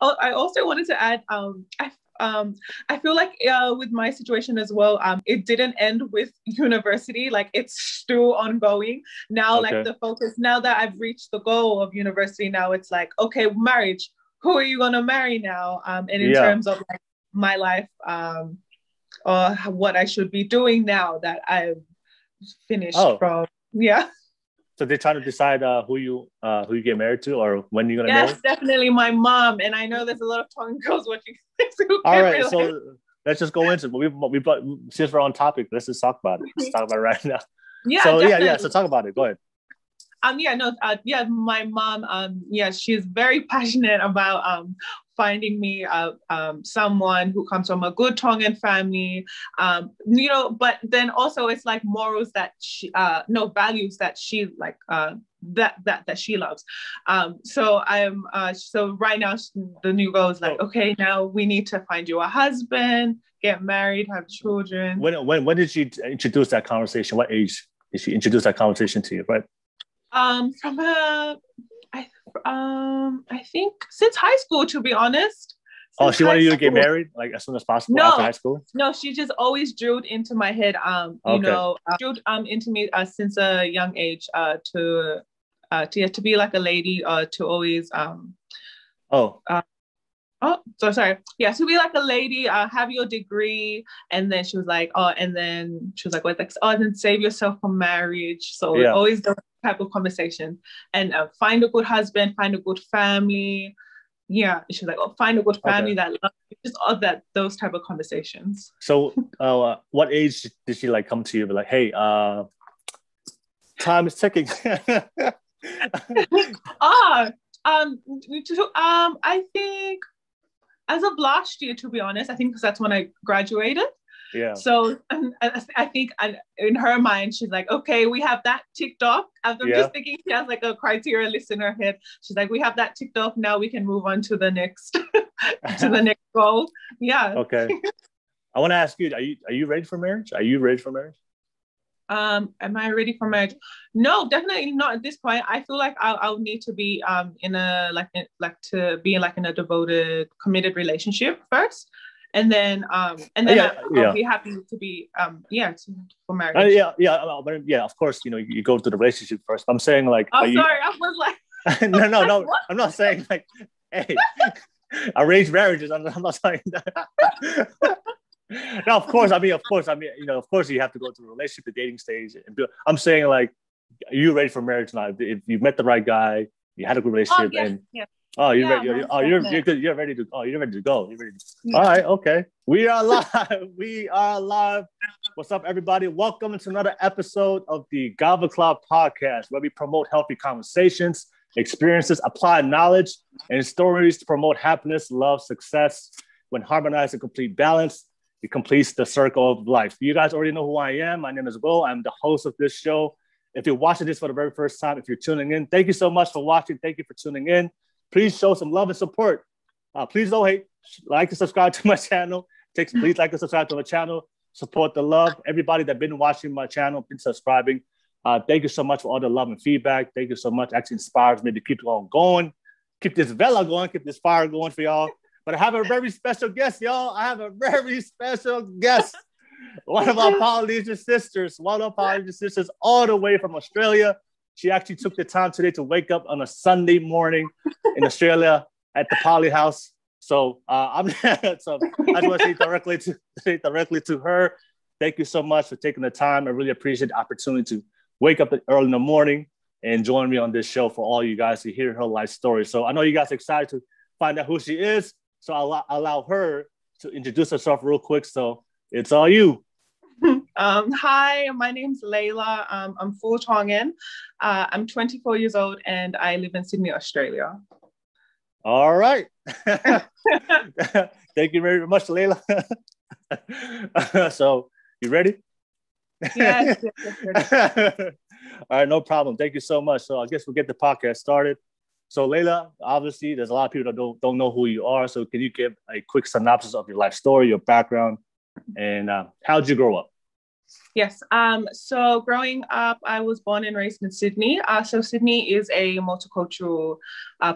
I also wanted to add, I feel like with my situation as well, it didn't end with university. Like it's still ongoing now. Like Okay. the focus now that I've reached the goal of university, now it's like, okay, marriage. Who are you gonna marry now? And in Yeah. terms of like my life, or what I should be doing now that I've finished Oh, from. Yeah. so they're trying to decide who you get married to or when you're gonna Yes, marry. definitely my mom. And I know there's a lot of Tongan girls watching this who All can right, relate. so let's just go into it. We brought, since we're on topic, let's just talk about it. Let's talk about it right now. Yeah, So yeah, definitely. so talk about it. Go ahead. Yeah, no, yeah, my mom, yeah, she's very passionate about finding me someone who comes from a good Tongan family, but then also it's like morals that she, no, values that she like, that she loves. So right now the new goal is like, So okay, now we need to find you a husband, get married, have children. when did she introduce that conversation? What age did she introduce that conversation to you? Right. From I think since high school, to be honest. Oh, Since she high wanted you to get school. married like as soon as possible after No, high school. no, she just always drilled into my head, Okay. drilled into me since a young age, to be like a lady, to always Oh, uh, oh, so sorry. Yeah, to be like a lady, have your degree, and then she was like, oh, and then she was like, what, like, oh, and then save yourself from marriage. So yeah. always those type of conversation, and find a good husband, find a good family. Yeah, she was like, oh, find a good Okay. family that loves you. Just all that, those type of conversations. So, what age did she like come to you? Be like, hey, time is ticking. ah, I think as of last year, to be honest, I think because that's when I graduated. Yeah. So I think in her mind, she's like, okay, we have that ticked off. I'm Yeah. just thinking she has like a criteria list in her head. She's like, we have that ticked off. Now we can move on to the next to the next goal. Yeah. Okay. I want to ask you: Are you ready for marriage? Are you ready for marriage? Am I ready for marriage? No, definitely not at this point. I feel like I'll need to be in a to be like in a devoted, committed relationship first, and then Yeah. I'll Yeah. be happy to be for marriage. But yeah. Of course, you go to the relationship first. I'm saying like, are Oh, you? sorry, I was like, No. what? I'm not saying like, hey, arranged marriages. I'm not saying that. No, of course, you have to go through the relationship, the dating stage. I'm saying like, are you ready for marriage now? If you met the right guy, you had a good Oh, relationship, yes, and yes, oh, you're yeah, ready. most You're definite. good. You're ready to. Oh, you're ready to go. You're ready. All Yeah. right. Okay. We are live. We are live. What's up, everybody? Welcome to another episode of the Kava Club podcast, where we promote healthy conversations, experiences, applied knowledge, and stories to promote happiness, love, success. When harmonized and complete balance, it completes the circle of life. You guys already know who I am. My name is Will. I'm the host of this show. If you're watching this for the very first time, if you're tuning in, thank you so much for watching. Thank you for tuning in. Please show some love and support. Please don't hate. Like and subscribe to my channel. Please like and subscribe to my channel. Support the love. Everybody that's been watching my channel, been subscribing. Thank you so much for all the love and feedback. Thank you so much. Actually inspires me to keep on going. Keep this vela going. Keep this fire going for y'all. But I have a very special guest, y'all. I have a very special guest. One of our Polynesian sisters, all the way from Australia. She actually took the time today to wake up on a Sunday morning in Australia at the Poly House. So I just want to say directly to her. Thank you so much for taking the time. I really appreciate the opportunity to wake up early in the morning and join me on this show for all you guys to hear her life story. So I know you guys are excited to find out who she is. So I'll allow her to introduce herself real quick. So it's all you. Hi, my name's Leyla. I'm full Tongan. I'm 24 years old and I live in Sydney, Australia. All right. Thank you very much, Leyla. So you ready? Yes, yes. All right, no problem. Thank you so much. So I guess we'll get the podcast started. So Leyla, obviously, there's a lot of people that don't know who you are. So can you give a quick synopsis of your life story, your background, and how'd you grow up? Yes. So growing up, I was born and raised in Sydney. So Sydney is a multicultural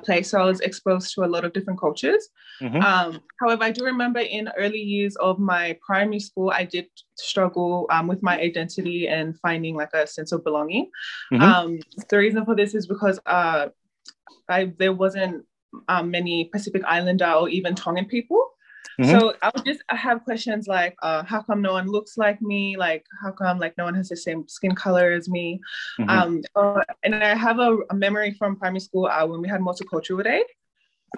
place. So I was exposed to a lot of different cultures. However, I do remember in early years of my primary school, I did struggle with my identity and finding like a sense of belonging. The reason for this is because there wasn't many Pacific Islander or even Tongan people. So I would just have questions like, how come no one looks like me? Like, how come like no one has the same skin color as me? And I have a memory from primary school when we had multicultural day.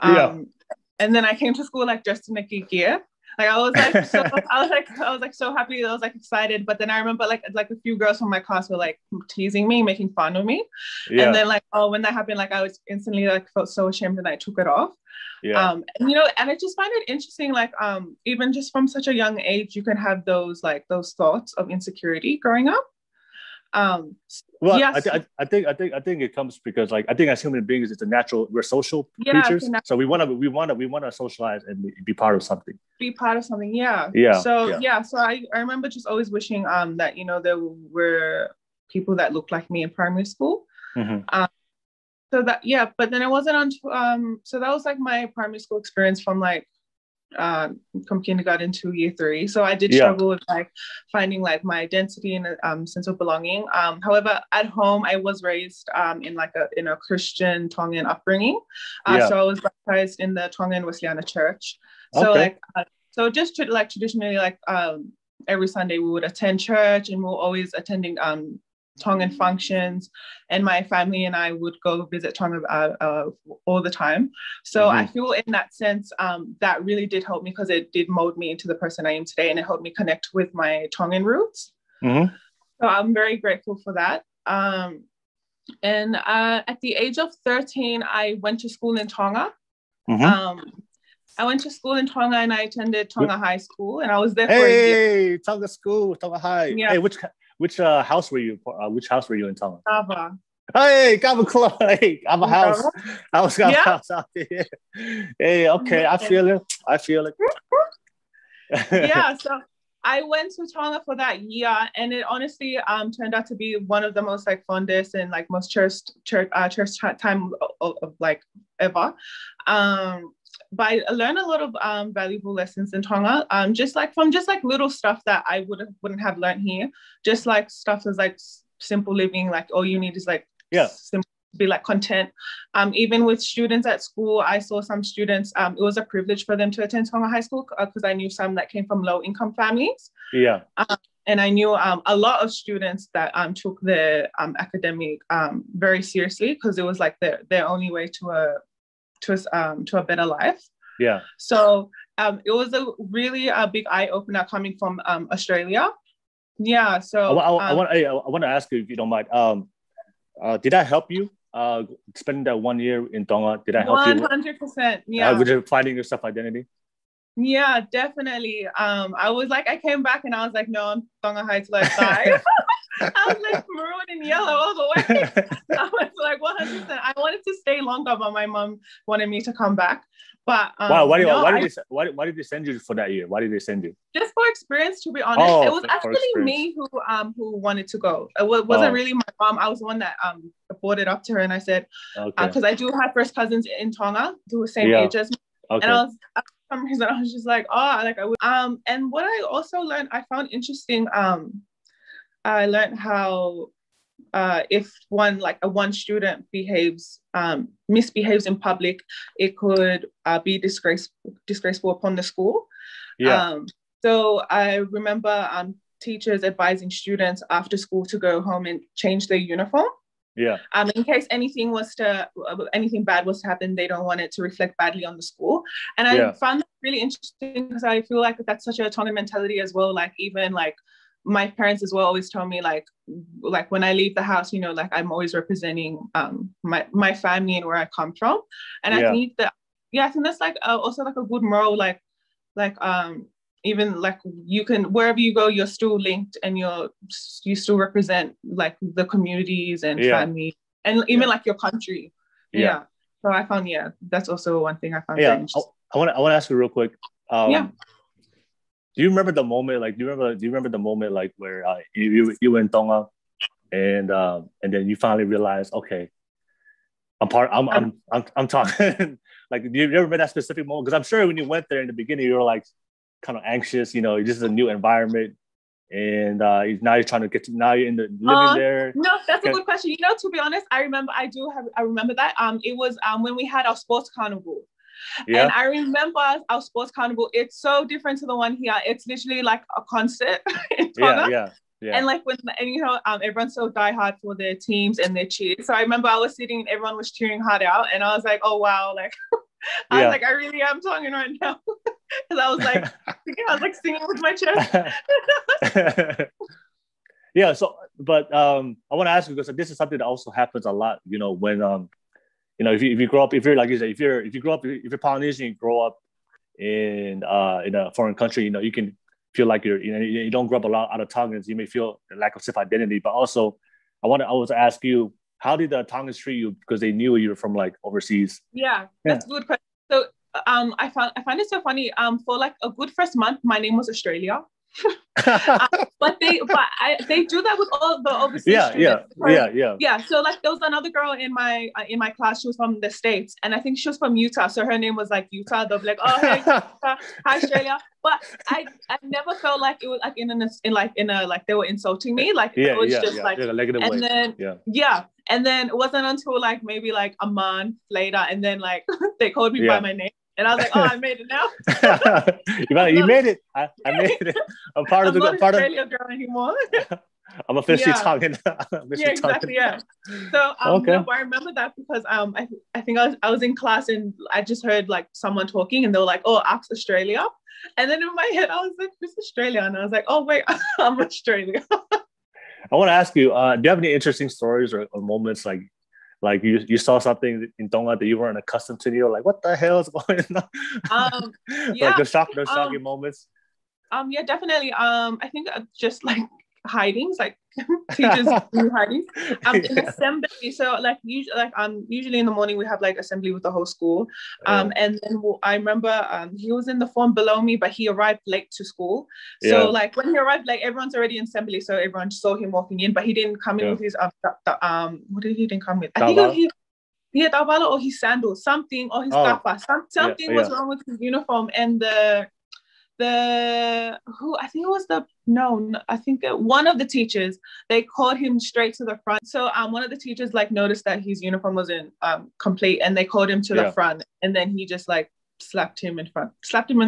And then I came to school like dressed in a geek gear. Like I was like so happy. I was like excited. But then I remember like a few girls from my class were like teasing me, making fun of me. And then like when that happened, like I was instantly like felt so ashamed and I took it off. And I just find it interesting, like even just from such a young age, you can have those thoughts of insecurity growing up. Yes. I think it comes because like I think as human beings, it's a natural, we're social creatures, so we want to socialize and be part of something. So I remember just always wishing that there were people that looked like me in primary school. But then it wasn't until so that was like my primary school experience from like from kindergarten to year 3. So I did struggle with like finding like my identity and sense of belonging. However, at home I was raised in a Christian Tongan upbringing. So I was baptized in the Tongan Wesleyan Church. So traditionally every Sunday we would attend church, and we were always attending Tongan functions, and my family and I would go visit Tonga all the time. So I feel in that sense that really did help me, because it did mold me into the person I am today, and it helped me connect with my Tongan roots. So I'm very grateful for that. And at the age of 13, I went to school in Tonga. I went to school in Tonga, and I attended Tonga High School, and I was there for a year. Hey, Tonga School, Tonga High. Yeah. Hey, which house were you? Which house were you in Tonga? Kava. Hey, Kava Club. Hey, I'm a house. I was got a house out there. Hey, okay, I feel it. So I went to Tonga for that year, and it honestly turned out to be one of the most like fondest and like most church time of like ever. But I learned a lot of valuable lessons in Tonga, just little stuff that I wouldn't have learned here. Just like stuff as like simple living, like all you need is like simple, be like content. Even with students at school, I saw some students, it was a privilege for them to attend Tonga High School, because I knew some that came from low income families. And I knew a lot of students that took their academic very seriously, because it was like their only way to a better life. So it was a really big eye opener coming from Australia. So I want to ask you, if you don't mind, did I help you spending that 1 year in Tonga? Did I help you 100%? with finding your self-identity? Yeah, definitely. I was like, I came back and I was like, no, I'm Tonga High till I die. I was like maroon and yellow all the way. I was like 100%. I wanted to stay longer, but my mom wanted me to come back. But why did they send you for that year? Why did they send you? Just for experience, to be honest. It was actually me who wanted to go. It wasn't really my mom. I was the one that brought it up to her, and I said, because I do have first cousins in Tonga who were same age as me. And I was, for some reason, I was just like, I would. And what I also learned, I found interesting. I learned how if one student misbehaves in public, it could be disgraceful upon the school. So I remember teachers advising students after school to go home and change their uniform. In case anything bad was to happen, they don't want it to reflect badly on the school. And I found that really interesting, because I feel like that's such a Tongan mentality as well. Like even like my parents as well always tell me like when I leave the house, like I'm always representing my family and where I come from. And I think I think that's like also like a good moral, like even like you can, wherever you go, you're still linked, and you still represent like the communities and family, and even like your country. So I found that's also one thing I found very interesting. I want to ask you real quick. Do you remember the moment? Like, do you remember the moment like where you were in Tonga, and then you finally realized, okay, I'm talking. Like, do you remember that specific moment? Because I'm sure when you went there in the beginning, you were like kind of anxious. You know, this is a new environment, and now you're trying to get to now you're in the living there. No, that's a good question. You know, to be honest, I remember that. It was when we had our sports carnival. Yeah. And I remember our sports carnival, it's so different to the one here. It's literally like a concert in Tonga. Yeah. And like everyone's so diehard for their teams and their cheers. So I remember I was sitting and everyone was cheering hard out, and I was like, oh wow, like I was like, I really am Tongan right now. Because I was like singing with my chest. Yeah. So, but I want to ask you, because this is something that also happens a lot. You know, when if you grow up, if you're like you say, if you're Polynesian, you grow up in a foreign country, you can feel like you don't grow up a lot out of Tongans. You may feel a lack of self-identity, but also I was to ask you, how did the Tongans treat you, because they knew you were from like overseas? Yeah, that's a good question. So I find it so funny. For like a good first month, my name was Australia. But they do that with all the overseas students. Yeah. So like there was another girl in my class. She was from the States, and I think she was from Utah. So her name was like Utah. They'll be like, oh hey, Utah. Hi Australia. But I never felt like it was like in a like they were insulting me. Like it was just like, and then and then it wasn't until like maybe like a month later, and then like they called me by my name. And I was like, oh, I made it now. You made it. I made it. I'm part of the Australia girl anymore. I'm officially Tongan. Exactly. Yeah. So no, I remember that because I think I was in class and I just heard like someone talking and they were like, oh, ask Australia. And then in my head I was like, who's Australia? And I was like, oh wait, I'm Australia. I want to ask you, do you have any interesting stories or moments like you saw something in Tonga that you weren't accustomed to? You're like, what the hell is going on? Like those shocking moments. Yeah, definitely. I think just like hidings, like teachers do hidings. In assembly, so like usually in the morning we have like assembly with the whole school. And then I remember he was in the form below me, but he arrived late to school. So like when he arrived, like everyone's already in assembly, so everyone saw him walking in, but he didn't come in with his what did he didn't come with? I think he had tabala or his sandals, something, or his kapa. Something was wrong with his uniform, and I think one of the teachers, they called him straight to the front. So one of the teachers like noticed that his uniform wasn't complete, and they called him to the front, and then he just like slapped him in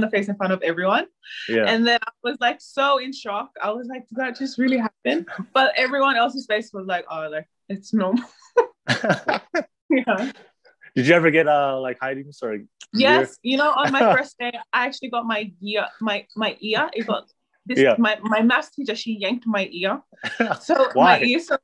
the face in front of everyone. And then I was like so in shock. I was like, did that just really happen? But everyone else's face was like, oh, like it's normal. Yeah. Did you ever get like hidings or? Yes, on my first day, I actually got my ear. It got this. My math teacher, she yanked my ear. So why? My ear. So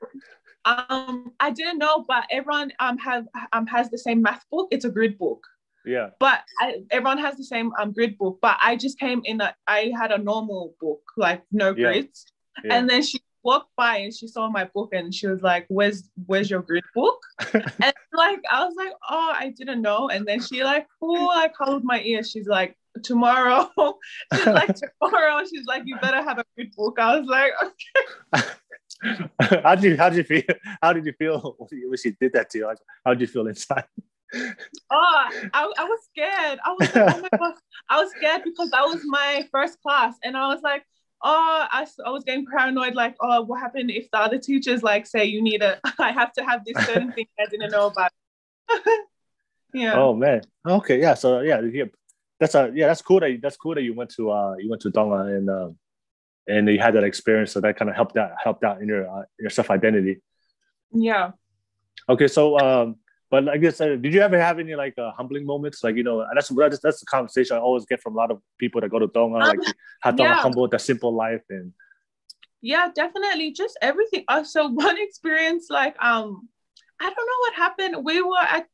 I didn't know, but everyone has the same math book. It's a grid book. Yeah. But everyone has the same grid book. But I just came in I had a normal book, like no grids. Yeah. And then she walked by and she saw my book and she was like, where's your grid book? And like I was like, oh, I didn't know. And then she like held my ear. She's like, tomorrow. She's like, you better have a grid book. I was like, okay. How did you feel when she did that to you? Like, how did you feel inside? Oh, I was scared. I was like, oh my gosh. I was scared because that was my first class, and I was like, oh, I was getting paranoid, like, oh, what happened if the other teachers like say I have to have this certain thing I didn't know about. Yeah. Oh man. Okay. Yeah. So that's cool that you went to Tonga and you had that experience. So that kind of helped out in your self identity. Yeah. Okay. So but I guess did you ever have any like humbling moments? Like, that's the conversation I always get from a lot of people that go to Tonga, like how Tonga humble the simple life. And yeah, definitely, just everything. So one experience, like I don't know what happened. We were at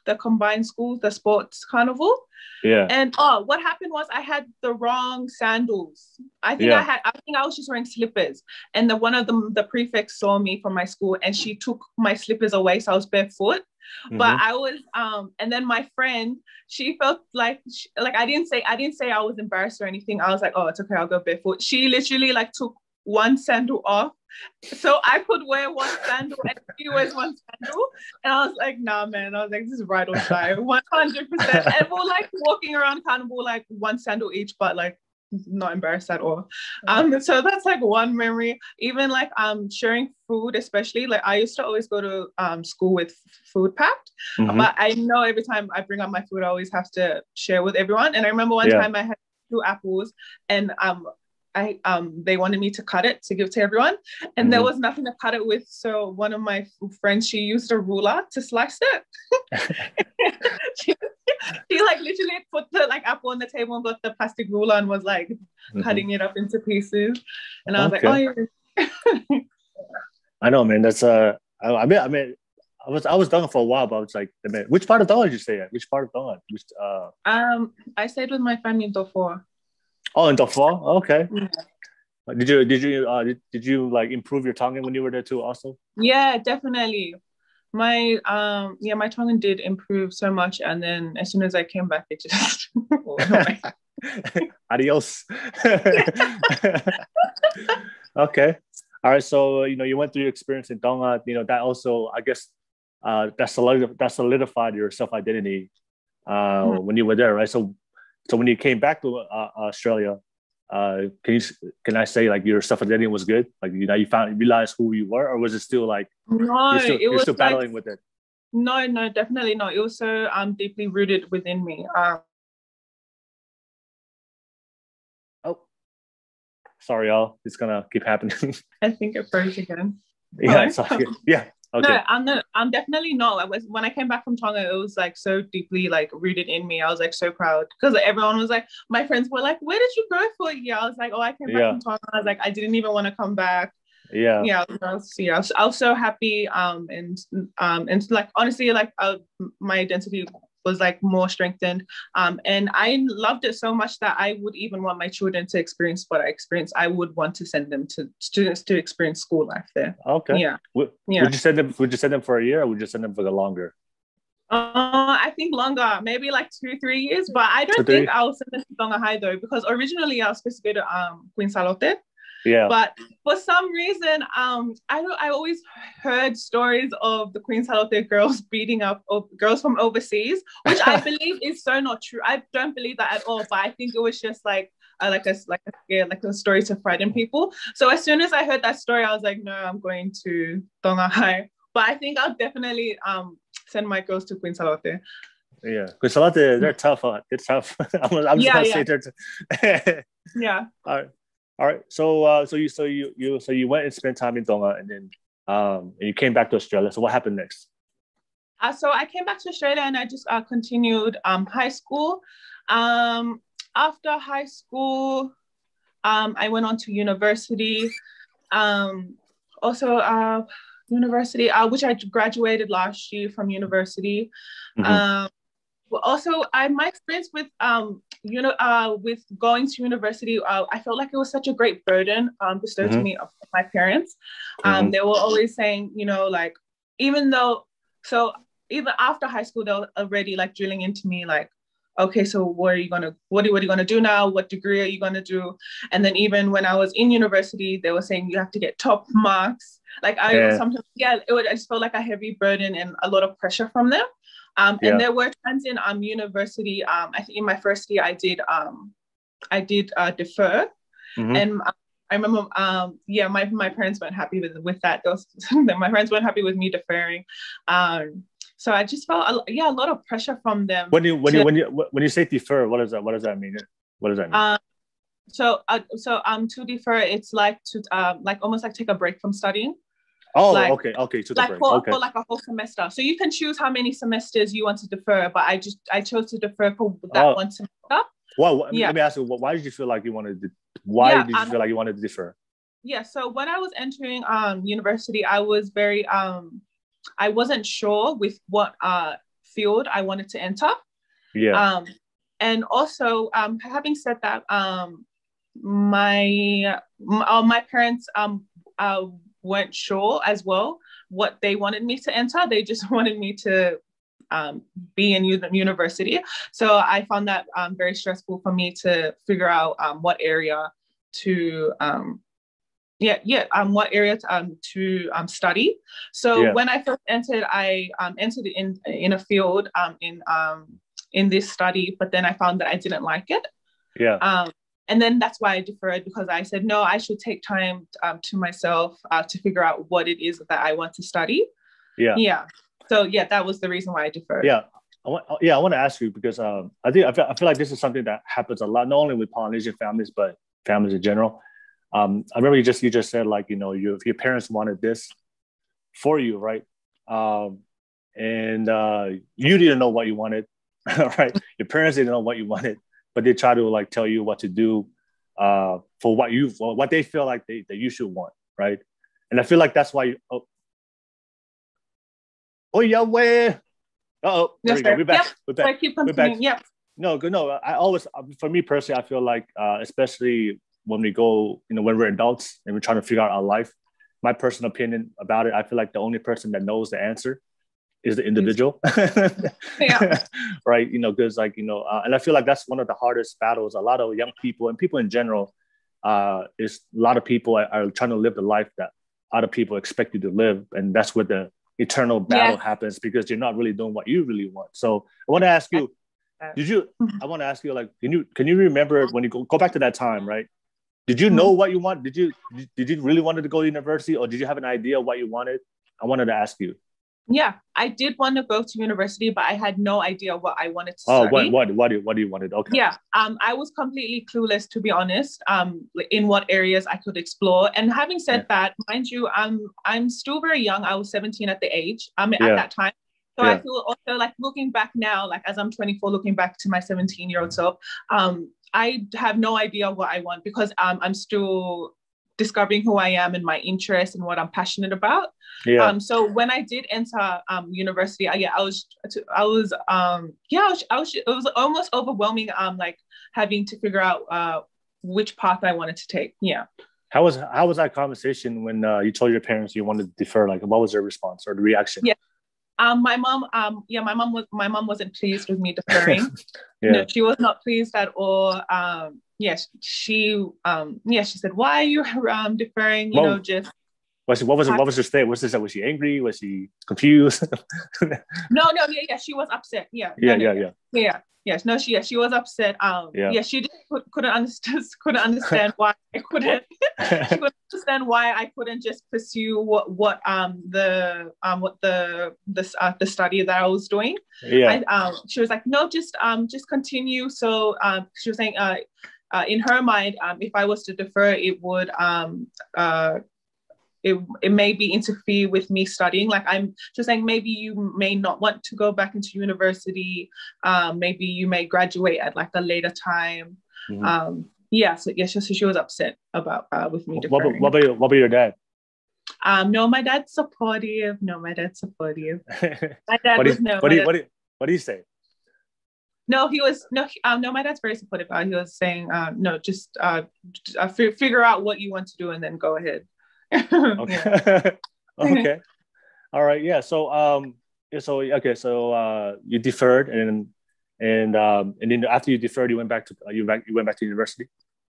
the combined schools, the sports carnival. Yeah. And what happened was I had the wrong sandals. I think I was just wearing slippers. And one of them, the prefect saw me from my school and she took my slippers away. So I was barefoot. But I was and then my friend, she felt like I didn't say I was embarrassed or anything. I was like, oh, it's okay, I'll go barefoot. She literally like took one sandal off so I could wear one sandal and she wears one sandal. And I was like, nah, man. I was like, this is right on die, 100%. And we're like walking around carnival like one sandal each, but like not embarrassed at all. So that's like one memory. Even like sharing food, especially like I used to always go to school with food packed, but I know every time I bring up my food, I always have to share with everyone. And I remember one time I had 2 apples and they wanted me to cut it to give to everyone, and there was nothing to cut it with. So one of my friends, she used a ruler to slice it. she like literally put the like apple on the table and got the plastic ruler and was like cutting it up into pieces. And I was like, oh yeah. I know, man. That's I mean, I was Tongan for a while, but I was like, man, which part of Tonga did you stay at? Which part of Tonga? I stayed with my family in Tofor. Oh, in Tofor? Okay. Yeah. Did you like improve your Tongan when you were there too also? Yeah, definitely. My my Tongan did improve so much, and then as soon as I came back, it just Adios. Okay. All right. So you went through your experience in Tonga. That also, I guess, that solidified your self-identity when you were there, right? So when you came back to Australia, can I say like your self-identity was good? Like you realized who you were, or was it still like you're still battling with it? No, definitely not. It was so deeply rooted within me. Oh, sorry, y'all. It's gonna keep happening. I think it froze again. Yeah, it's okay. Yeah. Okay. No, I'm definitely not. When I came back from Tonga, it was like so deeply like rooted in me. I was like so proud because everyone was like, my friends were like, where did you go for a year? I was like, oh, I came back from Tonga. I was like, I didn't even want to come back. I was so happy. And like honestly, like my identity was like more strengthened. And I loved it so much that I would even want my children to experience what I experienced. I would want to send them to students to experience school life there. Okay. Yeah. Would you send them for a year, or would you send them for the longer? I think longer, maybe like 2-3 years. But I don't think I'll send them to Tonga High though, because originally I was supposed to go to Queen Salote. Yeah. But for some reason, I always heard stories of the Queen Salote girls beating up girls from overseas, which I believe is so not true. I don't believe that at all. But I think it was just like a story to frighten people. So as soon as I heard that story, I was like, no, I'm going to Tonga High. But I think I'll definitely send my girls to Queen Salote. Yeah, Queen Salote, they're tough. They're tough. I'm just gonna say they're. Yeah. All right. So you went and spent time in Tonga, and then and you came back to Australia. So what happened next? So I came back to Australia and I just continued high school. After high school, I went on to university. University, which I graduated last year from university. Also, my experience with with going to university, I felt like it was such a great burden bestowed to me of my parents. They were always saying, like, even after high school, they were already like drilling into me, like, okay, so what are you gonna do now? What degree are you gonna do? And then even when I was in university, they were saying you have to get top marks. Like I just felt like a heavy burden and a lot of pressure from them. And there were times in university. I think in my first year, I did defer, and I remember, my parents weren't happy with that. My parents weren't happy with me deferring. So I just felt a lot of pressure from them. When you say defer, what does that mean? What does that mean? To defer, it's like to almost like take a break from studying. Oh, like, okay. To the like break. for like a whole semester. So you can choose how many semesters you want to defer, but I chose to defer for that one semester. Well, let me ask you, why did you feel like you wanted to? Why did you feel like you wanted to defer? Yeah. So when I was entering university, I was very I wasn't sure with what field I wanted to enter. Yeah. And also having said that, my parents weren't sure as well what they wanted me to enter. They just wanted me to be in university. So I found that very stressful for me to figure out what area to what area to study. So when I first entered, I entered in a field in this study, but then I found that I didn't like it. And then that's why I deferred, because I said, no, I should take time to myself to figure out what it is that I want to study. So that was the reason why I deferred. I want to ask you, because I feel like this is something that happens a lot, not only with Polynesian families, but families in general. I remember you just said, like, if your parents wanted this for you, right? And you didn't know what you wanted, right? Your parents didn't know what you wanted, but they try to like tell you what to do for what they feel like that you should want, right? And I feel like that's why Yahweh. There we go. We're back. We're back. We're back. Yep. No, good. No, I always, for me personally, I feel like, especially when we go, when we're adults and we're trying to figure out our life, my personal opinion about it, I feel like the only person that knows the answer is the individual. Right. Because and I feel like that's one of the hardest battles. A lot of young people and people in general, is a lot of people are trying to live the life that other people expect you to live. And that's where the eternal battle happens, because you're not really doing what you really want. So I want to ask you, I want to ask you, like, can you remember when you go back to that time, right? Did you know what you want? Did you really wanted to go to university, or did you have an idea what you wanted? I wanted to ask you. Yeah, I did want to go to university, but I had no idea what I wanted to study. What do you wanted? Okay. Yeah, I was completely clueless, to be honest, in what areas I could explore. And having said that, mind you, I'm still very young. I was 17 at the age at that time. So I feel also like looking back now, like as I'm 24, looking back to my 17-year-old self, I have no idea what I want, because I'm still discovering who I am and my interests and what I'm passionate about. So when I did enter university, it was almost overwhelming, like having to figure out which path I wanted to take. How was that conversation when you told your parents you wanted to defer? Like, what was their response or the reaction? My mom wasn't pleased with me deferring. No, she was not pleased at all. She said, "Why are you deferring?" Just what was her state? Was she angry? Was she confused? No, she was upset. She was upset. She couldn't understand why I couldn't. She couldn't understand why I couldn't just pursue what the study that I was doing. She was like, no, just continue. So she was saying, in her mind, if I was to defer, it would it may be interfere with me studying. Like, I'm just saying, maybe you may not want to go back into university. Maybe you may graduate at like a later time. So she was upset about with me deferring. What about your dad? No, my dad's supportive. My dad was no. What do you say? No, he was no. My dad's very supportive. He was saying, no, just figure out what you want to do and then go ahead. Okay. Okay. All right. Yeah. So you deferred, and then after you deferred, you went back to university.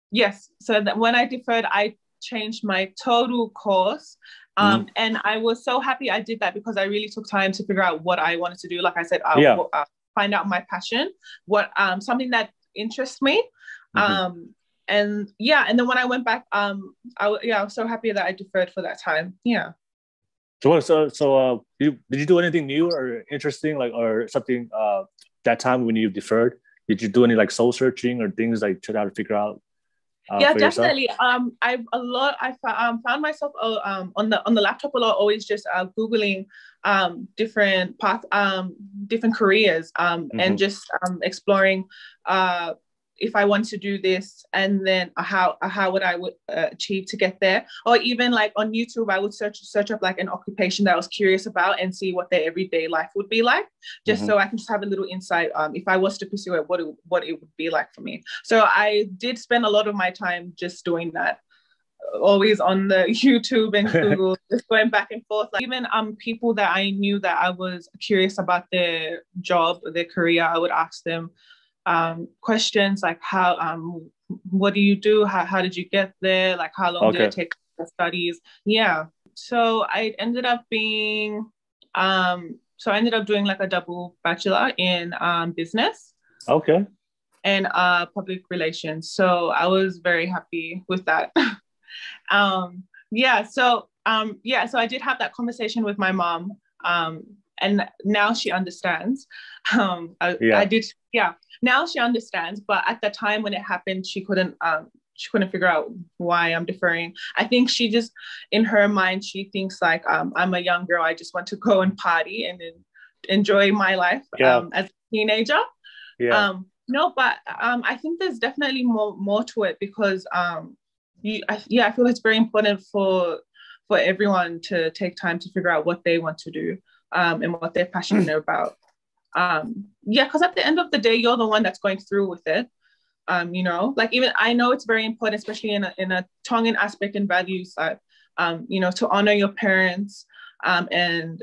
Yes. So that when I deferred, I changed my total course. And I was so happy I did that, because I really took time to figure out what I wanted to do. Like I said, find out my passion, what something that interests me. And then when I went back, I was so happy that I deferred for that time. So did you do anything new or interesting, like, or something that time when you deferred? Did you do any like soul searching or things like try to figure out? Definitely. I found myself on the laptop a lot, always just Googling different paths, different careers, and just exploring if I want to do this, and then how would I achieve to get there. Or even like on YouTube, I would search up like an occupation that I was curious about and see what their everyday life would be like, just so I can just have a little insight if I was to pursue it, what it would be like for me. So I did spend a lot of my time just doing that, always on the YouTube and Google, just going back and forth. Like even people that I knew that I was curious about their job, their career, I would ask them questions like how what do you do? How did you get there? Like how long did it take for studies? Yeah. So I ended up being doing like a double bachelor in business. Okay. And public relations. So I was very happy with that. So I did have that conversation with my mom. And now she understands. Now she understands. But at the time when it happened, she couldn't figure out why I'm deferring. I think she just, in her mind, she thinks like I'm a young girl. I just want to go and party and enjoy my life as a teenager. Yeah. No, but I think there's definitely more to it because I feel it's very important for everyone to take time to figure out what they want to do and what they're passionate about. Because at the end of the day, you're the one that's going through with it. Like even I know it's very important, especially in a Tongan aspect and values side, to honor your parents and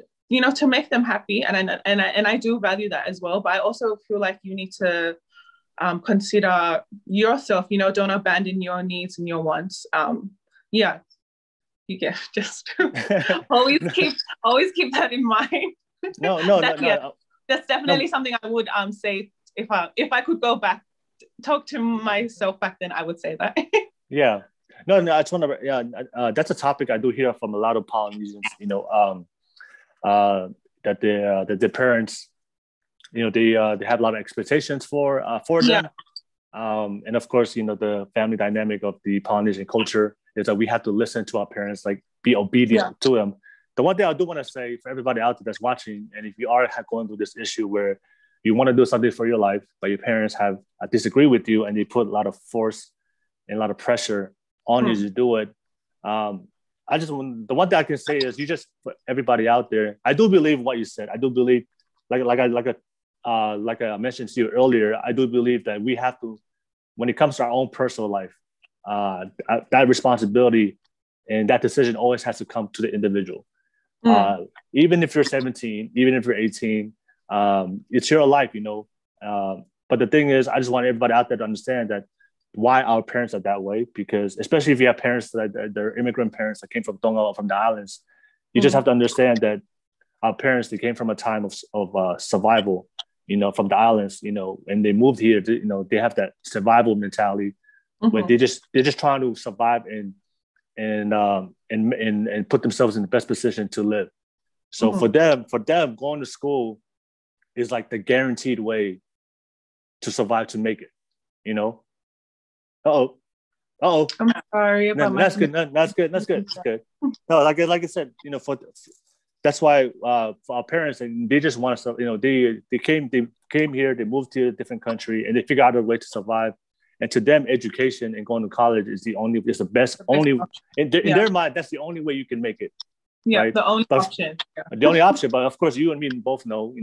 to make them happy, and I do value that as well. But I also feel like you need to consider yourself. Don't abandon your needs and your wants. You get just always keep that in mind. No. That's definitely something I would say if I could go back, talk to myself back then. I would say that. Yeah. No. I just want to. That's a topic I do hear from a lot of Polynesians. That their parents, they have a lot of expectations for them, and of course, the family dynamic of the Polynesian culture is that we have to listen to our parents, like be obedient to them. The one thing I do want to say for everybody out there that's watching, and if you are going through this issue where you want to do something for your life, but your parents have disagree with you and they put a lot of force and a lot of pressure on you to do it. The one thing I can say is you just, for everybody out there, I do believe what you said. I do believe, like I mentioned to you earlier, I do believe that we have to, when it comes to our own personal life, that responsibility and that decision always has to come to the individual. Even if you're 17, even if you're 18, it's your life, But the thing is, I just want everybody out there to understand that why our parents are that way, because especially if you have parents that they're immigrant parents that came from Tonga or from the islands, you just have to understand that our parents, they came from a time of survival, from the islands, and they moved here, they have that survival mentality where they're just trying to survive and put themselves in the best position to live. So for them, going to school is like the guaranteed way to survive, to make it, Uh-oh. I'm sorry about that's good. That's good. No, like I said, that's why for our parents, and they just want to, they came here, they moved to a different country, and they figured out a way to survive. And to them, education and going to college is the best, only in their mind. That's the only way you can make it. Yeah, right? The only option. The only option. But of course, you and me both know,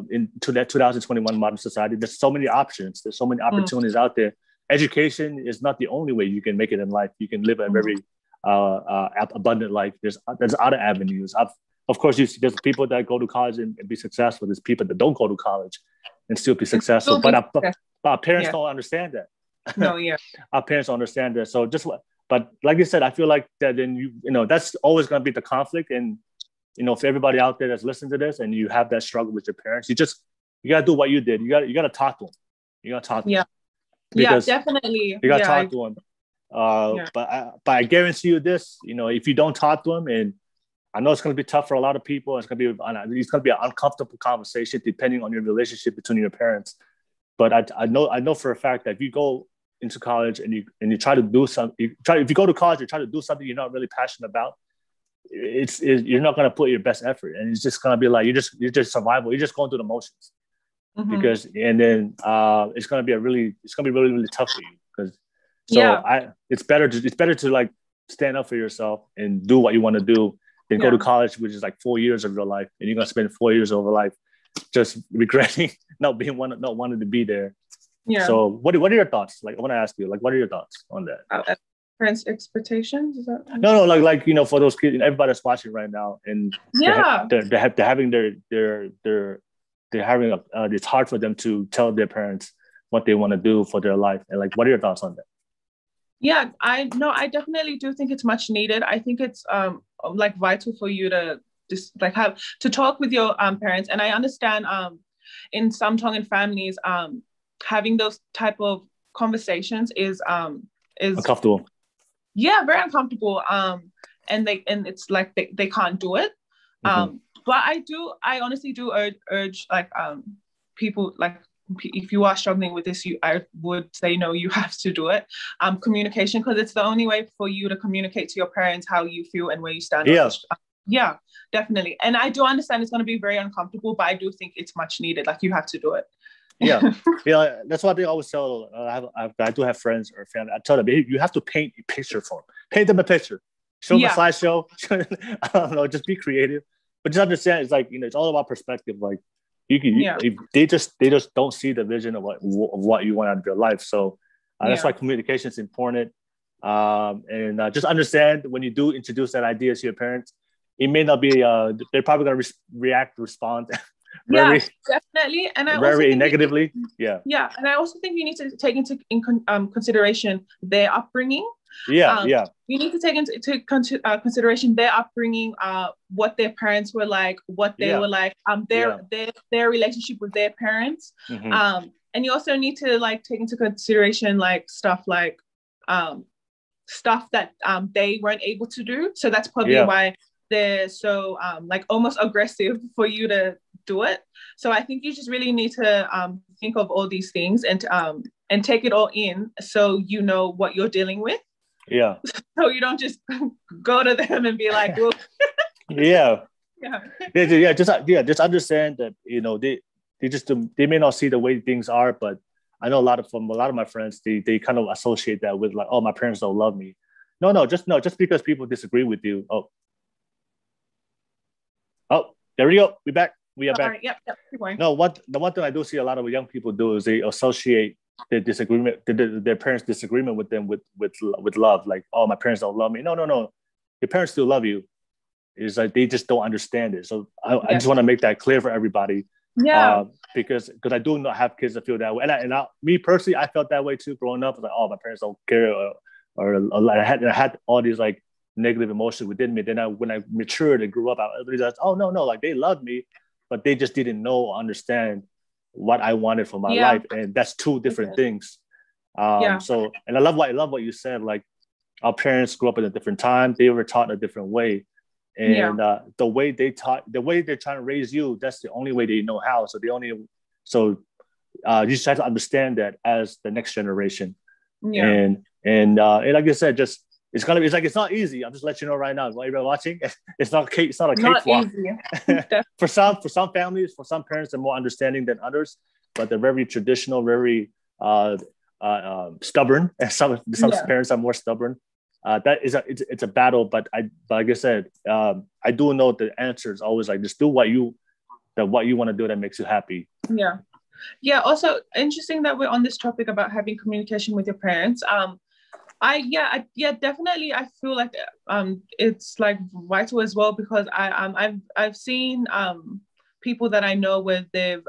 into that 2021 modern society, there's so many options. There's so many opportunities out there. Education is not the only way you can make it in life. You can live a very abundant life. There's other avenues. Of course, there's people that go to college and be successful. There's people that don't go to college and still be successful. But our parents don't understand that. No, yeah. Our parents don't understand that. So but like you said, I feel like that then that's always going to be the conflict. And for everybody out there that's listening to this and you have that struggle with your parents, you got to do what you did. You got to talk to them. You got to talk to them. Because definitely. You got to talk to them. But I guarantee you this, if you don't talk to them, and I know it's going to be tough for a lot of people. It's going to be an uncomfortable conversation depending on your relationship between your parents. But I know for a fact that if you go into college and you try to do something, if you go to college and try to do something you're not really passionate about, you're not going to put your best effort, and it's just going to be like you're just survival. You're just going through the motions, and then it's going to be really really tough for you it's better to like stand up for yourself and do what you want to do than go to college, which is like 4 years of your life, and you're going to spend 4 years of your life just regretting not wanting to be there. Yeah. So what are your thoughts? Like, I want to ask you, like, what are your thoughts on that? Parents' expectations? Is that No, like for those kids, everybody that's watching right now, and they're having they're having it's hard for them to tell their parents what they want to do for their life. And like, what are your thoughts on that? Yeah, I definitely do think it's much needed. I think it's like vital for you to just like have to talk with your parents. And I understand in some Tongan families having those type of conversations is Uncomfortable. Yeah, very uncomfortable. And it's like they can't do it. But I honestly do urge like people, like if you are struggling with this, I would say no, you have to do it. Communication, because it's the only way for you to communicate to your parents how you feel and where you stand. Yeah, definitely. And I do understand it's going to be very uncomfortable, but I do think it's much needed. Like you have to do it. Yeah, that's what they always tell. I do have friends or family. I tell them, hey, you have to paint a picture for them. Paint them a picture. Show them a slideshow. I don't know, just be creative. But just understand, it's like, it's all about perspective. Like they just don't see the vision of what you want out of your life. So that's why communication is important. And just understand when you do introduce that idea to your parents, it may not be. They're probably gonna respond. Definitely, and very negatively. And I also think you need to take into consideration their upbringing. You need to take into consideration their upbringing, what their parents were like, what they were like, their relationship with their parents, and you also need to like take into consideration like stuff that they weren't able to do. So that's probably why they're so like almost aggressive for you to do it. So I think you just really need to think of all these things and take it all in, so you know what you're dealing with. Yeah. So you don't just go to them and be like, well. Just understand that they may not see the way things are, but I know a lot of my friends, they kind of associate that with like, oh, my parents don't love me. Just because people disagree with you. Oh, there we go. We're back. We are back. Right, yep, keep going. No, the one thing I do see a lot of young people do is they associate their disagreement, their parents' disagreement with them with love. Like, oh, my parents don't love me. No. Your parents still love you. It's like they just don't understand it. So I just want to make that clear for everybody. Yeah. Because I do not have kids that feel that way. And me personally, I felt that way too growing up. I was like, oh, my parents don't care, or I had all these like negative emotions within me. Then when I matured and grew up, I realized, oh no, like they loved me, but they just didn't know or understand what I wanted for my life, and that's two different things. So, and I love what you said. Like, our parents grew up in a different time; they were taught a different way, and the way they're trying to raise you, that's the only way they know how. You just have to understand that as the next generation. And like I said, just it's not easy. I'm just letting you know right now. While you're watching, it's not a cakewalk. for some families, for some parents, they're more understanding than others, but they're very traditional, very stubborn. And some parents are more stubborn. It's a battle, but like I said, I do know the answer is always like, just do what you want to do that makes you happy. Yeah. Also interesting that we're on this topic about having communication with your parents. Definitely. I feel like it's like vital as well, because I've seen people that I know where they've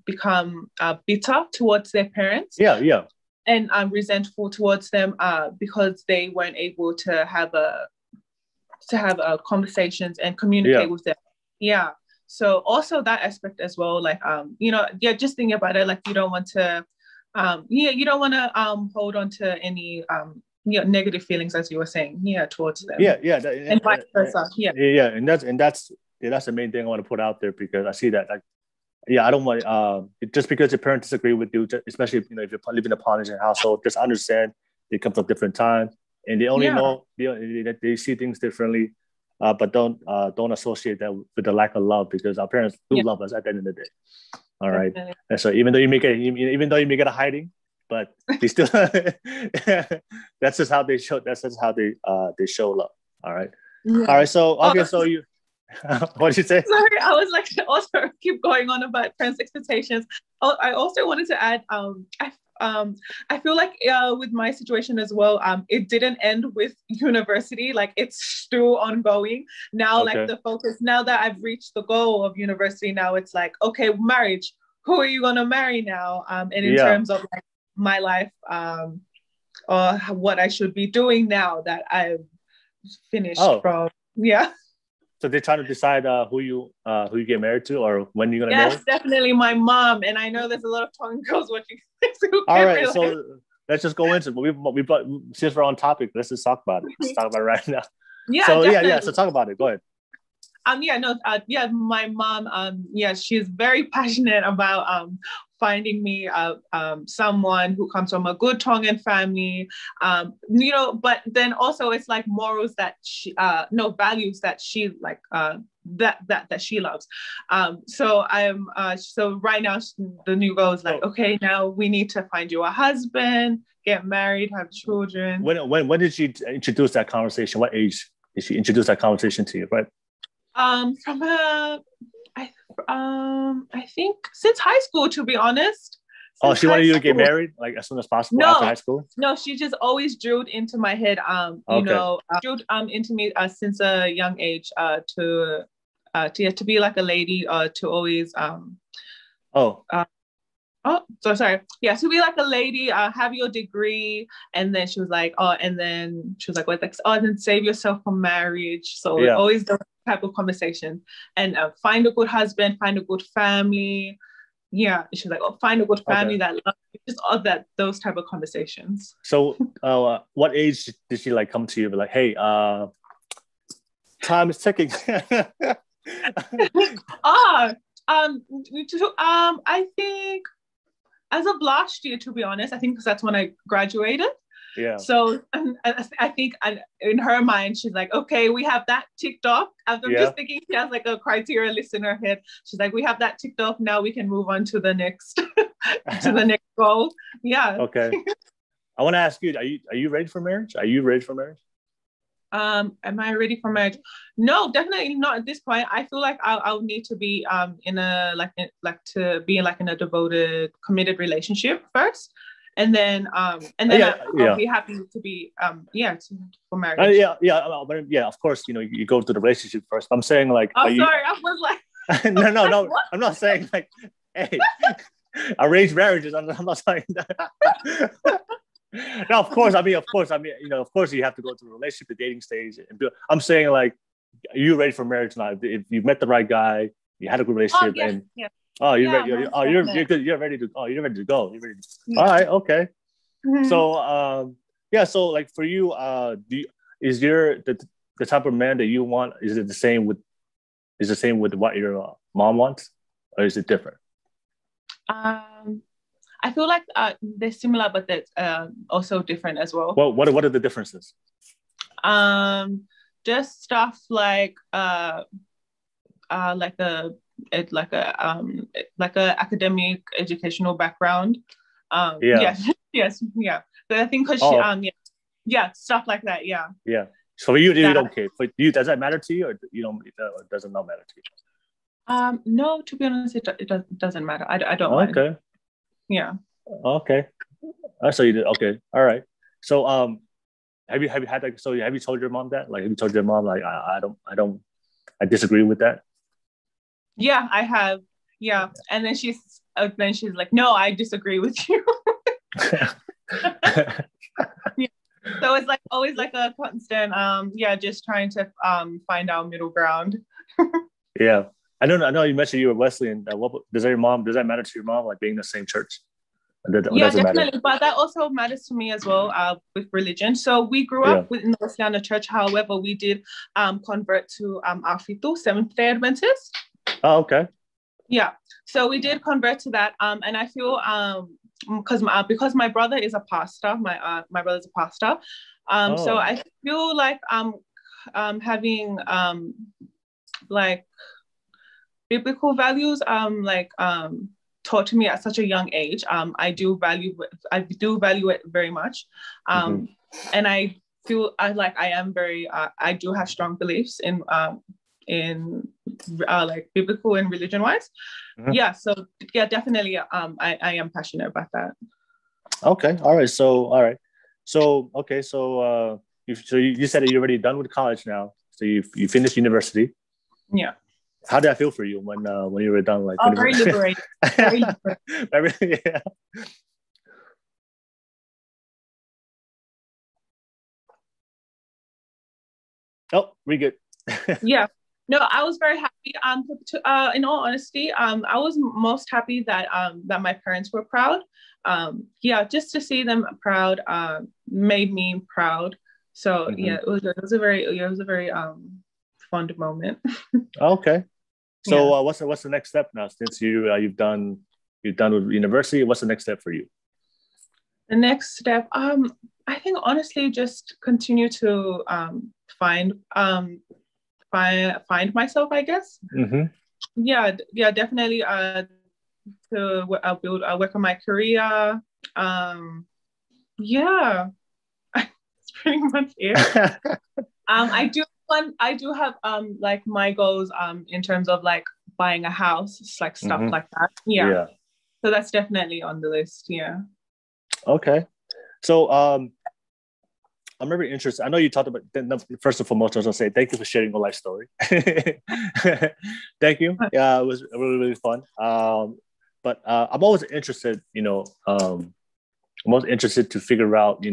become bitter towards their parents. And resentful towards them because they weren't able to have conversations and communicate with them. So also that aspect as well, like just thinking about it, like you don't want to hold on to any negative feelings, as you were saying, towards them. And vice versa. And that's the main thing I want to put out there, because I see that, like, I don't want just because your parents disagree with you, especially if you're living in a Polynesian household, just understand they come from different time, and they only know they see things differently, but don't associate that with the lack of love, because our parents do love us at the end of the day. All right. And so even though you may get a hiding, but they still that's just how they show. That's just how they show love. All right. All right. So okay. So you. What did you say? Sorry, I was like also keep going on about parents' expectations. I also wanted to add, I feel like with my situation as well, it didn't end with university. Like it's still ongoing. Now, like the focus, now that I've reached the goal of university, now it's like, okay, marriage, who are you gonna marry now? And in terms of like my life, or what I should be doing now that I've finished from, So they're trying to decide who you get married to or when you're gonna marry? Yes, definitely my mom. And I know there's a lot of Tongan girls watching this who All right, realize. so let's just go into it. We since we're on topic, let's just talk about it. Let's talk about it right now. Yeah, so definitely. So talk about it. Go ahead. My mom, she's very passionate about finding me someone who comes from a good Tongan family, but then also it's like morals that she, values that she like, that she loves. So right now the new goal is like, okay, now we need to find you a husband, get married, have children. When did she introduce that conversation? What age did she introduce that conversation to you, right? I think since high school, to be honest. She wanted you to get married like as soon as possible after high school? No, she just always drilled into my head, drilled into me since a young age to be like a lady, to always to be like a lady, have your degree, and then she was like, and then save yourself from marriage. So always those type of conversation, and find a good husband, find a good family. Yeah, she was like, find a good family that loves you. Just all that, those type of conversations. So, what age did she like come to you? Be like, hey, time is ticking. I think as of last year, to be honest, I think because that's when I graduated. Yeah. So I think in her mind, she's like, okay, we have that ticked off. I'm just thinking she has like a criteria list in her head. She's like, we have that ticked off. Now we can move on to the next to the next goal. Yeah. Okay. I want to ask you, are you ready for marriage? Are you ready for marriage? Am I ready for marriage? No, definitely not at this point. I feel like I'll need to be in a devoted, committed relationship first. And then I'll be happy to be for marriage. Of course, you go to the relationship first. I'm saying like, I was like no, I'm not saying like, hey, arranged marriages. I'm not saying that. No, of course, of course you have to go through the relationship, the dating stage, I'm saying like, are you ready for marriage now? If you met the right guy, you had a good relationship, you're good. You're ready to go. You're ready to go. All right, okay. Mm-hmm. So, so like for you, is the type of man that you want? Is it the same with what your mom wants, or is it different? I feel like they're similar, but they're also different as well. Well, what are the differences? Just stuff like a academic educational background. Yes. But I think because stuff like that. Yeah. Yeah. So you don't care. For you, does that matter to you, or you don't? Or does it not matter to you? No, to be honest, it doesn't matter. I don't mind. Okay. Yeah. Okay. So you did. Okay. All right. So have you had like? So have you told your mom that? Like, have you told your mom like I disagree with that? Yeah, I have. Yeah, and then she's like, no, I disagree with you. So it's like always like a constant, just trying to find our middle ground. Yeah, I know. You mentioned you were Wesleyan. What does that matter to your mom? Like being in the same church? Definitely. Matter? But that also matters to me as well with religion. So we grew up within the Wesleyan church. However, we did convert to Alfitu, Seventh-day Adventist. Oh, okay. Yeah. So we did convert to that. And I feel because my brother is a pastor, my brother's a pastor. So I feel like having like biblical values taught to me at such a young age. I do value it very much. And I feel I am very I do have strong beliefs in like biblical and religion wise. So definitely I am passionate about that. Okay. All right. So, all right. So, okay. You said that you're already done with college now. So you finished university. Yeah. How did that feel for you when you were done? Like, Oh, very liberating. Very liberating. Yeah. Oh, we good. Yeah. No, I was very happy. In all honesty, I was most happy that that my parents were proud. Yeah, just to see them proud made me proud. So Mm-hmm. yeah, it was a very fond moment. Okay. Yeah. So what's the next step now? Since you've done with university, what's the next step for you? The next step, I think honestly, just continue to find find myself, I guess. Mm-hmm. Yeah, yeah, definitely. To build, work on my career. Yeah, that's pretty much it. I do have like my goals in terms of like buying a house, like stuff Mm-hmm. like that. Yeah, Yeah. so that's definitely on the list. Yeah. Okay. So I'm very interested. I know you talked about, first and foremost, I was going to say thank you for sharing your life story. Thank you. Yeah, it was really, really fun. But I'm always interested, I'm always interested to figure out,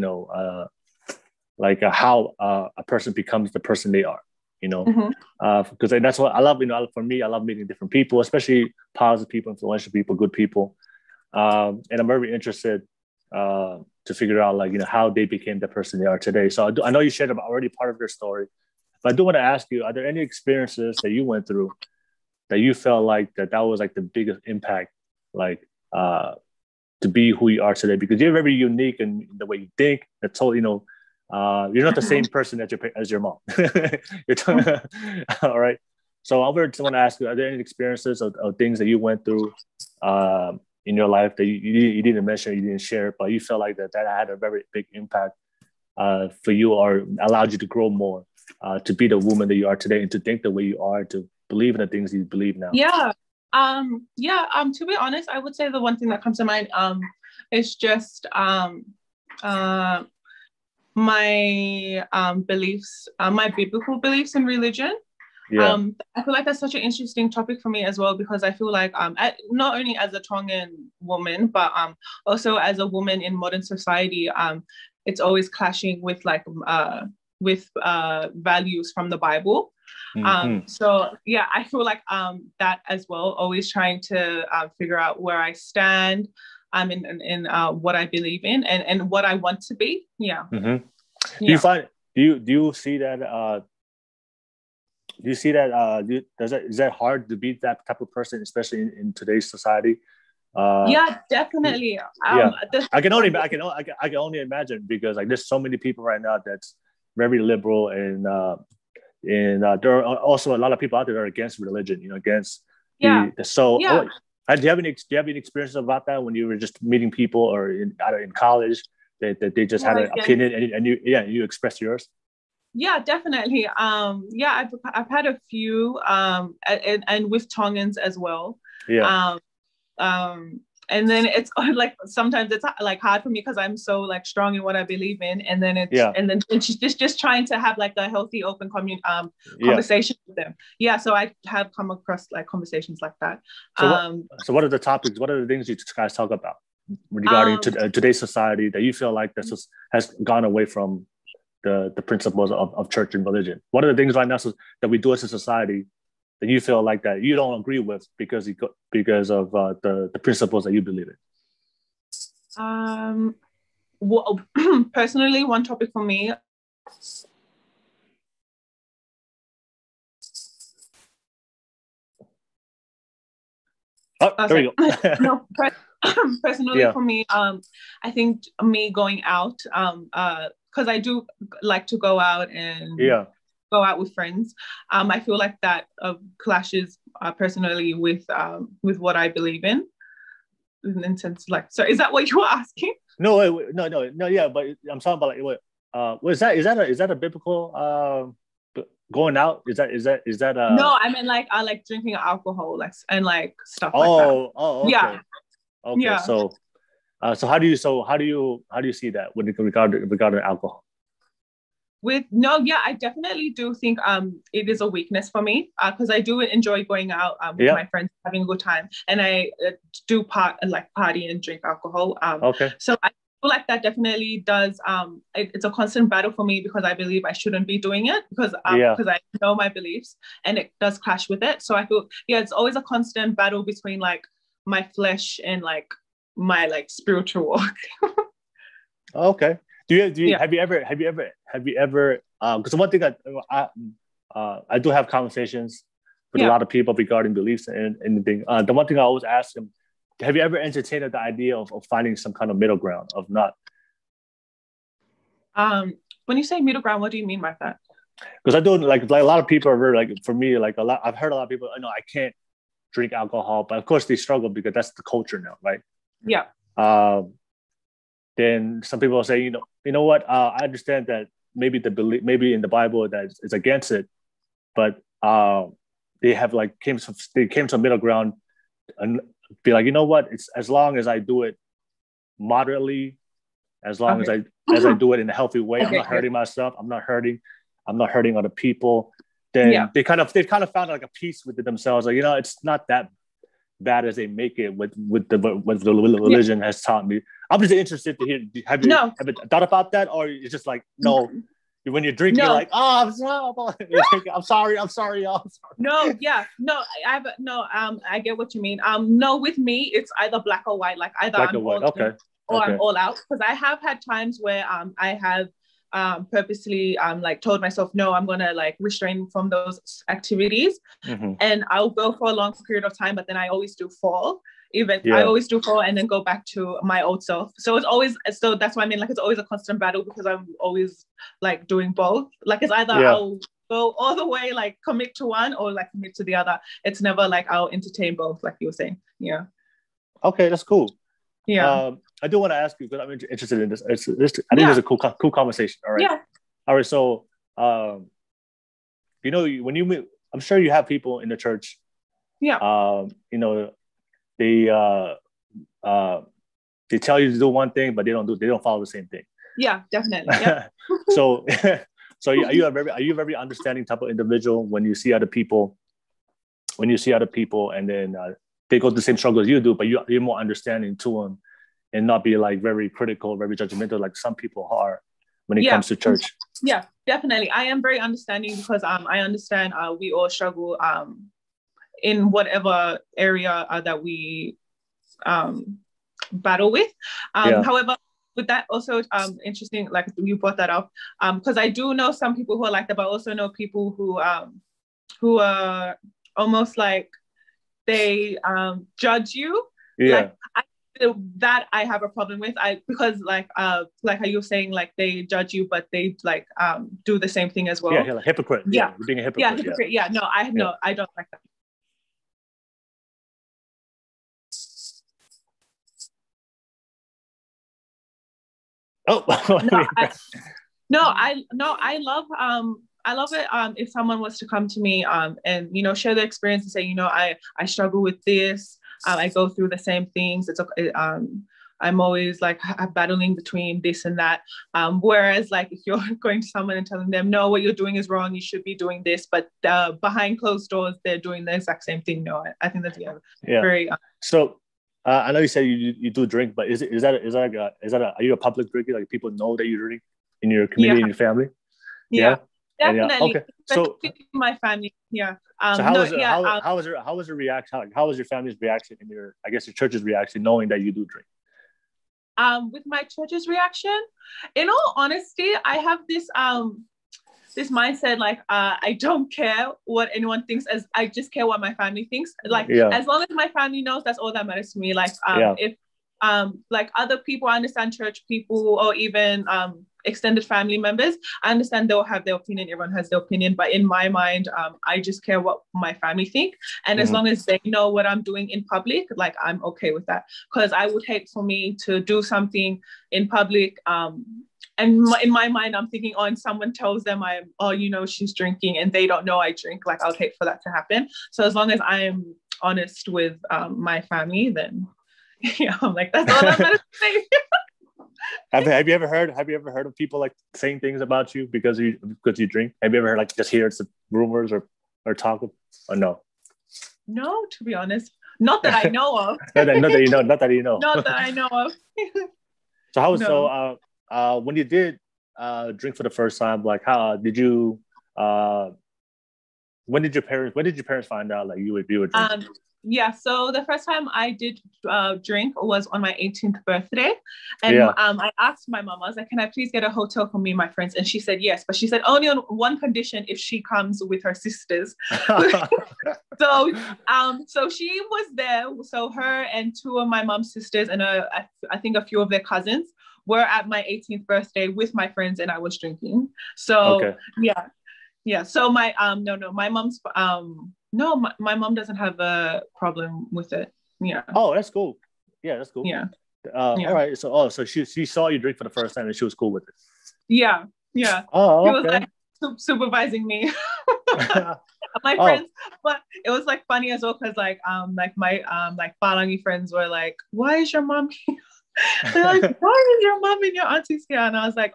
how a person becomes the person they are, because that's what I love. For me, I love meeting different people, especially positive people, influential people, good people. And I'm very interested to figure out how they became the person they are today. So I know you shared about already part of their story, but I do want to ask you: are there any experiences that you went through that you felt like that was like the biggest impact, like to be who you are today? Because you're very unique in the way you think. That's all. You're not the same person as your mom. All right. So I want to ask you: are there any experiences of things that you went through in your life that you didn't mention, you didn't share, but you felt like that had a very big impact for you, or allowed you to grow more, to be the woman that you are today, and to think the way you are, to believe in the things you believe now? Yeah. To be honest, I would say the one thing that comes to mind is just my beliefs, my biblical beliefs in religion. Yeah. I feel like that's such an interesting topic for me as well, because I feel like not only as a Tongan woman, but also as a woman in modern society, it's always clashing with values from the Bible. Mm-hmm. So yeah, I feel like that as well, always trying to figure out where I stand in what I believe in and what I want to be. Yeah. Mm-hmm. Yeah. Do you see that is that hard to be that type of person, especially in today's society? Yeah, definitely. Yeah, I can only imagine, because like there's so many people right now that's very liberal, and there are also a lot of people out there that are against religion, against Yeah. so. Yeah. Do you have any experiences about that when you were just meeting people, or either in college, that they just had an opinion, and you expressed yours? Yeah, definitely. Yeah, I've had a few, and with Tongans as well. Yeah. And then it's like sometimes it's like hard for me because I'm so like strong in what I believe in, and then it's just trying to have like a healthy, open conversation with them. Yeah, so I have come across like conversations like that. So what are the topics? What are the things you guys talk about regarding today's society that you feel like this has gone away from the principles of church and religion? What are the things right now that we do as a society that you feel like that you don't agree with because of the principles that you believe in? Well, personally, one topic for me. Oh, there you go. No, personally, for me, I think me going out, because I do like to go out and go out with friends. I feel like that clashes personally with what I believe in sense, like. So, is that what you were asking? No, yeah, but I'm talking about like what is that a biblical going out? Is that No, I mean like I like drinking alcohol, like and like stuff like that. Oh, okay. Yeah. Okay, yeah. so So how do you see that with regard to alcohol? I definitely do think it is a weakness for me because I do enjoy going out with my friends, having a good time, and I do party and drink alcohol. Okay. So I feel like that definitely does. It's a constant battle for me because I believe I shouldn't be doing it because I know my beliefs and it does clash with it. So I feel it's always a constant battle between like my flesh and like my like spiritual walk. Okay. Have you ever because one thing I do have conversations with a lot of people regarding beliefs and anything. The one thing I always ask them, have you ever entertained the idea of finding some kind of middle ground of not? When you say middle ground, what do you mean by that? Because I do like a lot of people are very, like, for me, like I've heard a lot of people, I can't drink alcohol, but of course they struggle because that's the culture now, right? Yeah. Then some people will say, you know what? I understand that maybe maybe in the Bible that it's against it, but they came to a middle ground and be like, you know what? It's as long as I do it moderately, as long as I do it in a healthy way, I'm not hurting myself. I'm not hurting other people. Then they kind of found like a peace with it themselves. Like, it's not that bad as they make it with the religion has taught me. I'm just interested to hear. Have you thought about that, or it's just like no? When you're drinking, you're like, I'm sorry, y'all. No, I get what you mean. No, with me, it's either black or white. Like either I'm all in or I'm all out. Because I have had times where I have purposely like told myself, no, I'm gonna like restrain from those activities, and I'll go for a long period of time, but then I always do fall. I always do fall and then go back to my old self. So that's why I mean, like, it's always a constant battle because I'm always like doing both. Like it's either I'll go all the way, like commit to one, or like commit to the other. It's never like I'll entertain both, like you were saying. Yeah. Okay, that's cool. Yeah. I do want to ask you because I'm interested in this. I think it's a cool conversation. All right. Yeah. All right. So, when you meet, I'm sure you have people in the church. Yeah. They tell you to do one thing, but they don't follow the same thing. Yeah, definitely. Yeah. So are you a very understanding type of individual when you see other people? When you see other people, and then they go through the same struggles you do, but you're more understanding to them, and not be like very critical, very judgmental, like some people are when it comes to church. Yeah, definitely. I am very understanding because I understand we all struggle in whatever area that we battle with. However, with that also interesting, like you brought that up, because I do know some people who are like that, but I also know people who are almost like they judge you. Yeah. Like that I have a problem with. Because like how you were saying, like they judge you, but they like do the same thing as well. Yeah, like hypocrite. Yeah, you're being a hypocrite. Yeah, hypocrite. Yeah, no, I don't like that. I love it if someone was to come to me and share their experience and say, I struggle with this, I go through the same things, I'm always like battling between this and that, whereas like if you're going to someone and telling them, no, what you're doing is wrong, you should be doing this, but behind closed doors they're doing the exact same thing. No, I think that's very so I know you said you do drink, but is that are you a public drinker? Like people know that you drink in your community, in your family? Yeah. Definitely. Okay. So my family. Yeah. So how was your reaction? How was your family's reaction and your church's reaction knowing that you do drink? With my church's reaction, in all honesty, I have this mindset, like I don't care what anyone thinks, as I just care what my family thinks. Like as long as my family knows, that's all that matters to me. Like if like other people, I understand church people or even extended family members, I understand they'll have their opinion, everyone has their opinion, but in my mind, I just care what my family think, and as long as they know what I'm doing in public, like I'm okay with that, because I would hate for me to do something in public and in my mind I'm thinking, and someone tells them she's drinking and they don't know I drink, like I would hate for that to happen. So as long as I'm honest with my family, then Yeah, I'm like, that's all I'm gonna say. Have you ever heard of people like saying things about you because you drink? Have you ever heard like just hear some rumors or talk or no? No, to be honest, not that I know of. Not that you know. Not that you know. Not that I know of. So how was No. when you did drink for the first time? Like how did you? When did your parents find out like you were drinking? Yeah, so the first time I did drink was on my 18th birthday. And Yeah. I asked my mom, I was like, can I please get a hotel for me and my friends? And she said yes, but she said only on one condition, if she comes with her sisters. So she was there. So her and two of my mom's sisters and I think a few of their cousins were at my 18th birthday with my friends, and I was drinking. So Okay. yeah. So my my mom's no, my mom doesn't have a problem with it. Yeah. Oh, that's cool. Yeah, that's cool. Yeah. All right. So she saw you drink for the first time and she was cool with it. Yeah. Oh, She okay. was like supervising me. My friends, but it was like funny as well because like my like Palangi friends were like, why is your mom here? They're like, why is your mom and your aunties here? And I was like,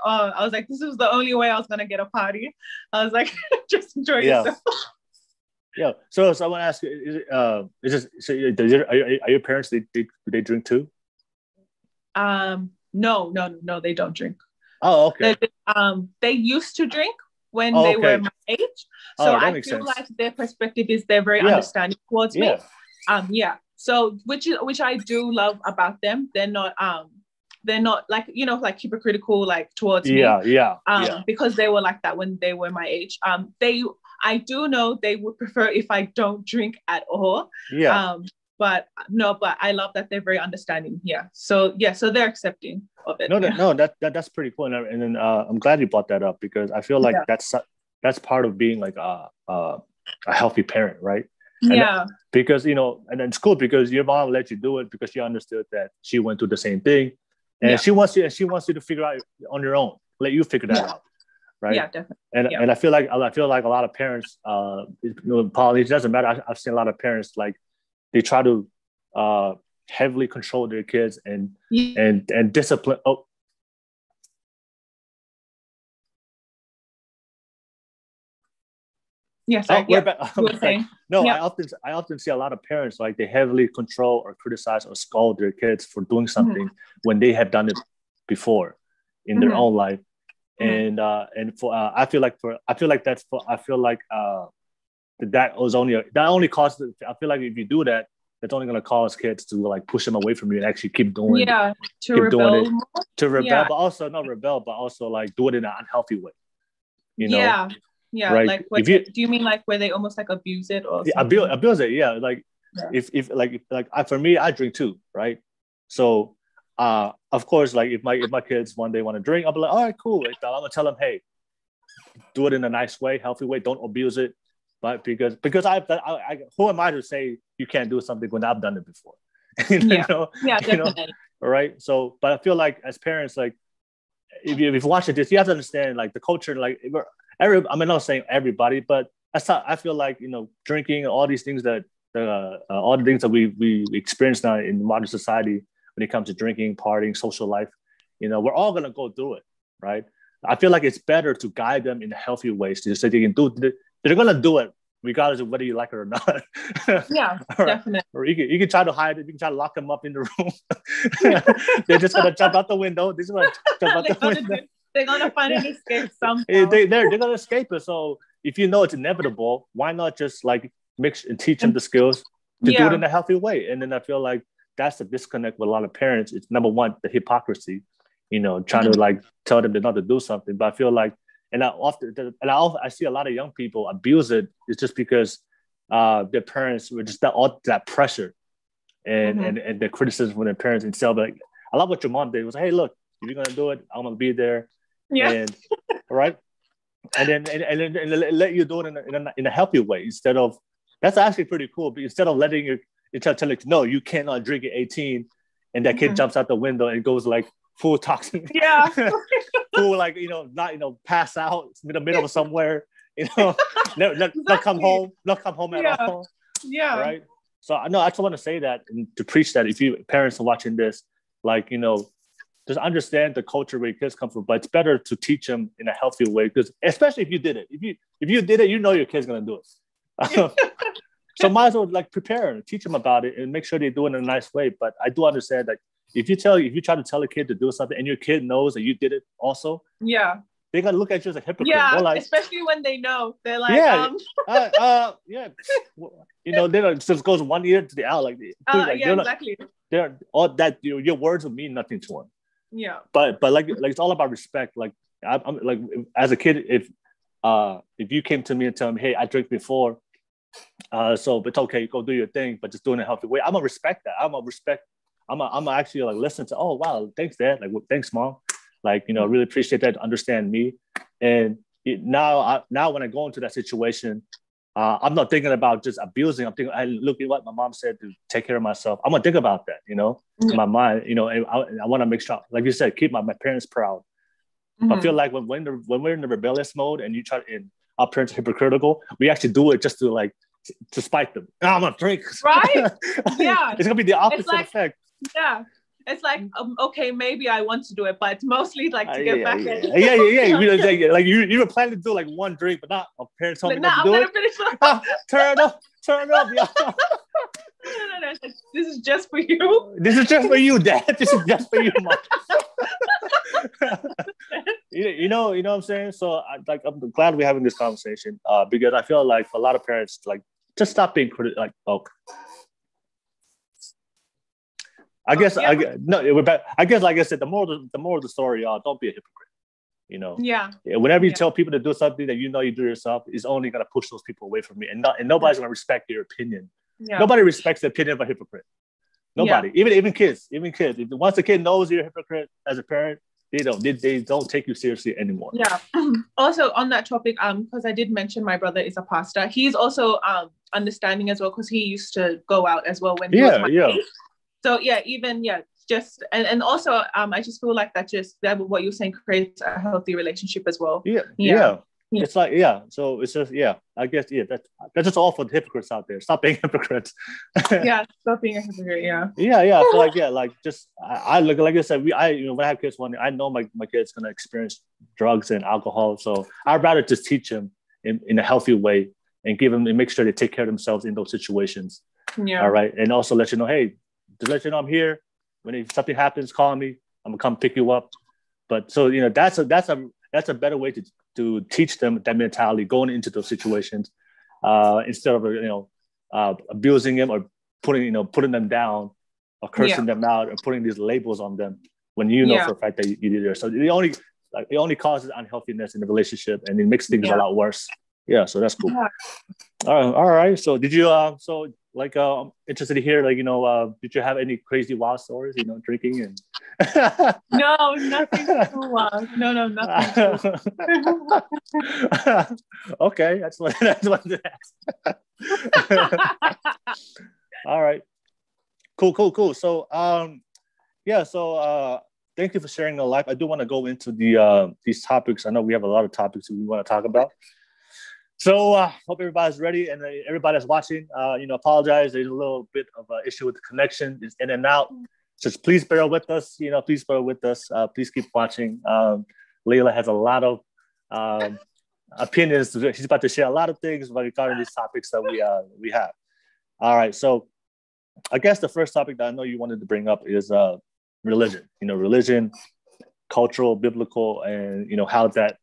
this was the only way I was gonna get a party. I was like, just enjoy yourself. Yeah. So I want to ask you, is this so? Are your parents do they drink too? No, they don't drink. Oh, okay. They used to drink when they were my age. So I feel like their perspective is they're very understanding towards me. Yeah. So which I do love about them. They're not like, like hypocritical like towards me. Because they were like that when they were my age. I do know they would prefer if I don't drink at all. Yeah. But I love that they're very understanding. Yeah. So they're accepting of it. That's pretty cool. And then I'm glad you brought that up because I feel like that's part of being like a healthy parent, right? And because and it's cool because your mom let you do it because she understood that she went through the same thing, and she wants you to figure out on your own. Let you figure that out. Right. Yeah, definitely. And I feel like a lot of parents, Paul, it doesn't matter. I've seen a lot of parents like they try to heavily control their kids and discipline. Oh, yes. I often see a lot of parents like they heavily control or criticize or scold their kids for doing something when they have done it before in their own life. And I feel like that only causes. I feel like if you do that, it's only going to cause kids to like push them away from you and actually keep doing rebel, but also not rebel, but also like do it in an unhealthy way. Yeah. Right? Like do you mean like where they almost like abuse it or abuse it? Yeah, like if for me, I drink too, right? So. Of course, like if my kids one day want to drink, I'll be like, all right, cool. I'm gonna tell them, hey, do it in a nice way, healthy way. Don't abuse it. But because who am I to say you can't do something when I've done it before? Definitely. All right. So, but I feel like as parents, like if you watch this, you have to understand like the culture. Like I'm not saying everybody, but that's how I feel like drinking and all these things that all the things that we experience now in modern society. When it comes to drinking, partying, social life, we're all going to go through it, right? I feel like it's better to guide them in healthy ways so they can do it. They're going to do it regardless of whether you like it or not. Yeah, definitely. Or you can try to hide it. You can try to lock them up in the room. They're just going to jump out the window. They're going to find an escape somehow. They're going to escape it. So if you know it's inevitable, why not just like mix and teach them the skills to do it in a healthy way? And then I feel like that's the disconnect with a lot of parents. It's number one, the hypocrisy, trying to like tell them they're not to do something. But I feel like, I see a lot of young people abuse it. It's just because their parents were just that pressure and the criticism from their parents itself. Like, I love what your mom did. Was hey, look, if you're gonna do it, I'm gonna be there. Yeah. And right. And then let you do it in a healthy way instead of. That's actually pretty cool. But instead of letting your tell you, no, you cannot drink at 18, and that kid jumps out the window and goes like full toxic. Yeah. Full like pass out in the middle of somewhere. Not come home at all. Yeah. Right. So I know I just want to say that and to preach that if you parents are watching this, like, just understand the culture where your kids come from, but it's better to teach them in a healthy way, because especially if you did it, if you did it, your kid's gonna do it. So might as well like prepare and teach them about it and make sure they do it in a nice way. But I do understand that if you try to tell a kid to do something and your kid knows that you did it also, yeah, they're gonna look at you as a hypocrite. Yeah, they're like, especially when they know. They're like, yeah, yeah. It just goes one ear to the out, like, yeah, exactly. They're all that your words will mean nothing to them. Yeah. But like it's all about respect. Like I'm like, as a kid, if you came to me and tell me, hey, I drank before, so it's okay, go do your thing, but just do it in a healthy way, I'm gonna respect that. I'm gonna actually like listen to, oh wow, thanks dad, like, well, thanks mom, like, really appreciate that, understand me. And now when I go into that situation, I'm not thinking about just abusing. I'm thinking, look at what my mom said to take care of myself. I'm gonna think about that, in my mind, and I want to make sure, like you said, keep my parents proud. I feel like when we're in the rebellious mode and and our parents are hypocritical, we actually do it just to spite them. I'm gonna drink. Right? Yeah. It's gonna be the opposite effect. Yeah. It's like, okay, maybe I want to do it, but it's mostly like to get back at it. Yeah. Like you were planning to do like one drink, but not our parents told me not to do it. Turn up. Yeah. No. This is just for you. This is just for you, Dad. This is just for you, Mom. you know what I'm saying? So I'm glad we're having this conversation, because I feel like for a lot of parents, like, just stop being critical. Like, I guess, like I said, the moral of the story, don't be a hypocrite. Yeah. Whenever you tell people to do something that you do yourself, is only gonna push those people away from you, and nobody's gonna respect your opinion. Yeah. Nobody respects the opinion of a hypocrite. Nobody, even kids. Once a kid knows you're a hypocrite as a parent, they don't take you seriously anymore. Yeah. Also on that topic, because I did mention my brother is a pastor. He's also understanding as well, because he used to go out as well when he was my age. So just and also I just feel like that what you're saying creates a healthy relationship as well. Yeah. It's like, so it's just, I guess, that's just all for the hypocrites out there. Stop being hypocrites. Stop being a hypocrite. So just I look, like I said, when I have kids one day, I know my kid's gonna experience drugs and alcohol, so I'd rather just teach them in a healthy way and give them and make sure they take care of themselves in those situations. All right, and also let you know, hey, to let you know I'm here. If something happens, call me. I'm gonna come pick you up. But so that's a better way to teach them that mentality going into those situations, instead of abusing them or putting them down or cursing them out or putting these labels on them when for a fact that you did it. So it only causes unhealthiness in the relationship, and it makes things a lot worse. Yeah, so that's cool. All right. So did you I'm interested to hear, did you have any crazy wild stories, drinking and No, nothing too wild. No, nothing. Okay, that's what it is. All right. Cool. So thank you for sharing your life. I do want to go into these topics. I know we have a lot of topics that we want to talk about. So hope everybody's ready, and everybody that's watching, apologize. There's a little bit of an issue with the connection. It's in and out. Just please bear with us. Please bear with us. Please keep watching. Leyla has a lot of opinions. She's about to share a lot of things regarding these topics that we have. All right. So I guess the first topic that I know you wanted to bring up is religion. Religion, cultural, biblical, and how that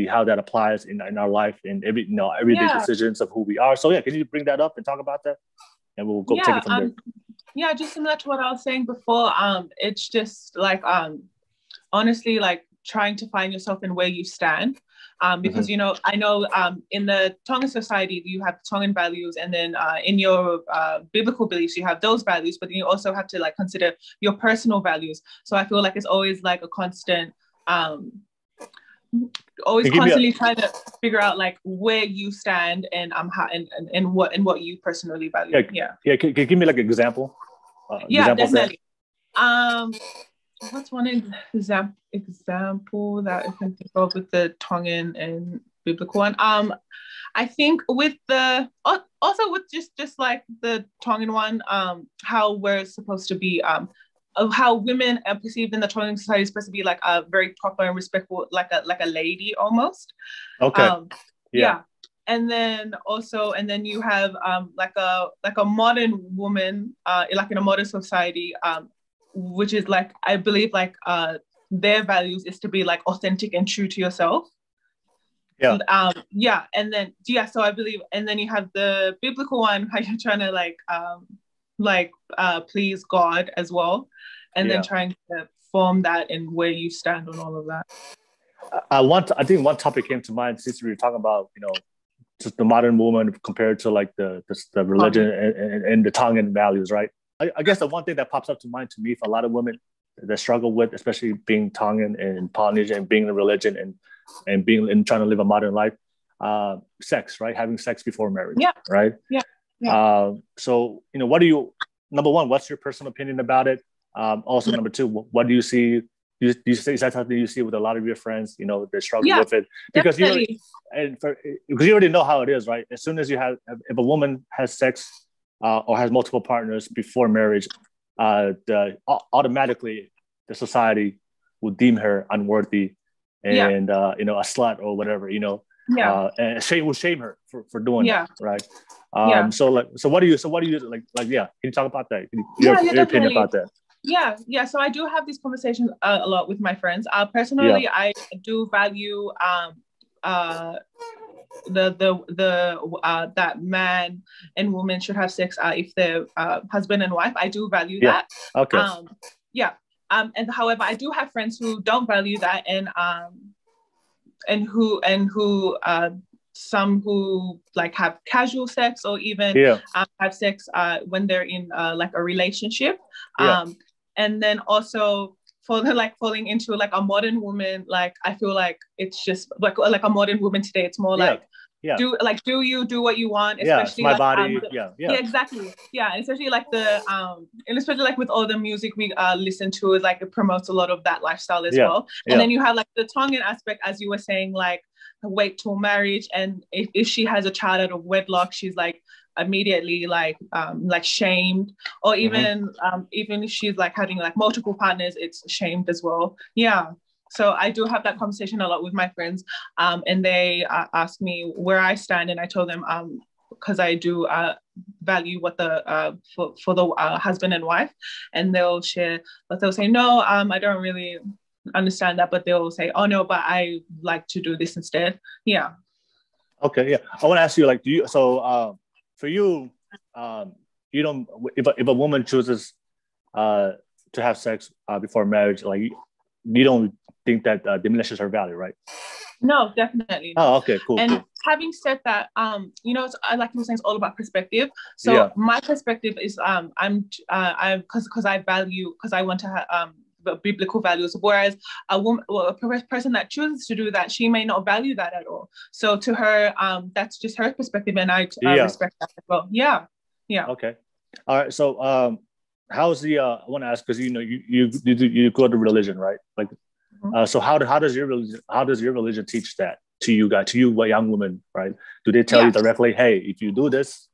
how that applies in our life and everyday decisions of who we are. So can you bring that up and talk about that, and we'll go take it from there. Just similar to what I was saying before. It's just like honestly, like trying to find yourself in where you stand. Because I know in the Tongan society you have Tongan values, and then in your biblical beliefs you have those values, but then you also have to consider your personal values. So I feel like it's always like a constant constantly trying to figure out where you stand and and what you personally value. Can you give me an example? Definitely. What's one example that I can think of with the Tongan and biblical one. I think with the also with just like the Tongan one, how we're supposed to be, of how women are perceived in the Tongan society is supposed to be like a very proper and respectful, like a lady almost. Okay. Yeah. And then you have like a modern woman, like in a modern society, which is like, I believe like their values is to be like authentic and true to yourself. Yeah. And then so I believe, and then you have the biblical one, how you're trying to please God as well, and then trying to form that and where you stand on all of that. I think one topic came to mind since we were talking about, just the modern woman compared to like the religion and the Tongan values, right? I guess the one thing that pops up to mind to me for a lot of women that struggle with, especially being Tongan and Polynesian and being in religion and being and trying to live a modern life, sex, right? Having sex before marriage, right? Yeah. So, number one, what's your personal opinion about it? Also, number two, what do you see? Do you say is that something you see with a lot of your friends? They struggle with it because because you already know how it is, right? As soon as if a woman has sex or has multiple partners before marriage, automatically the society will deem her unworthy and a slut or whatever, and will shame her for doing that, right? So what do you like? Can you talk about that? Your opinion about that? Yeah. So I do have these conversations a lot with my friends. Personally, I do value that man and woman should have sex if they're husband and wife. I do value that. Okay. And however, I do have friends who don't value that, and who some who like have casual sex or even have sex when they're in like a relationship. And then also for the like falling into like a modern woman, like I feel like it's just like a modern woman today. It's more like do you do what you want, especially it's my like, body. Exactly. And especially like and especially like with all the music we listen to, is like it promotes a lot of that lifestyle as well. And then you have like the Tongan aspect, as you were saying, like wait till marriage, and if she has a child out of wedlock, she's like immediately like shamed, or even even if she's like having like multiple partners, it's shamed as well. So I do have that conversation a lot with my friends, and they ask me where I stand, and I told them because I do value what the for the husband and wife, and they'll share, but they'll say no, I don't really understand that, but they'll say, oh no, but I like to do this instead. Okay. I want to ask you, like, do you for you, you don't, if a woman chooses to have sex before marriage, like you don't think that diminishes her value, right? No, definitely not. Oh, okay, cool. And having said that, it's, like you were saying, it's all about perspective. So my perspective is, I'm because I value, because I want to have biblical values, whereas a woman, a person that chooses to do that, she may not value that at all. So to her, that's just her perspective, and I respect that as well. Okay. All right. So how's the I want to ask, because you go to religion, right? Like so how does your religion teach that to you guys, to you young women, right? Do they tell you directly, hey, if you do this,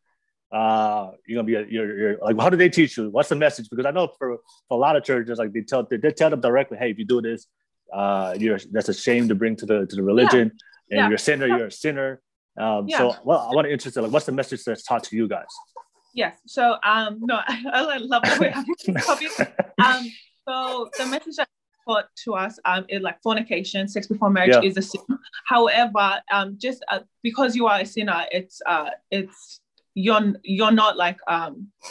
you're gonna be you're like, how do they teach you? What's the message? Because I know for a lot of churches, like they tell them directly, hey, if you do this, that's a shame to bring to the religion, and you're a sinner. So I want to interest, like, what's the message that's taught to you guys? Yes. So no, I love the way having this topic. So the message that taught to us is like fornication, sex before marriage is a sin. However, just because you are a sinner, it's you're not like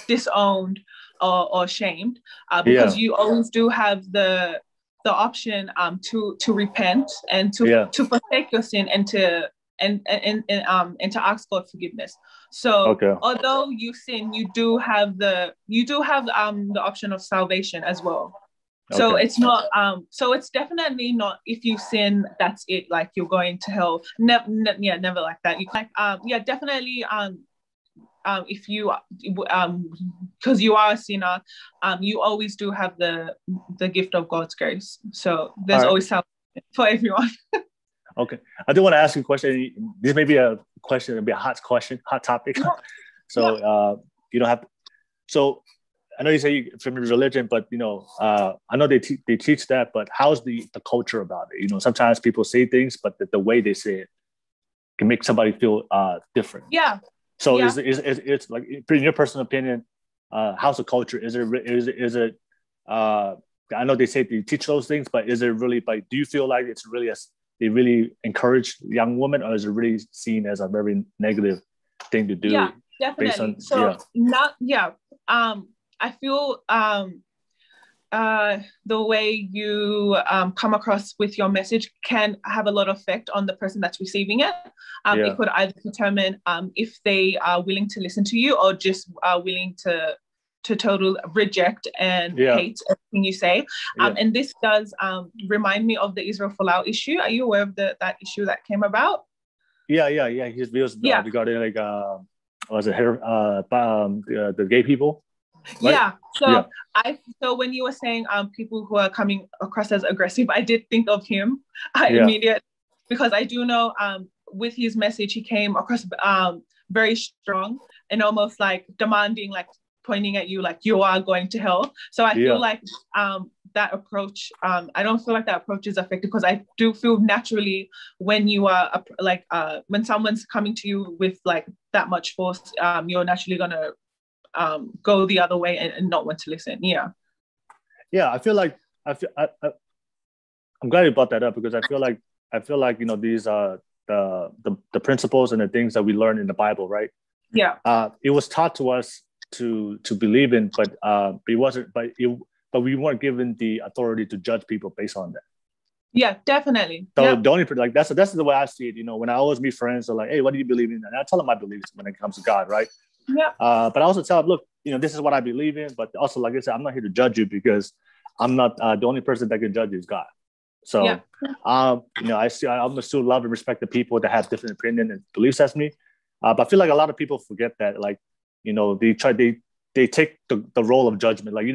disowned or shamed, because you always do have the option to repent and to forsake your sin and to ask God forgiveness. So although you sin, you do have the option of salvation as well. So it's not so it's definitely not, if you sin, that's it, like you're going to hell. Never like that. You like definitely if you because you are a sinner, you always do have the gift of God's grace. So there's always salvation for everyone. Okay. I do want to ask you a question. This may be a question, it'll be a hot question, hot topic. Yeah. So Yeah. you don't have. So I know you say you from your religion, but I know they teach that. But how's the culture about it? Sometimes people say things, but the way they say it can make somebody feel different. Yeah. So Yeah. is it's like, in your personal opinion, how's the culture? Is it? I know they say they teach those things, but is it really? Like, do you feel like it's really they really encourage young women, or is it really seen as a very negative thing to do? Yeah, definitely. I feel the way you come across with your message can have a lot of effect on the person that's receiving it. It could either determine if they are willing to listen to you, or just willing to totally reject and hate everything you say. And this does remind me of the Israel Folau issue. Are you aware of that issue that came about? Yeah. His videos regarding like was it here the gay people? Right? Yeah. So when you were saying people who are coming across as aggressive, I did think of him immediately, because I do know with his message he came across very strong and almost like demanding, like pointing at you like you are going to hell. So I feel like that approach, I don't feel like that approach is effective, because I do feel naturally when you are when someone's coming to you with like that much force, you're naturally gonna go the other way and not want to listen. Yeah. I feel like I'm glad you brought that up, because I feel like these are the principles and the things that we learn in the Bible, right? Yeah. It was taught to us to believe in, but it wasn't. But we weren't given the authority to judge people based on that. Yeah, definitely. So the only that's the way I see it. When I always meet friends, they're like, "Hey, what do you believe in?" And I tell them my beliefs when it comes to God, right? Yeah. But I also tell them, look, this is what I believe in. But also, like I said, I'm not here to judge you, because I'm not the only person that can judge you is God. So, I still love and respect the people that have different opinion and beliefs as me. But I feel like a lot of people forget that, like, they take the role of judgment, like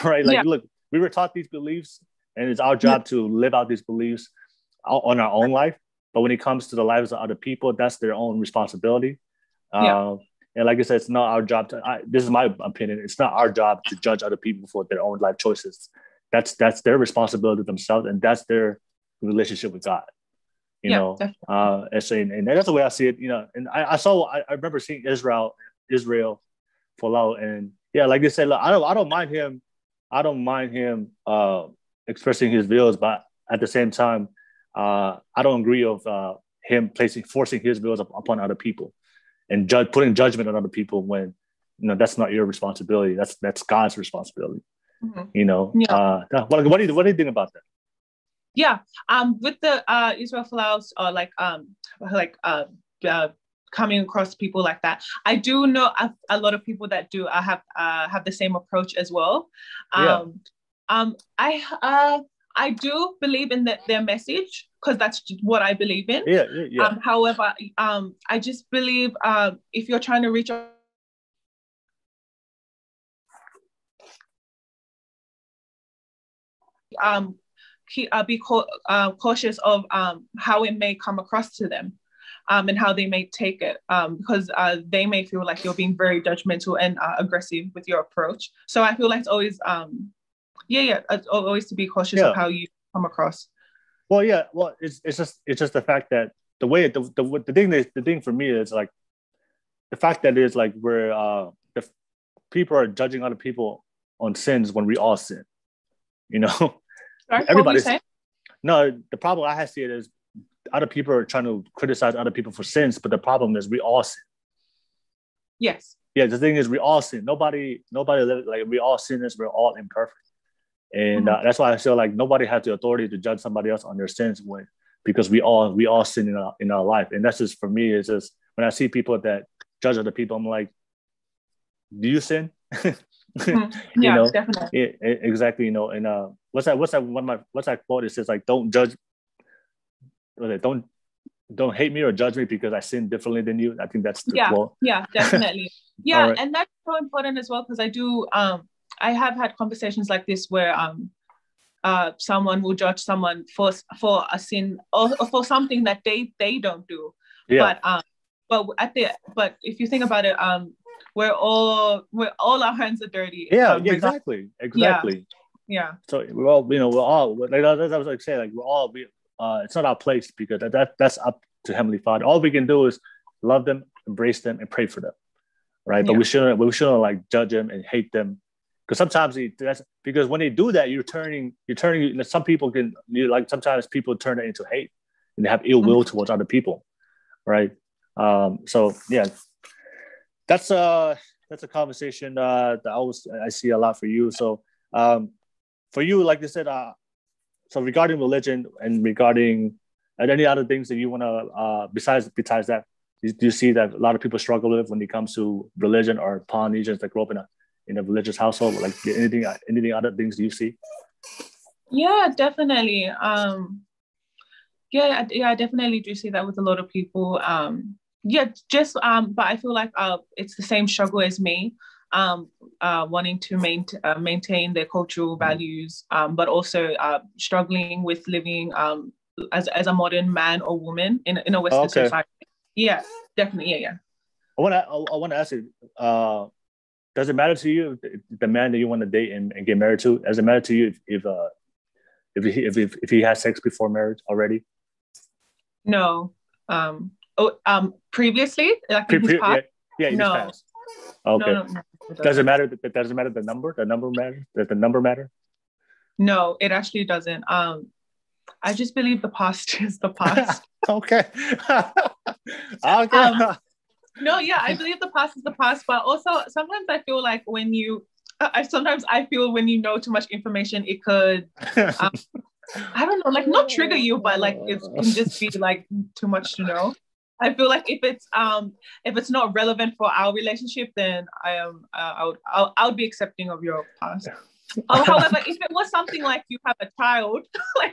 right? Like, look, we were taught these beliefs, and it's our job to live out these beliefs on our own life. But when it comes to the lives of other people, that's their own responsibility. And like I said, it's not our job this is my opinion. It's not our job to judge other people for their own life choices. That's their responsibility themselves, and that's their relationship with God. And that's the way I see it. And I remember seeing Israel Folau, and like I said, look, I don't mind him. I don't mind him expressing his views, but at the same time, I don't agree of him forcing his views upon other people, and putting judgment on other people when that's not your responsibility. That's God's responsibility. Mm-hmm. What do you think about that? Yeah. With the Israel Folaus, or coming across people like that, I do know a lot of people that do have the same approach as well. I do believe in their message, because that's what I believe in. However, I just believe if you're trying to reach be cautious of how it may come across to them, and how they may take it, because they may feel like you're being very judgmental and aggressive with your approach. So I feel like it's always it's always to be cautious of how you come across. Well, it's just the fact that the way the thing for me is like the fact that it's like we're the people are judging other people on sins when we all sin. Sorry, everybody's no. The problem I see it is other people are trying to criticize other people for sins, but the problem is we all sin. Yes. Yeah, the thing is we all sin. Nobody like we all sinners. We're all imperfect, and that's why I feel like nobody has the authority to judge somebody else on their sins because we all sin in our life, and that's just for me. It's just when I see people that judge other people, I'm like, do you sin? Yeah, definitely. Yeah, exactly. And what's that quote? It says like, don't judge. Don't hate me or judge me because I sin differently than you. I think that's the quote. Yeah, definitely. Yeah, right. And that's so important as well, because I do. I have had conversations like this where someone will judge someone for a sin or for something that they don't do. Yeah. But if you think about it, we're all our hands are dirty. Yeah, exactly. Yeah. So we're all like that's what I was like saying, like we're all it's not our place, because that's up to Heavenly Father. All we can do is love them, embrace them, and pray for them, right? But we shouldn't like judge them and hate them, because sometimes because when they do that, you're turning. Some people can, like, sometimes people turn it into hate and they have ill will towards other people, right? So yeah, that's a conversation that I see a lot for you. So for you, like I said, so regarding religion and regarding any other things that you want to besides that, do you see that a lot of people struggle with when it comes to religion, or Polynesians that grow up in a religious household? Like anything other things do you see? Yeah, definitely. I definitely do see that with a lot of people. But I feel like it's the same struggle as me, wanting to maintain their cultural values, but also struggling with living as a modern man or woman in a Western society. Yeah, definitely. Yeah. I want to ask you, does it matter to you the man that you want to date and get married to? Does it matter to you if he has sex before marriage already? No. Previously, like in his past? In his past. Okay. No. Does it matter? Does it matter the number? The number matter? Does the number matter? No, it actually doesn't. I just believe the past is the past. Okay. Okay. No, yeah, I believe the past is the past, but also sometimes I feel like when you know too much information, it could, I don't know, like not trigger you, but like it can just be like too much to know. I feel like if it's not relevant for our relationship, then I would be accepting of your past. However, if it was something like you have a child, I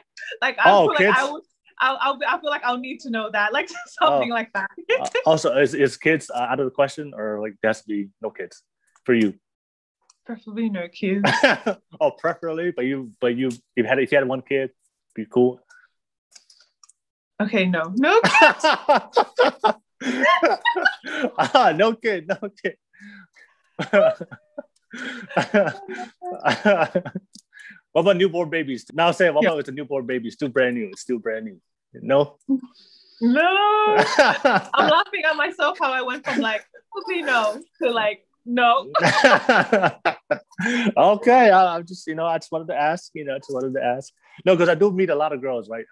feel like I'll need to know that, like something like that. Also, is kids out of the question, or like there has to be no kids for you? Preferably no kids. Oh, preferably, but if you had one kid, be cool. Okay, no kids. No kid. What about newborn babies? Now say, what about it's a newborn baby? It's still brand new. No? No. I'm laughing at myself how I went from like, probably no, to like, no. Okay. I just wanted to ask, No, because I do meet a lot of girls, right?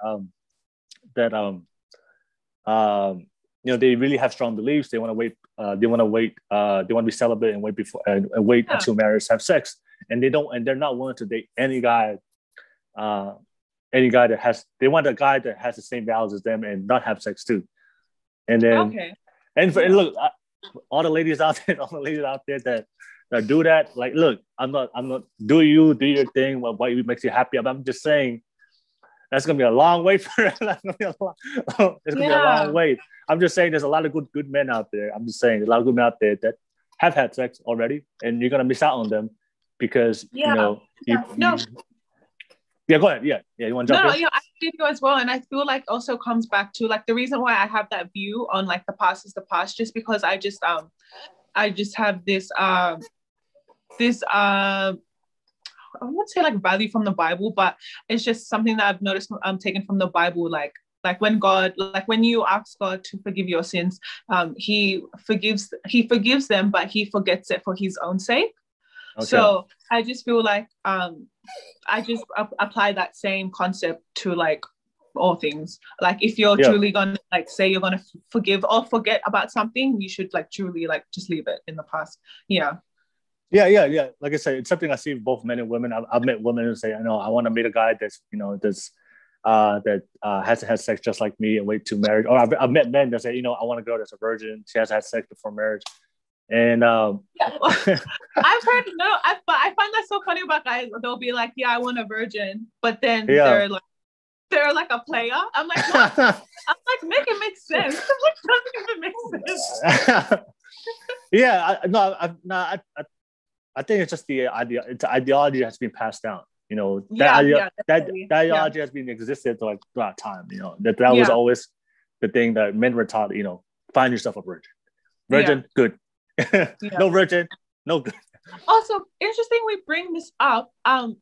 That they really have strong beliefs. They want to wait. They want to be celibate and wait until marriage, have sex, and they're not willing to date any guy that has. They want a guy that has the same values as them and not have sex too. And then, and look, all the ladies out there that do that, like, look, I'm not. Do your thing. What makes you happy? I'm just saying. That's gonna be a long wait for it. It's gonna be a long wait. I'm just saying there's a lot of good men out there. I'm just saying there's a lot of good men out there that have had sex already, and you're gonna miss out on them because No. Yeah, go ahead. Yeah, you want to jump in? No, I did you as well, and I feel like also comes back to like the reason why I have that view on like the past is the past, just because I just have this I won't say like value from the Bible, but it's just something that I've noticed taken from the Bible. Like when you ask God to forgive your sins, he forgives them, but he forgets it for his own sake. Okay. So I just feel like I just apply that same concept to like all things. Like if you're truly gonna like say you're gonna forgive or forget about something, you should like truly like just leave it in the past. Yeah. Like I said, it's something I see with both men and women. I've met women who say, I want to meet a guy that's hasn't had sex just like me and wait to marriage. Or I've met men that say, I want a girl that's a virgin. She hasn't had sex before marriage. And I've heard but I find that so funny about guys. They'll be like, I want a virgin, but then they're like a player. I'm like, what? I'm like, make it make sense. I'm like, doesn't even make sense. I think it's just the idea. It's the ideology that's been passed down. You know, that definitely. ideology has been existed like throughout time. You know, that was Yeah. always the thing that men were taught. You know, find yourself a virgin. Yeah. Virgin, good. Yeah. No virgin, no good. Also, interesting we bring this up. I've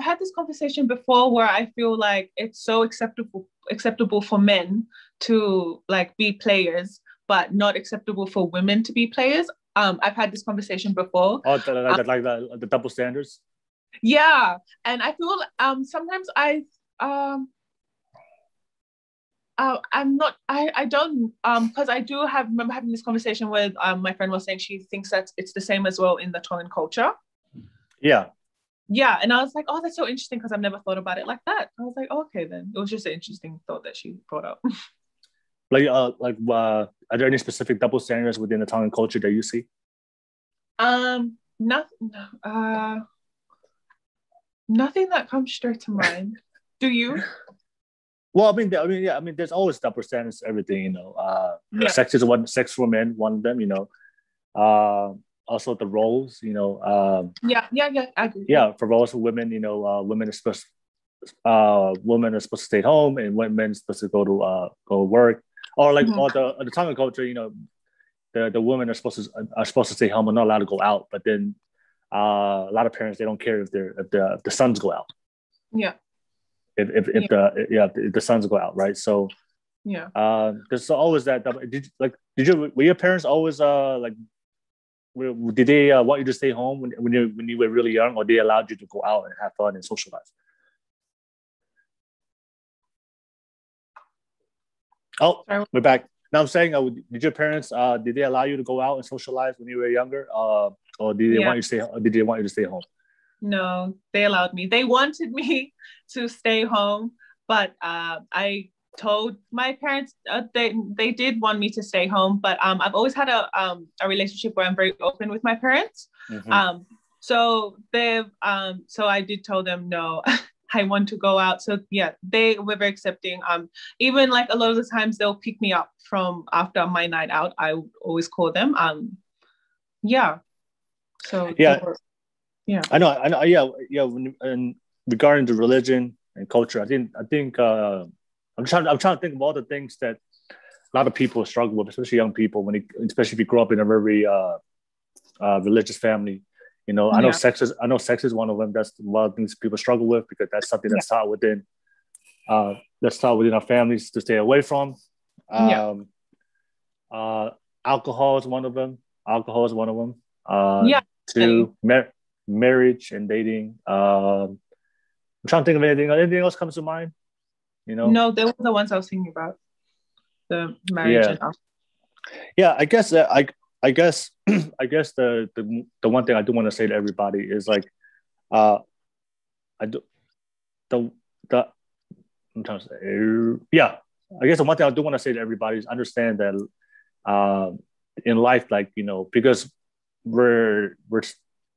had this conversation before where I feel like it's so acceptable for men to like be players, but not acceptable for women to be players. I've had this conversation before. Oh, like the double standards. Yeah, and I feel sometimes um I'm not I don't because I do have remember having this conversation with my friend was saying she thinks that it's the same as well in the Tongan culture. Yeah. Yeah, and I was like, oh, that's so interesting because I've never thought about it like that. I was like, oh, okay, then it was just an interesting thought that she brought up. Are there any specific double standards within the Tongan culture that you see? Nothing. Nothing that comes straight to mind. Do you? Well, I mean, there's always double standards. Everything, you know. Yeah. Sex for men, one of them, you know. Also the roles, you know. Yeah, I agree. Yeah, for roles for women, you know, women are supposed to stay home, and women are supposed to go to work, or like or the Tongan culture, you know, the women are supposed to stay home and not allowed to go out. But then a lot of parents, they don't care if the sons go out. Yeah. If the sons go out, right? So yeah, there's always that. Were your parents always did they want you to stay home when you were really young, or they allowed you to go out and have fun and socialize? Oh, sorry. We're back. Now I'm saying, did your parents did they allow you to go out and socialize when you were younger, or did they want you to stay? Or did they want you to stay home? No, they allowed me. They wanted me to stay home, but I told my parents they did want me to stay home. But I've always had a relationship where I'm very open with my parents. Mm-hmm. So I did tell them no. I want to go out. So yeah, they were very accepting. Even like a lot of the times they'll pick me up from after my night out. I would always call them. Yeah. So yeah. Yeah, I know. Yeah. And regarding the religion and culture, I think I'm trying to think of all the things that a lot of people struggle with, especially young people, especially if you grow up in a very religious family. You know, I know sex is one of them. That's a lot of things people struggle with because that's something that's taught within our families to stay away from. Alcohol is one of them. Two, marriage and dating. I'm trying to think of anything else comes to mind. You know? No, they were the ones I was thinking about. The marriage and alcohol. Yeah, I guess the one thing I do want to say to everybody is like, I'm trying to say, yeah. I guess the one thing I do want to say to everybody is understand that in life, like, you know, because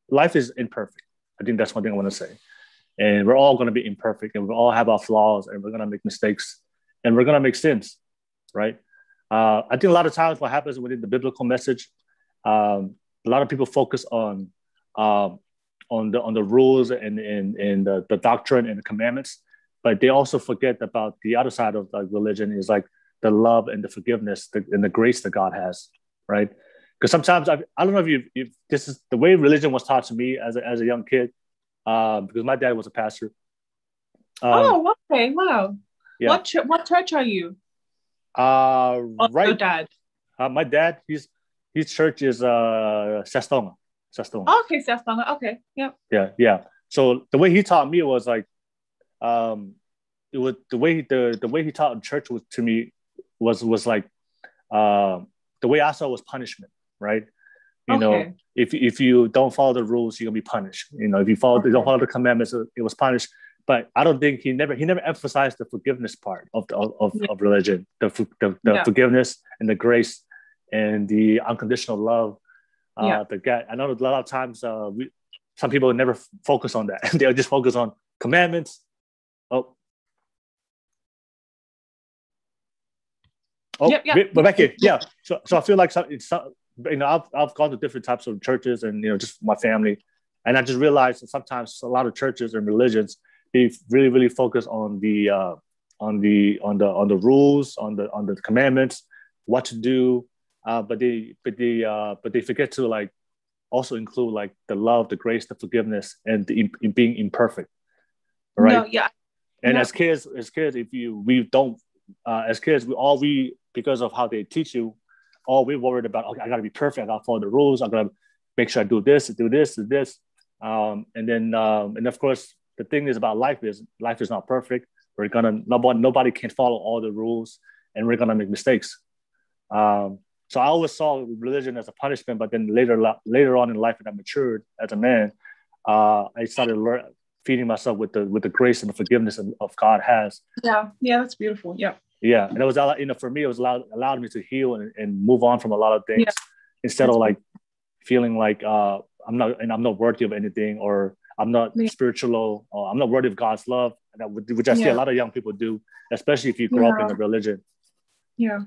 life is imperfect. I think that's one thing I want to say. And we're all going to be imperfect, and we all have our flaws, and we're going to make mistakes, and we're going to make sins, right? I think a lot of times what happens within the biblical message, a lot of people focus on the rules and the doctrine and the commandments, but they also forget about the other side of like religion is like the love and the forgiveness and the grace that God has, right? Because sometimes I don't know if this is the way religion was taught to me as a young kid, because my dad was a pastor. Oh, okay, wow. Yeah. What church are you? Right. Your dad. My dad, his church is Tonga. Okay, Tonga. Okay, yep. Yeah. So the way he taught me was like, it was the way he taught in church was to me was like, the way I saw it was punishment, right? You know, if you don't follow the rules, you're gonna be punished. You know, if you don't follow the commandments, it was punished. But I don't think he never emphasized the forgiveness part of religion, the forgiveness and the grace and the unconditional love. The guy, I know a lot of times some people never focus on that. They'll just focus on commandments. We're back here. Yeah. So I feel like I've gone to different types of churches, and you know, just my family, And I just realized that sometimes a lot of churches and religions, they really, really focus on the rules, on the commandments, what to do, but they forget to like also include like the love, the grace, the forgiveness, and the in being imperfect, right? No, yeah. And Yeah. as kids, if we don't, as kids, we because of how they teach you, all we're worried about. Okay, I gotta be perfect. I gotta follow the rules. I gotta make sure I do this, and then of course the thing is about life is not perfect. Nobody can follow all the rules, and we're gonna make mistakes. So I always saw religion as a punishment, but then later on in life, when I matured as a man, I started feeding myself with the grace and the forgiveness of God has. Yeah, that's beautiful. Yeah. Yeah, and it was for me, it was allowed me to heal and move on from a lot of things instead of like feeling like I'm not worthy of anything, or I'm not spiritual, or I'm not worthy of God's love, which I see a lot of young people do, especially if you grow up in a religion. Yeah.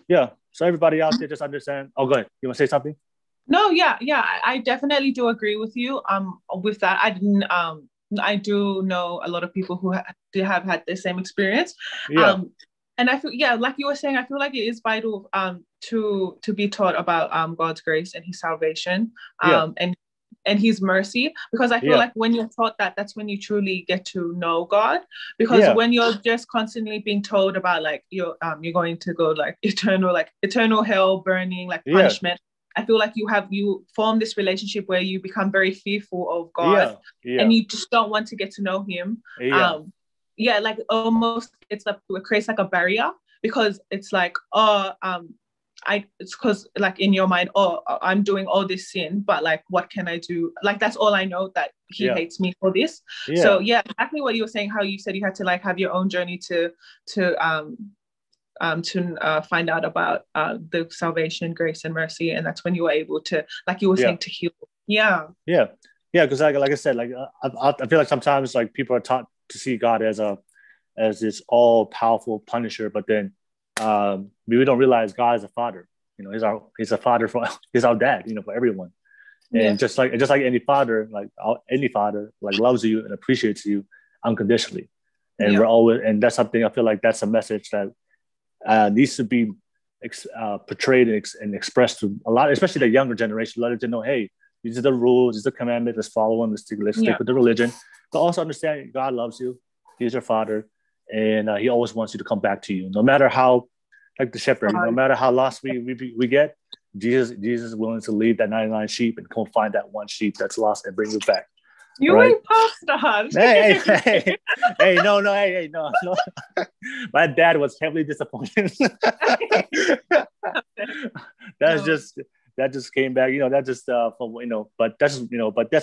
Yeah. So everybody out there, just understand. Oh, go ahead. You want to say something? No, yeah. I definitely do agree with you. With that, I do know a lot of people who have had the same experience. Yeah. And I feel, like you were saying, I feel like it is vital to be taught about God's grace and His salvation, and His mercy, because I feel like when you're taught that, that's when you truly get to know God. Because when you're just constantly being told about like you're going to go like eternal hell, burning, like punishment. I feel like you form this relationship where you become very fearful of God, and you just don't want to get to know Him. Like almost it creates like a barrier, because it's like, it's because like in your mind, I'm doing all this sin, but like what can I do? Like that's all I know, that He hates me for this. So exactly what you were saying, how you said you had to like have your own journey to find out about the salvation, grace, and mercy, and that's when you were able to, like you were saying, to heal. Because like I said, like I feel like sometimes like people are taught to see God as this all powerful punisher, but then we don't realize God is a father. You know, he's a father he's our dad. You know, for everyone. And just like any father, like loves you and appreciates you unconditionally. And we're always, and that's something I feel like that's a message that needs to be portrayed and expressed to a lot, especially the younger generation. Let them know, hey, these are the rules, these are the commandments. Let's follow them. Let's stick with the religion. But also understand God loves you. He's your father, and He always wants you to come back to you, no matter how, like the shepherd, no matter how lost we get. Jesus is willing to leave that 99 sheep and go find that one sheep that's lost and bring you back. You ain't past us. Hey, no. My dad was heavily disappointed. That just came back, that just but that's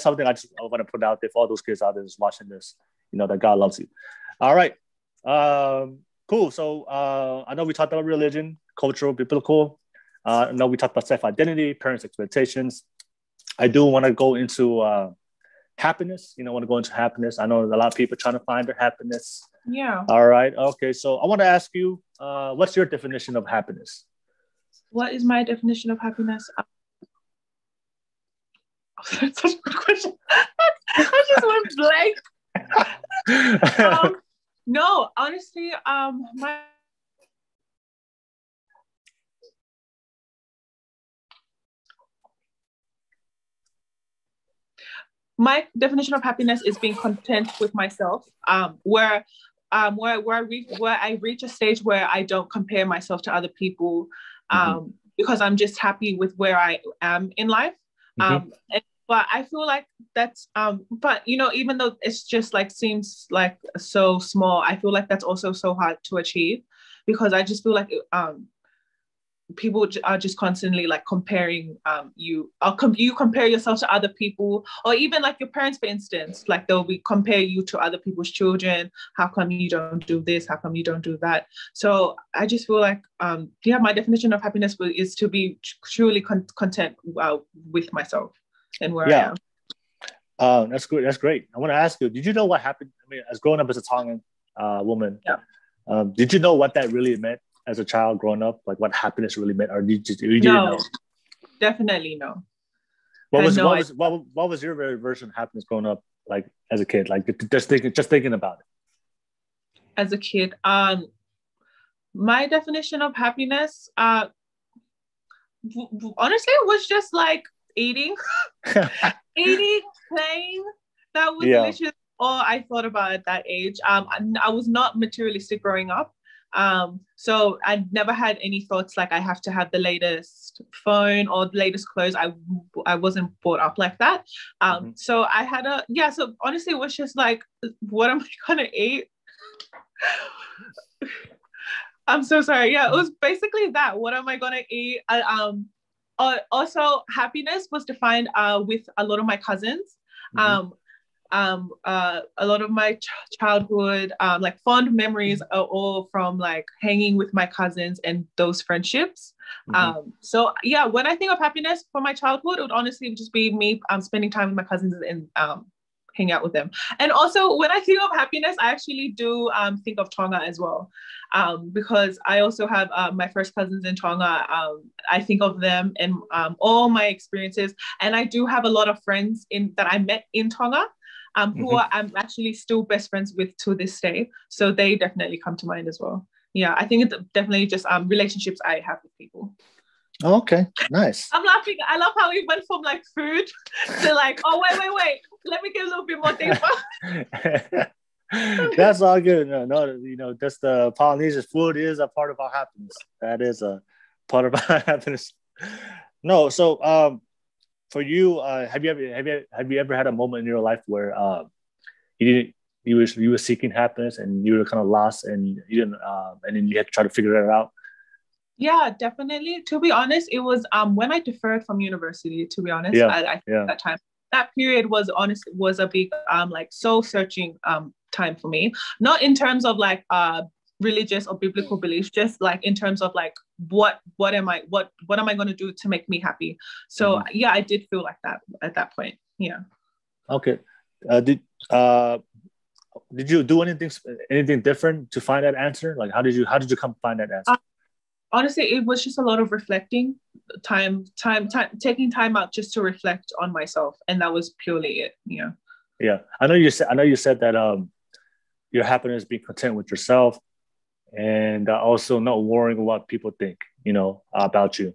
something I want to put out there for all those kids out there just watching this, that God loves you. All right. Cool. So I know we talked about religion, cultural, biblical. I know we talked about self-identity, parents' expectations. I do want to go into happiness. I want to go into happiness. I know a lot of people are trying to find their happiness. Yeah. All right. Okay. So I want to ask you, what's your definition of happiness? What is my definition of happiness? That's such a good question. I just went blank. No, honestly, my definition of happiness is being content with myself, where I reach a stage where I don't compare myself to other people, because I'm just happy with where I am in life. But I feel like that's but even though it's just like seems like so small, I feel like that's also so hard to achieve, because I just feel like people are just constantly like comparing you compare yourself to other people, or even like your parents, for instance, like they'll compare you to other people's children. How come you don't do this? How come you don't do that? So I just feel like my definition of happiness is to be truly content with myself and where I am. That's good. That's great. I want to ask you, did you know what happened? I mean, as growing up as a Tongan woman, did you know what that really meant as a child growing up? Like what happiness really meant, or you didn't know? Definitely no. What was no what idea. was what was your very version of happiness growing up like as a kid? Like just thinking about it. As a kid. My definition of happiness, honestly, it was just like eating, eating, playing. That was literally all I thought about at that age. I was not materialistic growing up. So I never had any thoughts like I have to have the latest phone or the latest clothes. I wasn't brought up like that. So I had so honestly, it was just like, what am I gonna eat? I'm so sorry. Yeah, it was basically that. What am I gonna eat? Also, happiness was defined with a lot of my cousins. A lot of my childhood, like fond memories are all from like hanging with my cousins and those friendships. So yeah, when I think of happiness for my childhood, it would honestly just be me spending time with my cousins and hang out with them. And also when I think of happiness, I actually do think of Tonga as well, because I also have my first cousins in Tonga. I think of them and all my experiences, and I do have a lot of friends that I met in Tonga, who I'm actually still best friends with to this day. So they definitely come to mind as well. Yeah, I think it's definitely just relationships I have with people. Oh, okay, nice. I'm laughing. I love how we went from like food to like, oh, wait. Let me get a little bit more deeper. That's all good. No, just the Polynesian food is a part of our happiness. That is a part of our happiness. No, so for you, have you ever had a moment in your life where you were seeking happiness and you were kind of lost and you didn't and then you had to try to figure it out? Yeah, definitely. To be honest, it was when I deferred from university, to be honest. I that time. That period was a big like soul searching time for me. Not in terms of like religious or biblical beliefs, just like in terms of like what am I going to do to make me happy? So yeah, I did feel like that at that point. Yeah. Okay. Did you do anything different to find that answer? Like how did you come find that answer? Honestly, it was just a lot of reflecting, taking time out just to reflect on myself, and that was purely it. Yeah. Yeah, I know you said that your happiness being content with yourself, and also not worrying what people think, about you.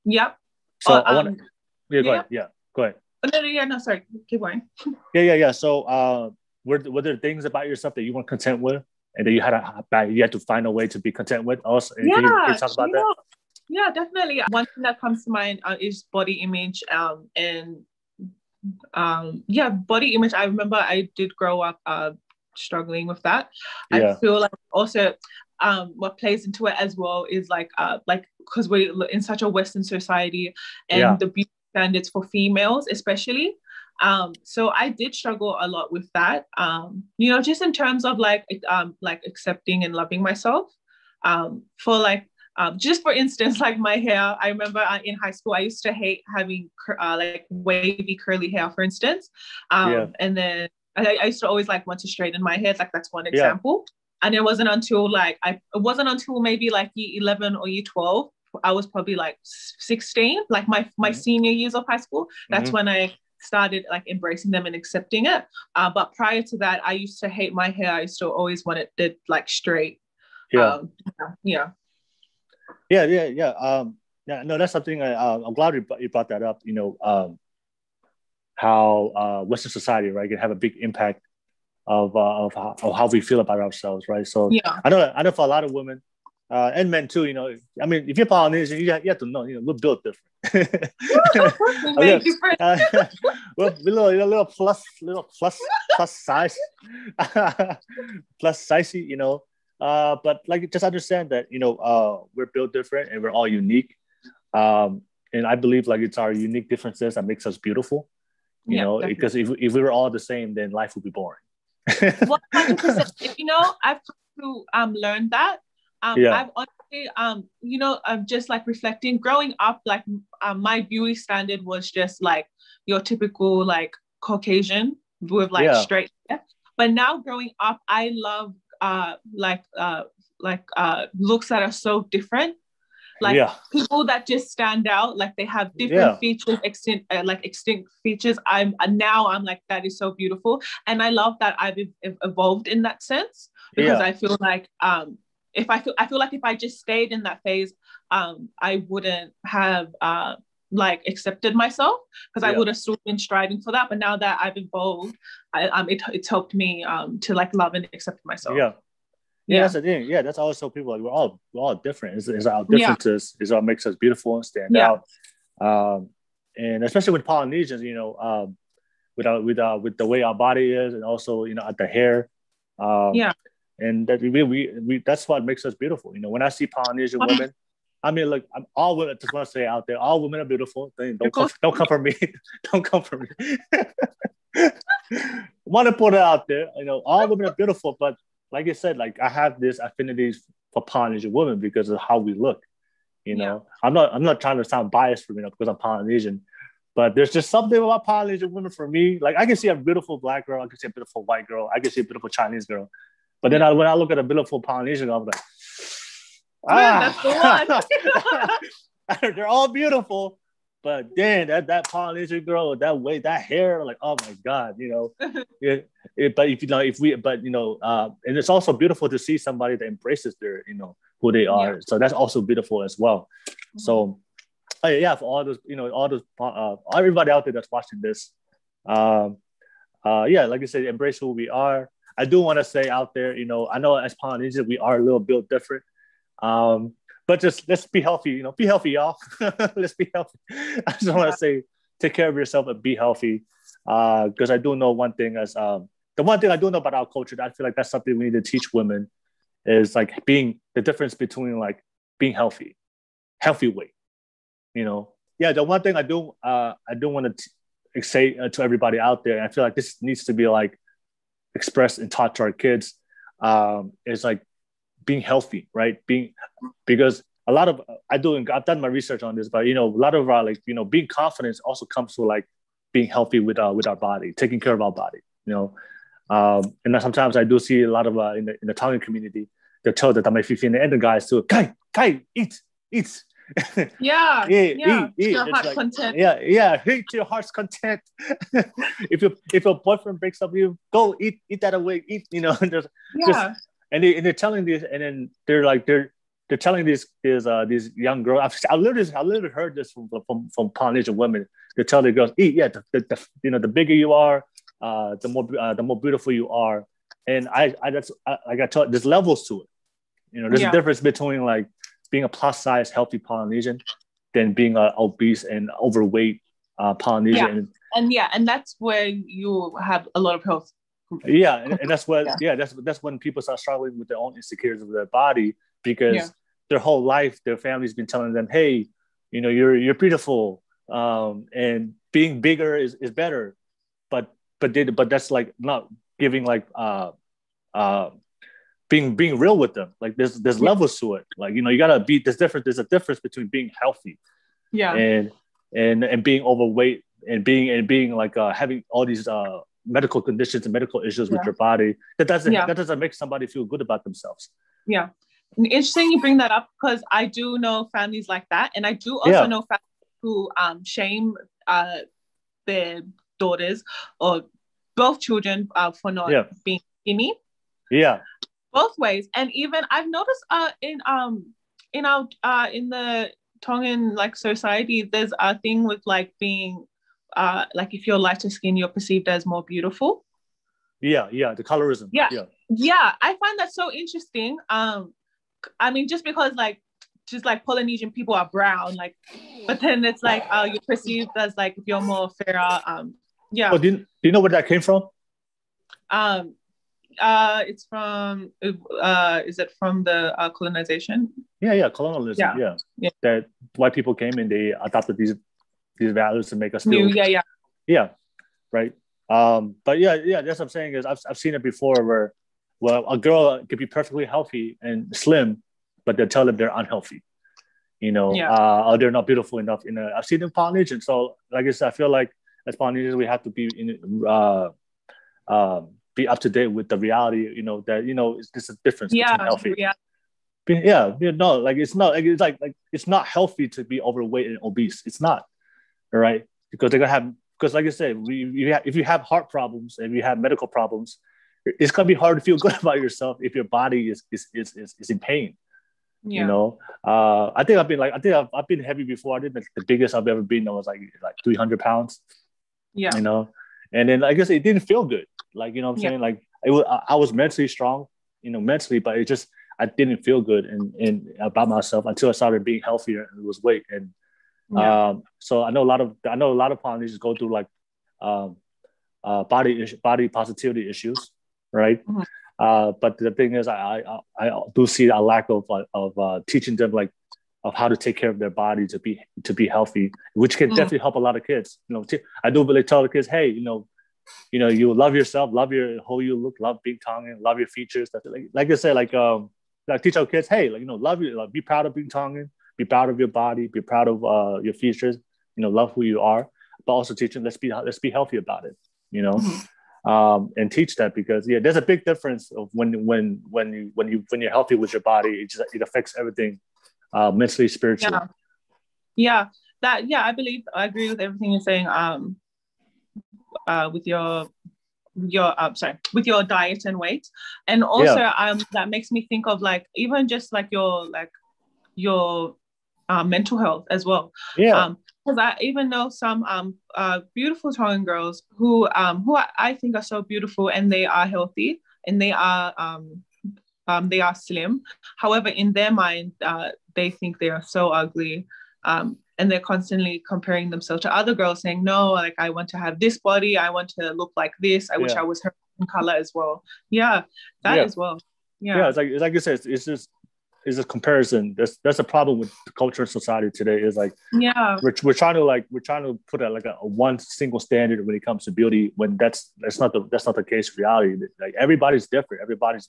Yep. So I want to. Yeah, go ahead. Yeah, go ahead. No, sorry. Keep going. Yeah. So, were there things about yourself that you weren't content with? And then you had to find a way to be content with also. Yeah, can you talk about that? Yeah, definitely. One thing that comes to mind is body image. Body image. I remember I did grow up struggling with that. Yeah. I feel like also what plays into it as well is like because we're in such a Western society and the beauty standards for females especially. So I did struggle a lot with that, just in terms of like accepting and loving myself, for like, just for instance, like my hair. I remember in high school, I used to hate having like wavy curly hair, for instance. And then I used to always like want to straighten my hair. Like that's one example. And it wasn't until maybe like year 11 or year 12, I was probably like 16, like my senior years of high school. That's when I started like embracing them and accepting it. But prior to that, I used to hate my hair. I used to always want it like straight. Yeah. No, that's something I'm glad you brought that up. How Western society, right, can have a big impact of how we feel about ourselves, right? So I know for a lot of women and men too, I mean, if you're Polynesian, you have to know, we're built different. Well, little plus size, plus sizey, but like just understand that we're built different and we're all unique, and I believe like it's our unique differences that makes us beautiful, because if we were all the same, then life would be boring. 100%. I've come to learn that. I've honestly, I'm just like reflecting. Growing up, like my beauty standard was just like your typical like Caucasian with like straight hair. But now growing up, I love looks that are so different. Like Yeah. people that just stand out, like they have different features, extinct features. I'm like, that is so beautiful. And I love that I've evolved in that sense, because I feel like I feel like if I just stayed in that phase, I wouldn't have like accepted myself, because I would have still been striving for that. But now that I've evolved, it's helped me to like love and accept myself. Yeah, that's the thing. Yeah, that's always so people like we're all different. It's our differences is what makes us beautiful and stand out. And especially with Polynesians, you know, with the way our body is, and also, you know, at the hair. And that we that's what makes us beautiful. You know, when I see Polynesian women, I mean, look, all women. Just want to say out there, all women are beautiful. Don't come for me. Don't come for me. Want to put it out there. You know, all women are beautiful, but like I said, like I have this affinities for Polynesian women because of how we look. You know, I'm not trying to sound biased for me, because I'm Polynesian, but there's just something about Polynesian women for me. Like I can see a beautiful black girl, I can see a beautiful white girl, I can see a beautiful Chinese girl, but then when I look at a beautiful Polynesian girl, I'm like, that's the one. They're all beautiful, but then that Polynesian girl, that way, that hair, like, oh my God, you know. But and it's also beautiful to see somebody that embraces their, you know, who they are. So that's also beautiful as well. So for all those, you know, everybody out there that's watching this, like I said, embrace who we are. I do want to say out there, you know, I know as Polynesians we are a little bit different, but just let's be healthy. You know, be healthy, y'all. Let's be healthy. I just want to say, take care of yourself and be healthy. Because I do know one thing, as the one thing I do know about our culture, that I feel like that's something we need to teach women, is like being the difference between like being healthy weight. You know, the one thing I do want to say to everybody out there, and I feel like this needs to be like expressed and taught to our kids, is like being healthy, right? Because a lot of I've done my research on this, but you know, a lot of our, like, you know, being confident also comes to like being healthy with our body, taking care of our body, you know. And sometimes I do see a lot of in the Tongan community, they're told that I'm and the guys too, kai, eat. Eat. Your heart's content. Eat to your heart's content. if your boyfriend breaks up with you, go eat that away. Eat, you know. And they're telling this, and then they're telling these young girls. I literally heard this from Polynesian women. They tell the girls, eat. Yeah, the bigger you are, the more beautiful you are. And I got taught there's levels to it. You know, there's a difference between like being a plus size healthy Polynesian than being an obese and overweight Polynesian. And that's where you have a lot of health. And that's what that's when people start struggling with their own insecurities of their body, because their whole life their family's been telling them, hey, you know, you're beautiful, and being bigger is better, but that's like not giving like being real with them. Like there's levels to it. Like, you know, you gotta be there's a difference between being healthy and being overweight and being like having all these medical conditions and medical issues with your body. That doesn't make somebody feel good about themselves. Interesting you bring that up, because I do know families like that, and I do also know families who shame their daughters or both children for not being skinny. Both ways. And even I've noticed in the Tongan like society, there's a thing with like being like if you're lighter skin, you're perceived as more beautiful. The colorism. I find that so interesting. I mean, just because like Polynesian people are brown, like, but then it's like you're perceived as like if you're more fairer. Oh, do you know where that came from? It's from is it from the colonization? Colonialism. That white people came and they adopted these values to make us feel right. But that's what I'm saying is I've seen it before where a girl could be perfectly healthy and slim, but they'll tell them they're unhealthy, you know, or they're not beautiful enough. I've seen it in Polynesian. So like I said, I feel like as Polynesians we have to be up to date with the reality, you know, that, you know, there's a difference between healthy. No, like it's not like it's like it's not healthy to be overweight and obese. It's not, all right, because they're gonna have because like I said, if you have heart problems and you have medical problems, it's gonna be hard to feel good about yourself if your body is in pain. You Yeah. know, I think I've been heavy before. I think the biggest I've ever been was like 300 pounds. Yeah. You know, and then I guess it didn't feel good. Like, you know what I'm saying? Like I was mentally strong, you know, mentally, but it just, I didn't feel good and about myself until I started being healthier and lose weight. And so I know a lot of Polynesians go through like body positivity issues, right? Mhm. But the thing is, I do see a lack of teaching them like of how to take care of their body to be healthy, which can definitely help a lot of kids. You know, I do really tell the kids, hey, you love yourself, love your how you look, love being Tongan, love your features. That's like I said, like teach our kids, hey, like, you know, be proud of being Tongan, be proud of your body, be proud of your features, you know, love who you are, but also teach them let's be healthy about it, you know. And teach that because there's a big difference of when you're healthy with your body, it affects everything, mentally, spiritually. I believe I agree with everything you're saying. With your with your diet and weight, and also that makes me think of like even just like your mental health as well. Because I even know some beautiful Tongan girls who I think are so beautiful and they are healthy and they are slim. However, in their mind, they think they are so ugly. And they're constantly comparing themselves to other girls saying, no, like I want to have this body. I want to look like this. I wish I was her color as well. As well. It's like you said, it's a comparison. That's a problem with the culture and society today is like, we're trying to put a one single standard when it comes to beauty when that's not the case in reality. Like everybody's different. Everybody's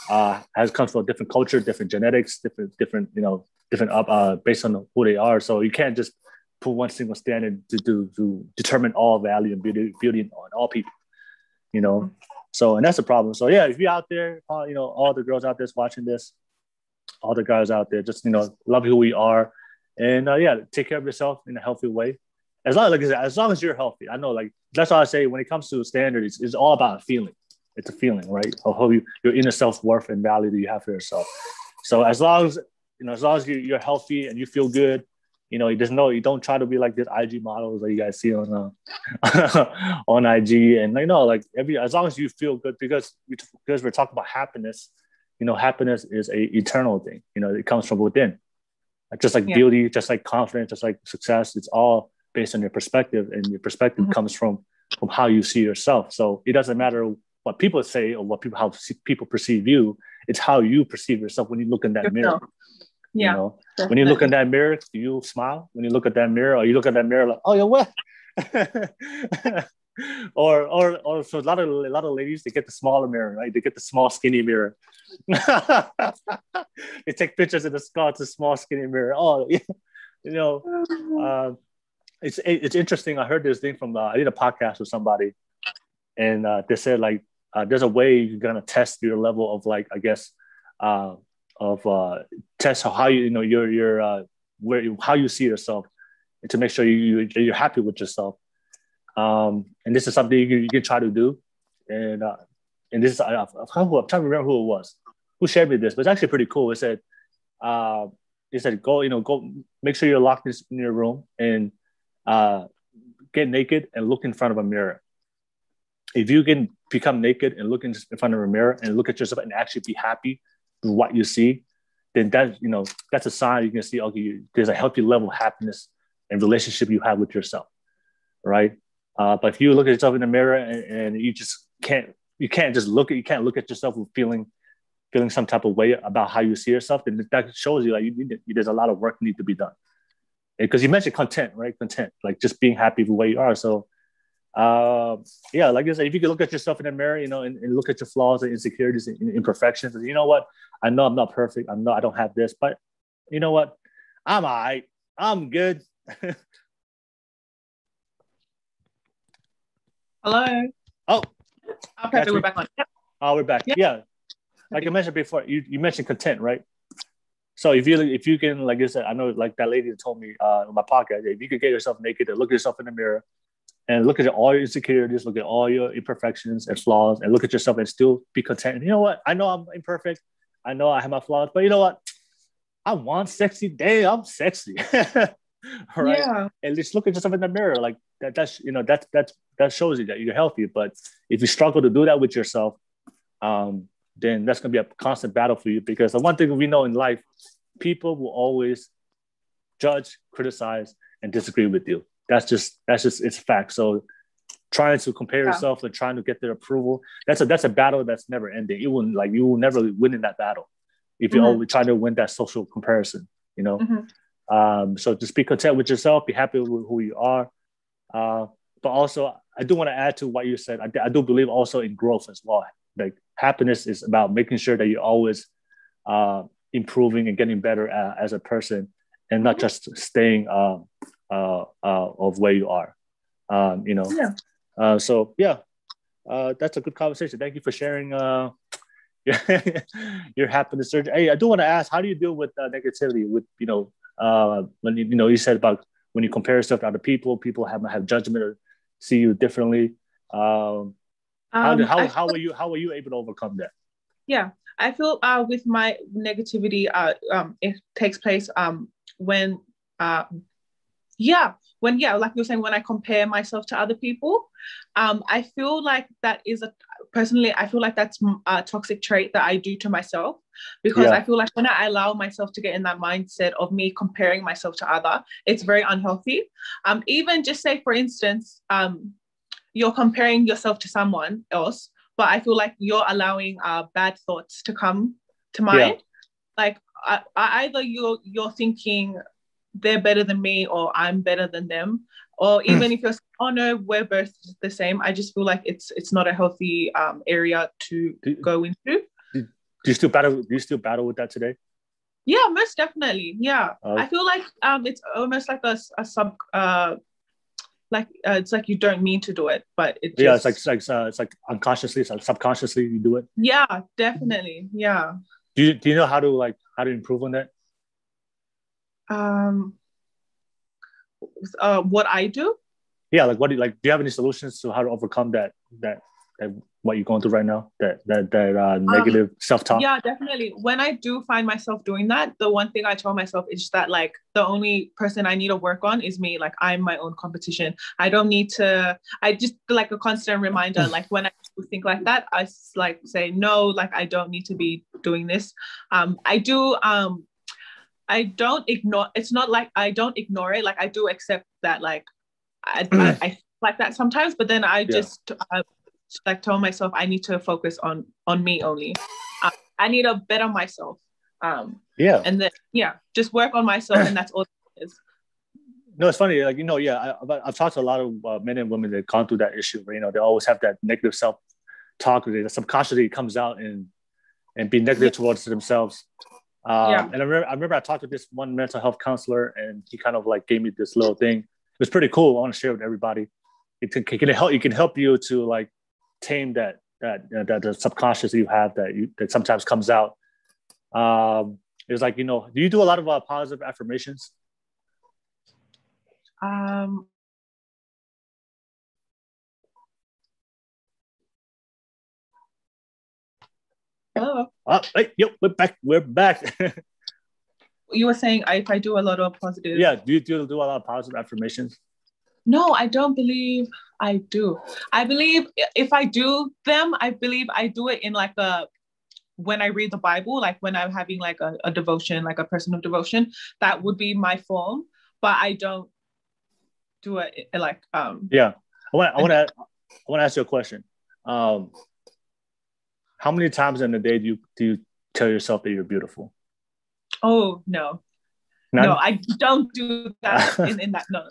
comes from a different culture, different genetics, different based on who they are. So you can't just put one single standard to determine all value and beauty on all people, you know. So, and that's the problem. So if you're out there, all the girls out there watching this, all the guys out there, just love who we are, and take care of yourself in a healthy way. As long as you're healthy, I know, like that's why I say when it comes to standards, it's all about a feeling. It's a feeling, right? Of how your inner self-worth and value that you have for yourself. So as long as you're healthy and you feel good, you don't try to be like this IG models that you guys see on on IG, and as long as you feel good, because we're talking about happiness. Happiness is a eternal thing. It comes from within. Just like beauty, just like confidence, just like success, it's all based on your perspective, and your perspective comes from how you see yourself. So it doesn't matter what people say or how people perceive you. It's how you perceive yourself when you look in that mirror. When you look in that mirror, do you smile? When you look at that mirror, or you look at that mirror like, oh, you're what? or so a lot of ladies, they get the smaller mirror, right? They get the small skinny mirror. They take pictures of the small skinny mirror. It's interesting. I heard this thing from I did a podcast with somebody, and they said like there's a way you're gonna test your level of like, I guess, test how how you see yourself, and to make sure you're happy with yourself. And this is something you can try to do. And this is I'm trying to remember who it was who shared me this, but it's actually pretty cool. It said go make sure you're locked in your room and get naked and look in front of a mirror. If you can become naked and look in front of a mirror and look at yourself and actually be happy with what you see, then that's a sign you can see, okay, there's a healthy level of happiness and relationship you have with yourself, right? But if you look at yourself in the mirror and you can't look at yourself with feeling some type of way about how you see yourself, then that shows you like there's a lot of work need to be done. Because you mentioned content, right? Content, like just being happy with where you are. So like I said, if you can look at yourself in the mirror, and look at your flaws and insecurities and imperfections, and you know what? I know I'm not perfect. I don't have this, but you know what? I'm all right. I'm good. Hello. Oh, okay, we're back on. Oh, we're back. Yeah. Yeah. Like I mentioned before, you mentioned content, right? So if you can, like I said, I know like that lady told me on my podcast, if you could get yourself naked and look at yourself in the mirror and look at all your insecurities, look at all your imperfections and flaws, and look at yourself and still be content. You know what? I know I'm imperfect. I know I have my flaws, but you know what? I want sexy. Damn, I'm sexy. All right. Yeah. And just look at yourself in the mirror. Like that's that shows you that you're healthy. But if you struggle to do that with yourself, then that's gonna be a constant battle for you, because the one thing we know in life, people will always judge, criticize, and disagree with you. That's just it's a fact. So trying to compare yourself and trying to get their approval, that's a battle that's never ending. You will never win in that battle if you're always trying to win that social comparison, you know. So just be content with yourself, be happy with who you are. But also I do want to add to what you said. I do believe also in growth as well. Like happiness is about making sure that you're always improving and getting better as a person, and not just staying of where you are. You know. Yeah. So yeah, that's a good conversation. Thank you for sharing your happiness surgery. Hey, I do want to ask, how do you deal with negativity? With when you said about when you compare yourself to other people, people have judgment or see you differently. How were you able to overcome that? Yeah, I feel with my negativity, it takes place when like you were saying, when I compare myself to other people. I feel like that is I feel like that's a toxic trait that I do to myself, because I feel like when I allow myself to get in that mindset of me comparing myself to other, it's very unhealthy. Even just say, for instance, you're comparing yourself to someone else, but I feel like you're allowing bad thoughts to come to mind. Like either you're thinking they're better than me or I'm better than them, or even if you're saying, oh no, we're both the same. I just feel like it's not a healthy area to go into. Do you still battle with that today? Yeah, most definitely. Yeah, I feel like it's almost like a sub it's like you don't mean to do it, but it just... it's like unconsciously, it's like subconsciously you do it. Yeah, definitely. Yeah. Do you know how to improve on that? What I do? Yeah, like what do you have any solutions to how to overcome that what you're going through right now, that negative self-talk? Yeah, definitely. When I do find myself doing that, the one thing I tell myself is that like the only person I need to work on is me. Like I'm my own competition. I just like a constant reminder, like when I think like that, I like say no, like I don't need to be doing this. I don't ignore, it's not like I don't ignore it. Like I do accept that, like I like that sometimes, but then I just like tell myself I need to focus on me only. I need to better myself. And then just work on myself, and that's all it is. No, it's funny. Like I've talked to a lot of men and women that gone through that issue where they always have that negative self-talk, that subconsciously comes out and be negative towards themselves. And I remember I talked to this one mental health counselor, and he kind of like gave me this little thing. It was pretty cool. I want to share it with everybody. It can help you to like tame that the subconscious you have that sometimes comes out. It's like, do you do a lot of positive affirmations? Hello. We're back. You were saying if I do a lot of positive. Yeah, do you do a lot of positive affirmations? No, I don't believe I do. I believe if I do them, I believe I do it in like when I read the Bible, like when I'm having like a devotion, like a personal devotion, that would be my form. But I don't do it like Yeah, I want to ask you a question. How many times in a day do you tell yourself that you're beautiful? Oh no. None? No, I don't do that in that. No.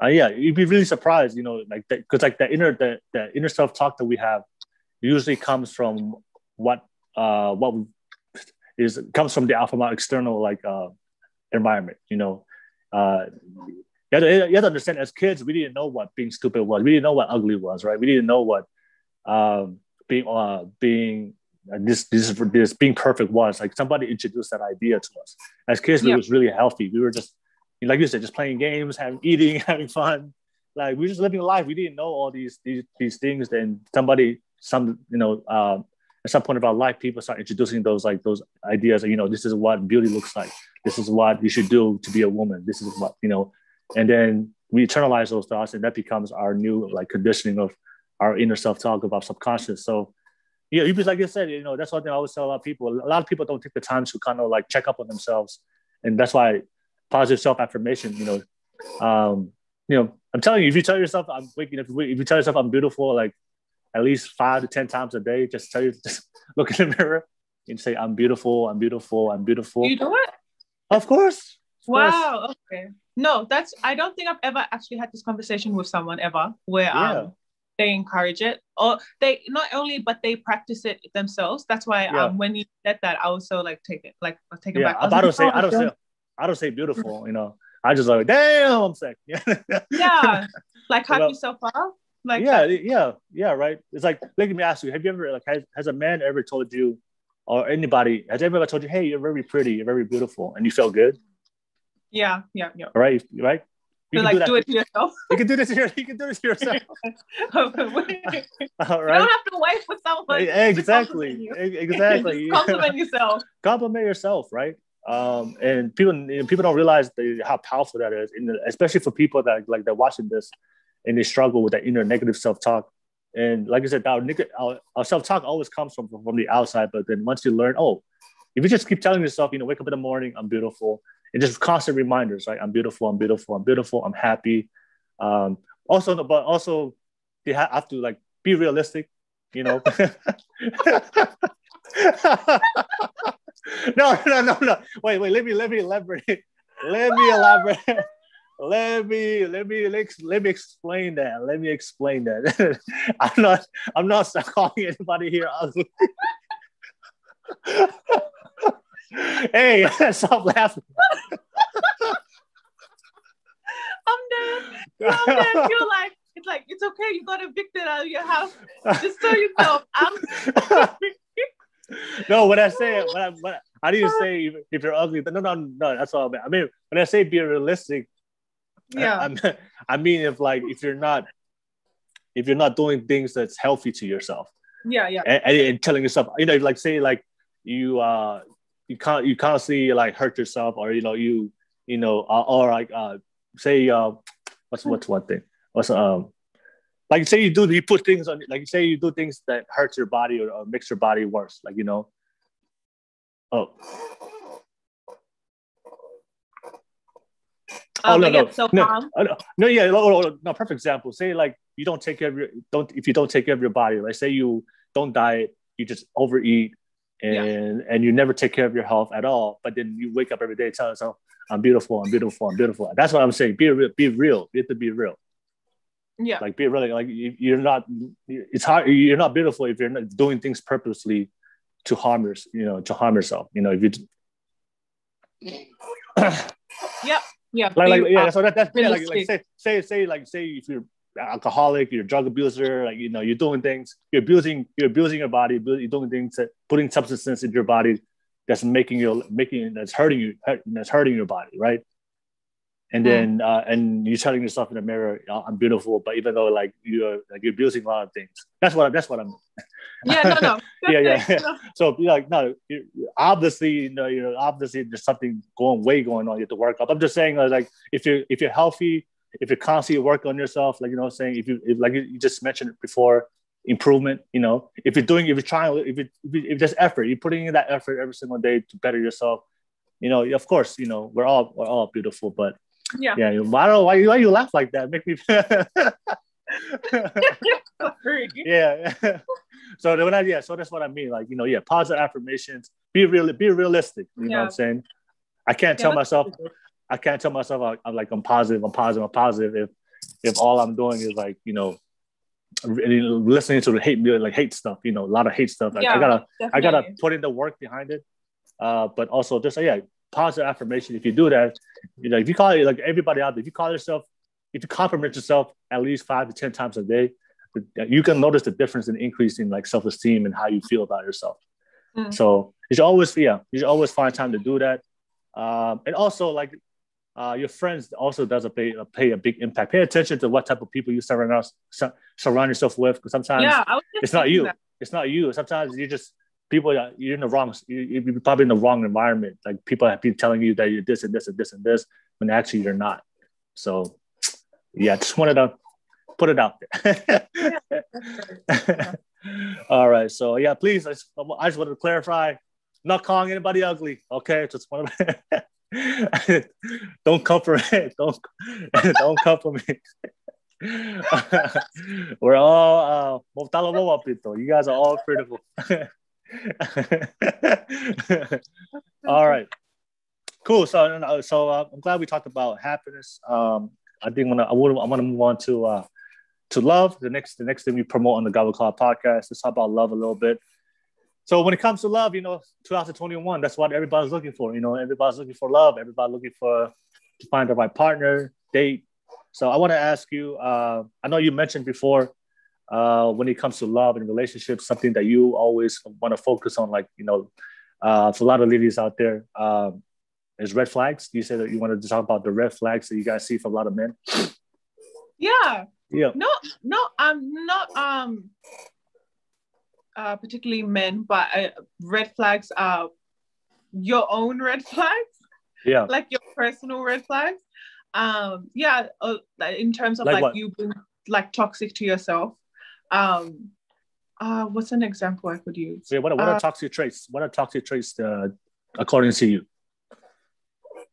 Yeah, you'd be really surprised, like that, because like the inner self-talk that we have usually comes from what comes from the alpha external environment. You have to understand, as kids, we didn't know what being stupid was. We didn't know what ugly was, right? We didn't know what being this being perfect was. Like somebody introduced that idea to us. As kids, we was really healthy. We were just, like you said, just playing games, eating, having fun. Like we were just living life. We didn't know all these things. Then at some point of our life, people start introducing those ideas. This is what beauty looks like. This is what you should do to be a woman. This is what, and then we internalize those thoughts, and that becomes our new conditioning of our inner self-talk, of our subconscious. So, like you said, that's one thing I always tell a lot of people. A lot of people don't take the time to kind of check up on themselves, and that's why positive self-affirmation. I'm telling you, if you tell yourself I'm waking up, if you tell yourself I'm beautiful, at least 5 to 10 times a day, just look in the mirror and say I'm beautiful, I'm beautiful, I'm beautiful. You do it? Of course. Wow. Okay. No, I don't think I've ever actually had this conversation with someone ever where they encourage it, or they not only, but they practice it themselves. That's why when you said that, I was so take it back. I don't say beautiful, I just damn, I'm sick. Yeah. Hype yourself up. Right. It's let me ask you, have you ever has a man ever told you, or anybody has ever told you, hey, you're very pretty, you're very beautiful, and you felt good? Yeah. Right. You can do it to yourself. You can do this to yourself. All right. You don't have to wait for someone. Exactly. Just compliment yourself. Compliment yourself, right? And people don't realize how powerful that is, especially for people that they're watching this and they struggle with that inner negative self-talk. And like I said, our self-talk always comes from the outside, but then once you learn, if you just keep telling yourself, wake up in the morning, I'm beautiful, and just constant reminders, right? I'm beautiful, I'm beautiful, I'm beautiful, I'm happy. Also, you have to be realistic, No. Wait. Let me elaborate. Let me explain that. I'm not calling anybody here ugly. Hey, stop laughing. I'm dead. It's okay. You got evicted out of your house. Just tell yourself, I'm. No, when I say I didn't say if you're ugly. No, that's all. I mean, when I say be realistic, I mean if you're not doing things that's healthy to yourself. And telling yourself, you constantly hurt yourself, or say what's one thing? Say you put things on, say you do things that hurts your body or makes your body worse, perfect example. Say you don't take care of if you don't take care of your body, say you don't diet, you just overeat, and you never take care of your health at all, but then you wake up every day telling yourself, I'm beautiful, I'm beautiful, I'm beautiful. That's what I'm saying. Be real. You have to be real. Yeah. Be really you're not. It's hard. You're not beautiful if you're not doing things purposely to harm yourself. If you. Yeah. So say if you're alcoholic, you're a drug abuser, you're doing things, you're abusing your body, you're doing things, putting substances in your body that's that's hurting your body, right? And then and you're telling yourself in the mirror, I'm beautiful, but even though you're abusing a lot of things, that's what I'm. No. So no, obviously there's something going on. You have to work up. I'm just saying if you're healthy, if you're constantly working on yourself, saying if you just mentioned it before, improvement. If there's effort, you're putting in that effort every single day to better yourself. Of course, we're all beautiful, but. Yeah. I don't know why you laugh like that. Make me. Yeah. So that's what I mean. Positive affirmations. Be realistic. You know what I'm saying? I can't tell myself I'm positive if all I'm doing is listening to the hate stuff. A lot of hate stuff. I gotta put in the work behind it. But also just positive affirmation. If you do that, if you call it everybody out there, if you compliment yourself at least 5 to 10 times a day, you can notice the difference in increase in self-esteem and how you feel about yourself. So you should always find time to do that. And also like your friends also does play a big impact. Pay attention to what type of people you surround yourself with, because sometimes it's not you. It's not you. Sometimes you're in the wrong. You're probably in the wrong environment. Like people have been telling you that you're this and this and this and this, when actually you're not. So yeah, just wanted to put it out there. Yeah. All right. So yeah, please. I just wanted to clarify. I'm not calling anybody ugly. Okay. Just want to don't come for it. Don't come for me. We're all you guys are all critical. All right. Cool. So I'm glad we talked about happiness. I think I want to move on to love. The next thing we promote on the Gobble Club podcast. Let's talk about love a little bit. So when it comes to love, 2021, that's what everybody's looking for. Everybody's looking for love. Everybody's looking to find the right partner, date. So I want to ask you, I know you mentioned before, when it comes to love and relationships, something that you always want to focus on, like, for a lot of ladies out there, is red flags. You said that you wanted to talk about the red flags that you guys see from a lot of men. Yeah. Yeah. No, I'm not particularly men, but red flags are your own red flags. Yeah. Like your personal red flags. In terms of like you being like toxic to yourself. What's an example I could use? Yeah, what are toxic traits? What are toxic traits according to you?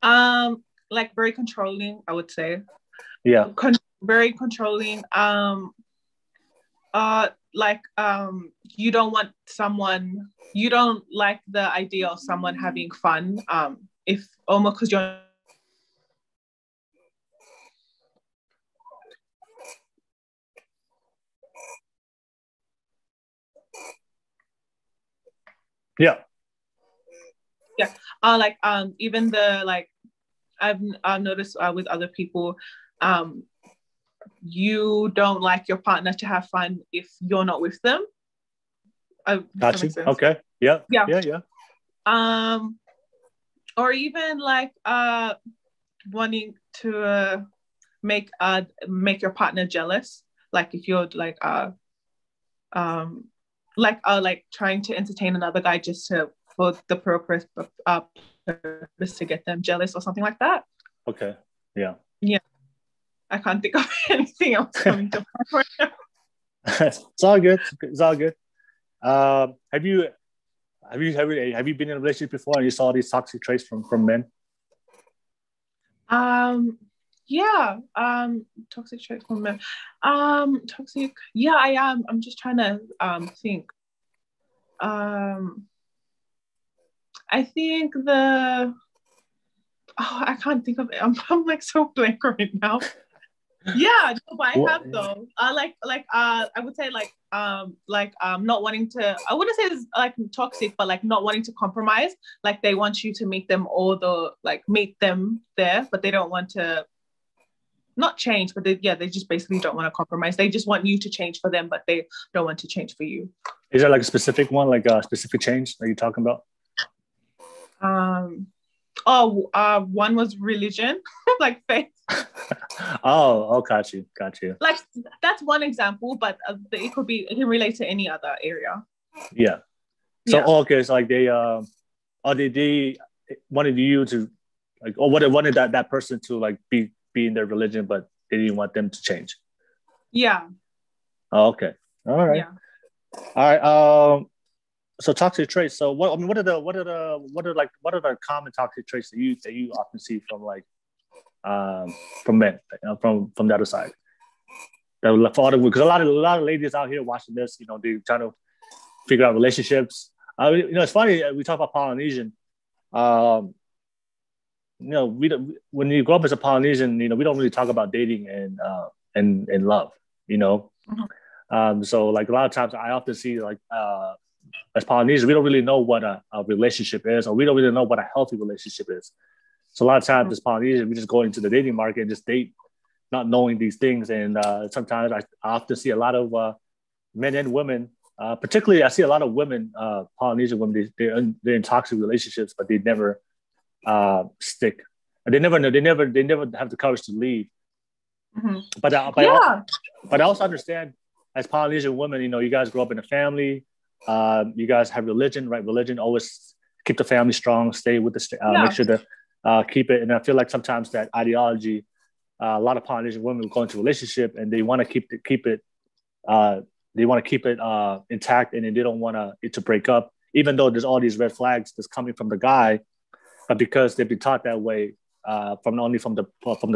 Like very controlling, I would say. Yeah. Very controlling. You don't want someone. You don't like the idea of someone having fun. If almost because you're. Yeah. Yeah. Even I've noticed with other people, you don't like your partner to have fun if you're not with them. Got you. Okay. Yeah. Yeah. Yeah. Yeah. Or even wanting to make your partner jealous. Like if you're trying to entertain another guy just for the purpose to get them jealous or something like that. Okay. Yeah. Yeah. I can't think of anything else coming to mind right now. It's all good. It's all good. Have you been in a relationship before and you saw these toxic traits from men? Yeah. Toxic traits from men. Toxic. Yeah, I am. I'm just trying to think. I think I can't think of it. I'm like so blank right now. Yeah, no, but I have though. I would say not wanting to. I wouldn't say it's like toxic, but like not wanting to compromise. Like they want you to meet them meet them there, but they don't want to. Not change, but they just basically don't want to compromise. They just want you to change for them, but they don't want to change for you. Is there like a specific one, like a specific change that you're talking about? One was religion, like faith. Got you. Like that's one example, but it can relate to any other area. Yeah. So okay, so like they wanted you to like, or wanted that person to like be in their religion, but they didn't want them to change. Yeah. Oh, okay. All right. Yeah. All right. So toxic traits. So what are the common toxic traits that you often see from men, from the other side? Because a lot of ladies out here watching this, they're trying to figure out relationships. It's funny, we talk about Polynesian. When you grow up as a Polynesian, we don't really talk about dating and love. Mm-hmm. So like a lot of times I often see as Polynesians, we don't really know what a relationship is, or we don't really know what a healthy relationship is. So a lot of times as Polynesians, we just go into the dating market and just date, not knowing these things. And sometimes I often see a lot of men and women Particularly, I see a lot of women, Polynesian women, they're in toxic relationships, but they never stick. They never have the courage to leave. Mm-hmm. But I also understand, as Polynesian women, you guys grow up in a family. You guys have religion, right? Religion always keep the family strong, stay with make sure to keep it. And I feel like sometimes that ideology, a lot of Polynesian women go into a relationship and they want to keep it. They want to keep it intact, and they don't want it to break up, even though there's all these red flags that's coming from the guy. But because they've been taught that way, from not only from the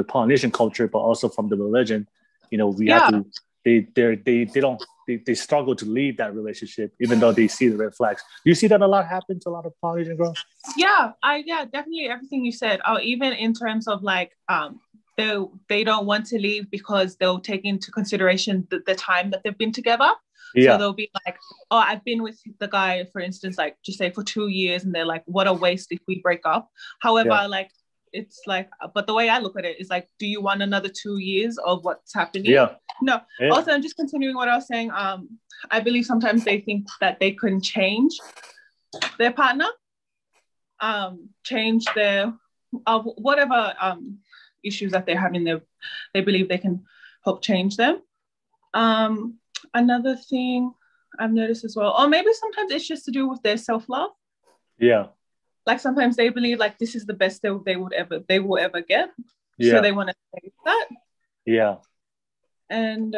Polynesian culture, but also from the religion, we have to. They struggle to leave that relationship, even though they see the red flags. Do you see that a lot happen to a lot of Polynesian girls? Yeah, definitely everything you said. Or even in terms of like, they don't want to leave because they'll take into consideration the time that they've been together. Yeah. So they'll be like, oh, I've been with the guy, for instance, like just say for 2 years, and they're like, what a waste if we break up. However, like it's like, but the way I look at it is like, do you want another 2 years of what's happening? Yeah. No. Yeah. Also, I'm just continuing what I was saying. I believe sometimes they think that they can change their partner, change their whatever issues that they're having. They believe they can help change them. Another thing I've noticed as well, or maybe sometimes it's just to do with their self-love. Yeah. Like sometimes they believe like this is the best they will ever get. Yeah. So they want to say that. Yeah. And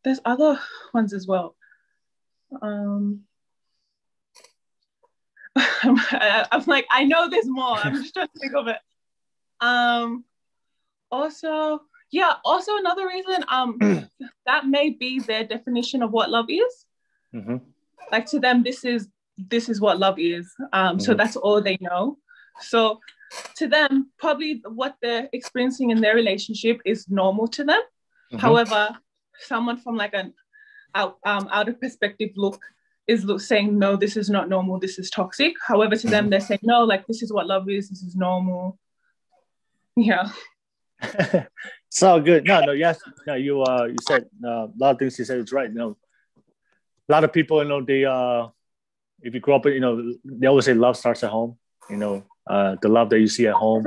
there's other ones as well. I'm like, I know there's more. I'm just trying to think of it. Also another reason that may be their definition of what love is. Mm-hmm. Like to them, this is what love is. So that's all they know. So to them, probably what they're experiencing in their relationship is normal to them. Mm-hmm. However, someone from like an out of perspective look is saying, no, this is not normal, this is toxic. However, to them, they're saying, no, like this is what love is, this is normal. Yeah. So good. Yes. No, you said a lot of things you said is right. A lot of people, they if you grow up, they always say love starts at home. The love that you see at home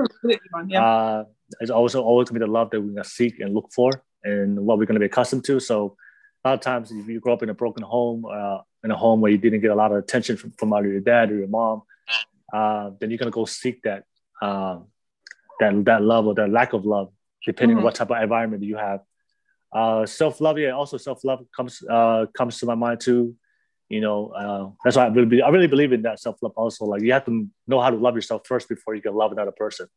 is also always going to be the love that we're going to seek and look for, and what we're going to be accustomed to. So a lot of times, if you grow up in a broken home, in a home where you didn't get a lot of attention from either your dad or your mom, then you're going to go seek that love or that lack of love, depending on what type of environment you have. Self-love, also self-love comes to my mind too. That's why I really believe in that self-love also. Like you have to know how to love yourself first before you can love another person.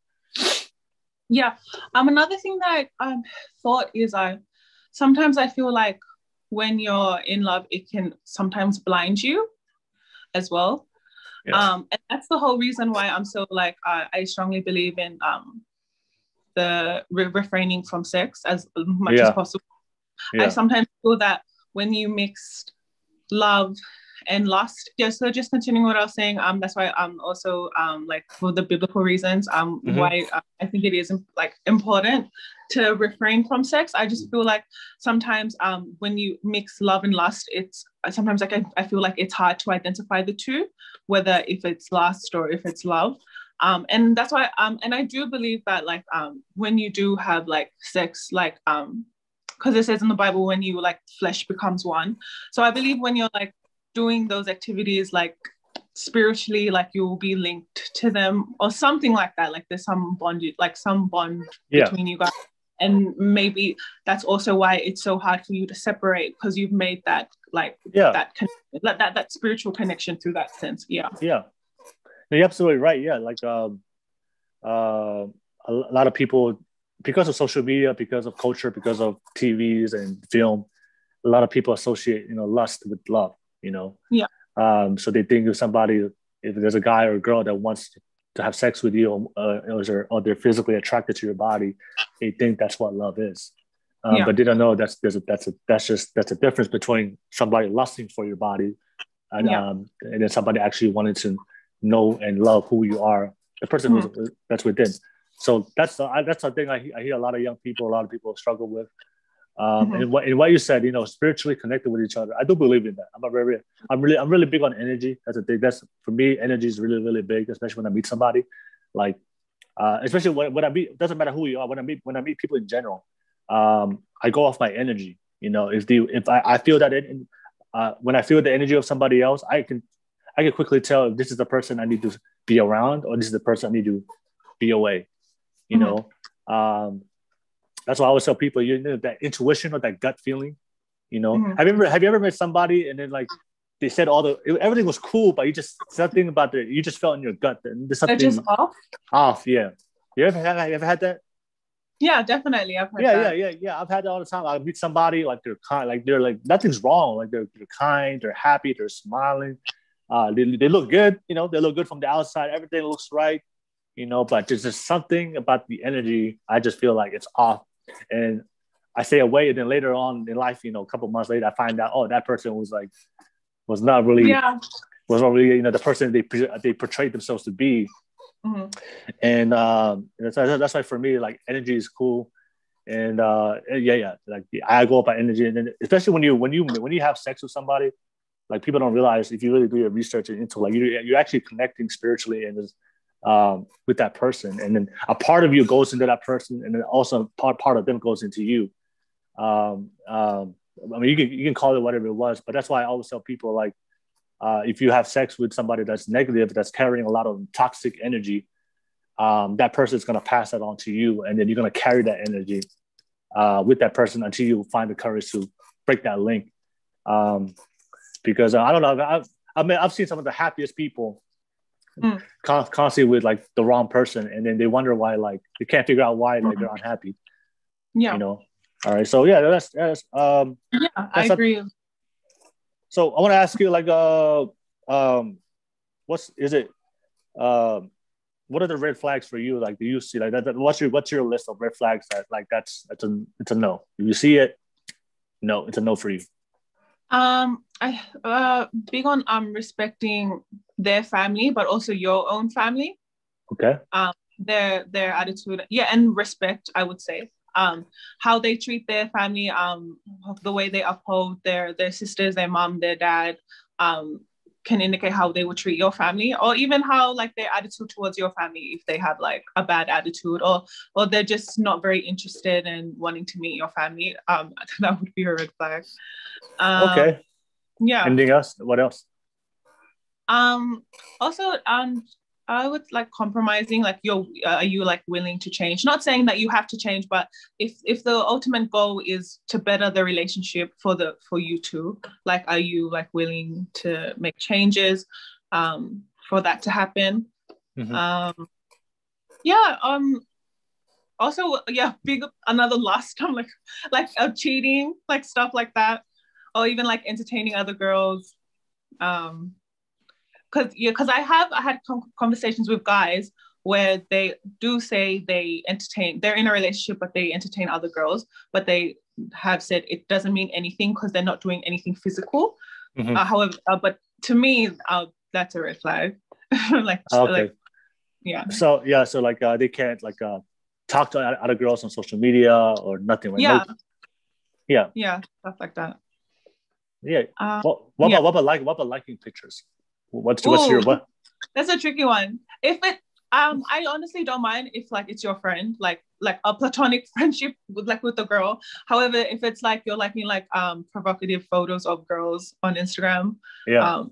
Yeah. Another thing that I thought is sometimes I feel like when you're in love, it can sometimes blind you as well. Yeah. And that's the whole reason why I'm so like I strongly believe in the refraining from sex as much as possible. Yeah. I sometimes feel that when you mix love and lust, so just continuing what I was saying, that's why I'm also like for the biblical reasons why I think it is like important to refrain from sex. I just feel like sometimes when you mix love and lust, it's sometimes like I feel like it's hard to identify the two, whether if it's lust or if it's love. And that's why and I do believe that like when you do have like sex, like because it says in the Bible when you like flesh becomes one. So I believe when you're like doing those activities, like spiritually, like you will be linked to them or something like that. Like there's some bond between you guys. And maybe that's also why it's so hard for you to separate, because you've made that like that spiritual connection through that sense. Yeah. Yeah. No, you're absolutely right. Yeah. Like a lot of people, because of social media, because of culture, because of TVs and film, a lot of people associate, lust with love, Yeah. So they think if there's a guy or a girl that wants to have sex with you or they're physically attracted to your body, they think that's what love is. But they don't know that's a difference between somebody lusting for your body and then somebody actually wanting to know and love who you are, the person that's within. So that's the thing I hear a lot of young people, a lot of people struggle with. And what you said, spiritually connected with each other. I do believe in that. I'm really big on energy. That's a thing. That's for me, energy is really, really big, especially when I meet somebody. Like, especially when I meet, doesn't matter who you are. When I meet people in general, I go off my energy. If I feel that when I feel the energy of somebody else, I can quickly tell if this is the person I need to be around or this is the person I need to be away. That's why I always tell people, that intuition or that gut feeling, Have you ever met somebody and then like they said everything was cool, but you just something about you just felt in your gut that there's something just off. Yeah. You ever had that? Yeah, definitely. I've heard that. Yeah. I've had that all the time. I meet somebody like they're kind, like they're like nothing's wrong. Like they're kind, they're happy, they're smiling. They look good, they look good from the outside. Everything looks right, but there's just something about the energy. I just feel like it's off. And I stay away, and then later on in life, a couple months later, I find out, that person was not really the person they portrayed themselves to be. And that's why for me, like energy is cool, and like I go up by energy, and then especially when you have sex with somebody, like people don't realize if you really do your research into like you're actually connecting spiritually and with that person, and then a part of you goes into that person, and then also part of them goes into you. I mean, you can call it whatever it was, but that's why I always tell people like, if you have sex with somebody that's negative, that's carrying a lot of toxic energy, that person is going to pass that on to you, and then you're going to carry that energy with that person until you find the courage to break that link. Because I don't know, I've seen some of the happiest people constantly with like the wrong person, and then they wonder why, like they can't figure out why like they're unhappy. All right, so that's I agree. So I want to ask you like what are the red flags for you? Like, do you see like that? What's your list of red flags that like it's a no? If you see it, no, it's a no for you. I big on respecting their family, but also your own family. Okay. Their attitude, and respect, I would say. How they treat their family, the way they uphold their sisters, their mom, their dad, can indicate how they would treat your family, or even how like their attitude towards your family, if they have like a bad attitude, or they're just not very interested in wanting to meet your family. That would be a red flag. Okay. Yeah. Anything else? What else? Also, I would like compromising, like are you like willing to change? Not saying that you have to change, but if the ultimate goal is to better the relationship for you two, like are you like willing to make changes for that to happen? Also, big another last time like cheating, like stuff like that, or even like entertaining other girls. Because I had conversations with guys where they do say they're in a relationship, but they entertain other girls, but they have said it doesn't mean anything because they're not doing anything physical. However, but to me, that's a red flag. Okay. So like they can't like talk to other girls on social media or nothing. Like, stuff like that. What about liking pictures? What's your what? That's a tricky one. If it I honestly don't mind if like it's your friend, like a platonic friendship with the girl. However, if it's like you're liking like provocative photos of girls on Instagram, that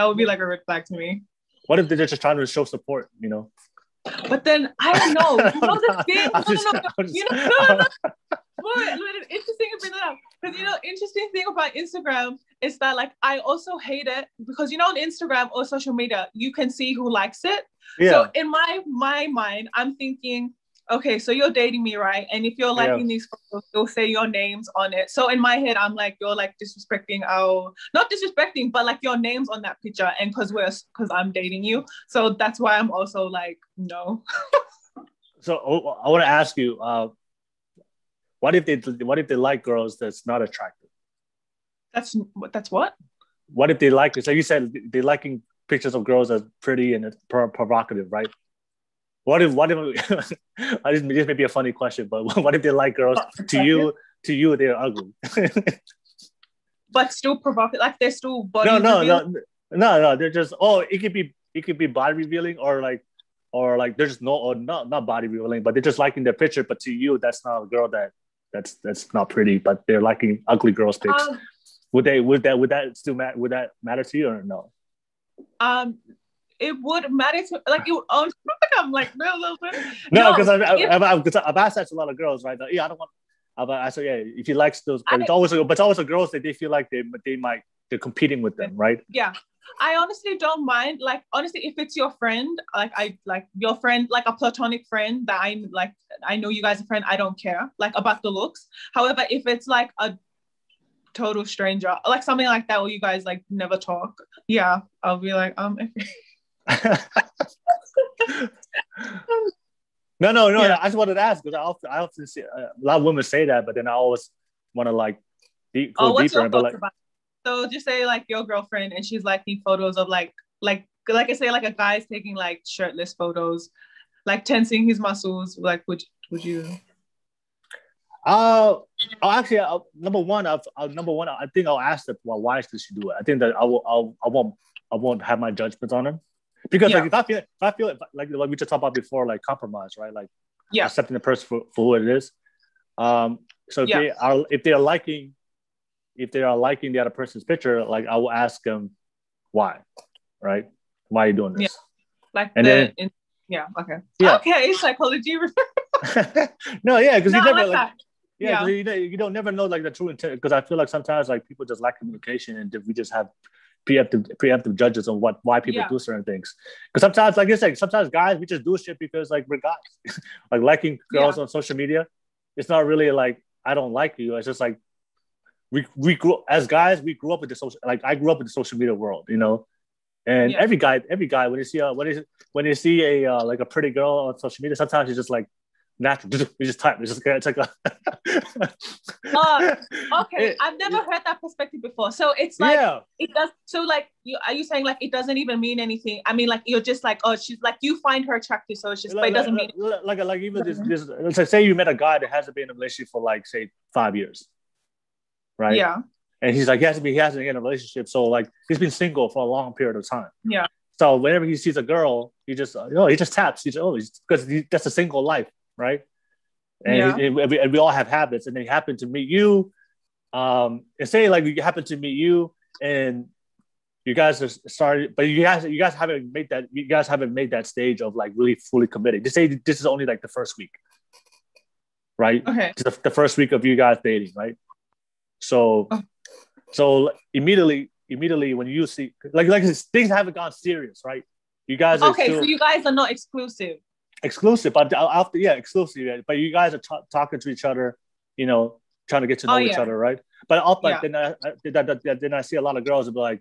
would be like a red flag to me. What if they're just trying to show support, But then I don't know. The thing. Interesting to bring that up, because interesting thing about Instagram is that like I also hate it because on Instagram or social media you can see who likes it. So in my mind, I'm thinking, okay, so you're dating me, right? And if you're liking these photos, you'll say your names on it. So in my head, I'm like, you're like disrespecting not disrespecting, but like your name's on that picture, and because I'm dating you. So that's why I'm also like, no. So I want to ask you, what if they like girls that's not attractive? That's what? What if they like it? So you said they liking pictures of girls that's pretty and it's provocative, right? this may be a funny question, but what if they like girls to you they're ugly? But still provocative, like they're still body no. They're just it could be body revealing or like there's no or not body revealing, but they're just liking their picture. But to you, that's not a girl that's not pretty, but they're liking ugly girls' pics. Would that matter to you or no? It would matter to like you. I'm like no, because I've asked that to a lot of girls, right? Like, yeah, I don't want. I said, yeah, if he likes those, but it's always girls that they feel like they're competing with them, right? Yeah, I honestly don't mind. Like honestly, if it's your friend, like your friend, like a platonic friend that I'm like, I know you guys are friends. I don't care like about the looks. However, if it's like a total stranger, like something like that, where you guys like never talk, yeah, I'll be like, No. Yeah. I just wanted to ask because I often see a lot of women say that, but then I always want to like go deeper. But like, so just say like your girlfriend and she's liking photos of like I say like a guy's taking like shirtless photos, like tensing his muscles. Like would you? Actually, number one, I think I'll ask her why does she do it. I think that I won't have my judgments on him. Because like if I feel like we just talked about before, like compromise, right? Like accepting the person for who it is. So if they are liking the other person's picture, like I will ask them why, right? Why are you doing this? Okay, psychology. No, yeah, because you never like. Yeah, you don't never know like the true intent. Because I feel like sometimes like people just lack communication, and we just have preemptive judges on why people do certain things. Because sometimes, like you said, sometimes guys we just do shit because like we're guys. Like liking girls on social media, it's not really like I don't like you. It's just like we grew as guys. We grew up with the social. Like I grew up in the social media world, you know. And every guy when you see a like a pretty girl on social media, sometimes you just like natural. You just type. It's like a. Okay, I've never heard that perspective before. So it's like it does. So like, are you saying like it doesn't even mean anything? I mean, like you're just like, oh, she's like you find her attractive, so it's just, but it doesn't mean like even this. Let's say you met a guy that hasn't been in a relationship for like say 5 years, right? Yeah. And he's like he hasn't been in a relationship, so like he's been single for a long period of time. Yeah. So whenever he sees a girl, he just taps. Because that's a single life. Right. And we all have habits, and they happen to meet you. And say like you happen to meet you, and you guys are started, but you guys haven't made that. You guys haven't made that stage of like really fully committed. Just say this is only like the first week, right? Okay. The first week of you guys dating, right? So immediately when you see like things haven't gone serious, right? You guys are so you guys are not exclusive, but after exclusive. Yeah. But you guys are talking to each other, you know, trying to get to know each other, right? But then I see a lot of girls will be like,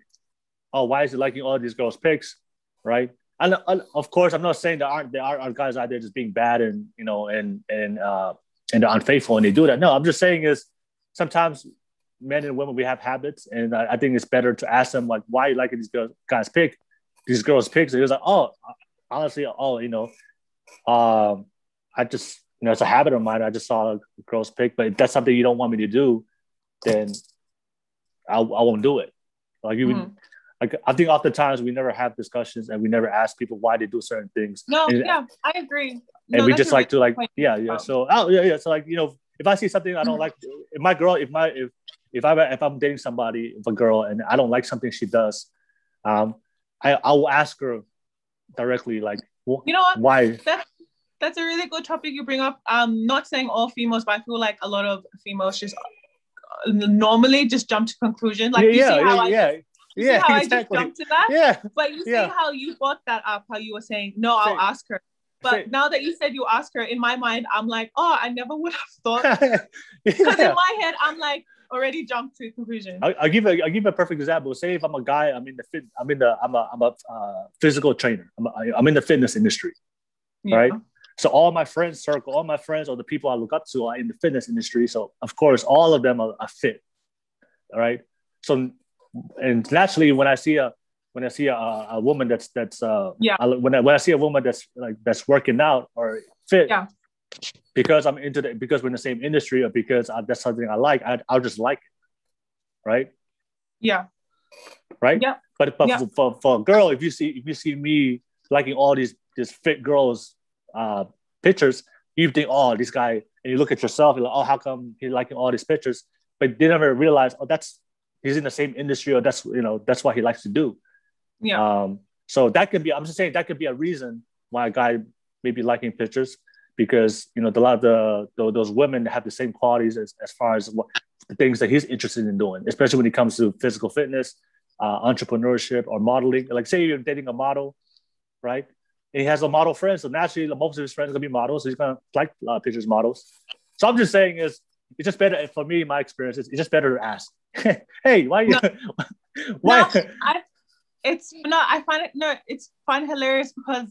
oh, why is he liking all these girls' pics, right? And of course, I'm not saying there aren't guys out there just being bad and you know and they're unfaithful and they do that. No, I'm just saying is sometimes men and women we have habits, and I think it's better to ask them like, why are you liking these girls' pics? And he was like, oh, honestly, you know. I just, you know, it's a habit of mine. I just saw a girl's pic, but if that's something you don't want me to do, then I won't do it. Like like I think oftentimes we never have discussions and we never ask people why they do certain things. No, I agree. And we just like to like, So So like, you know, if I see something I don't like, if I'm dating somebody, if a girl, and I don't like something she does, I will ask her directly, like, you know what? Why? That's a really good topic you bring up. Not saying all females, but I feel like a lot of females just normally just jump to conclusion. Like see how I just jumped to that? Yeah. But you see how you brought that up, how you were saying, no, I'll ask her. But now that you said you ask her, in my mind, I'm like, oh, I never would have thought. Because in my head, I'm like, already jumped to conclusion. I'll give a perfect example. Say if I'm a guy, I'm a physical trainer. I'm in the fitness industry, right? So all my friends or the people I look up to are in the fitness industry. So of course, all of them are fit, all right? So and naturally, when I see a when I see a woman Yeah. when I see a woman that's working out or fit, Yeah. because I'm because we're in the same industry, or because that's something I like, I'll just like it, right? Yeah. Right. Yeah. But Yeah. for a girl, if you see me liking all these fit girls pictures, you think, oh, this guy, and you look at yourself, you're like, oh, how come he's liking all these pictures? But they never realize, oh, he's in the same industry, or that's what he likes to do. Yeah. So that could be, I'm just saying, that could be a reason why a guy may be liking pictures, because a lot of those women have the same qualities as far as what the things that he's interested in doing, especially when it comes to physical fitness, entrepreneurship, or modeling. Like, say you're dating a model, right? And he has a model friend, so naturally most of his friends are gonna be models, so he's gonna like pictures models. So I'm just saying it's just better for me. My experience is it's just better to ask. Hey, why you? Why? No, I find it's fun, hilarious, because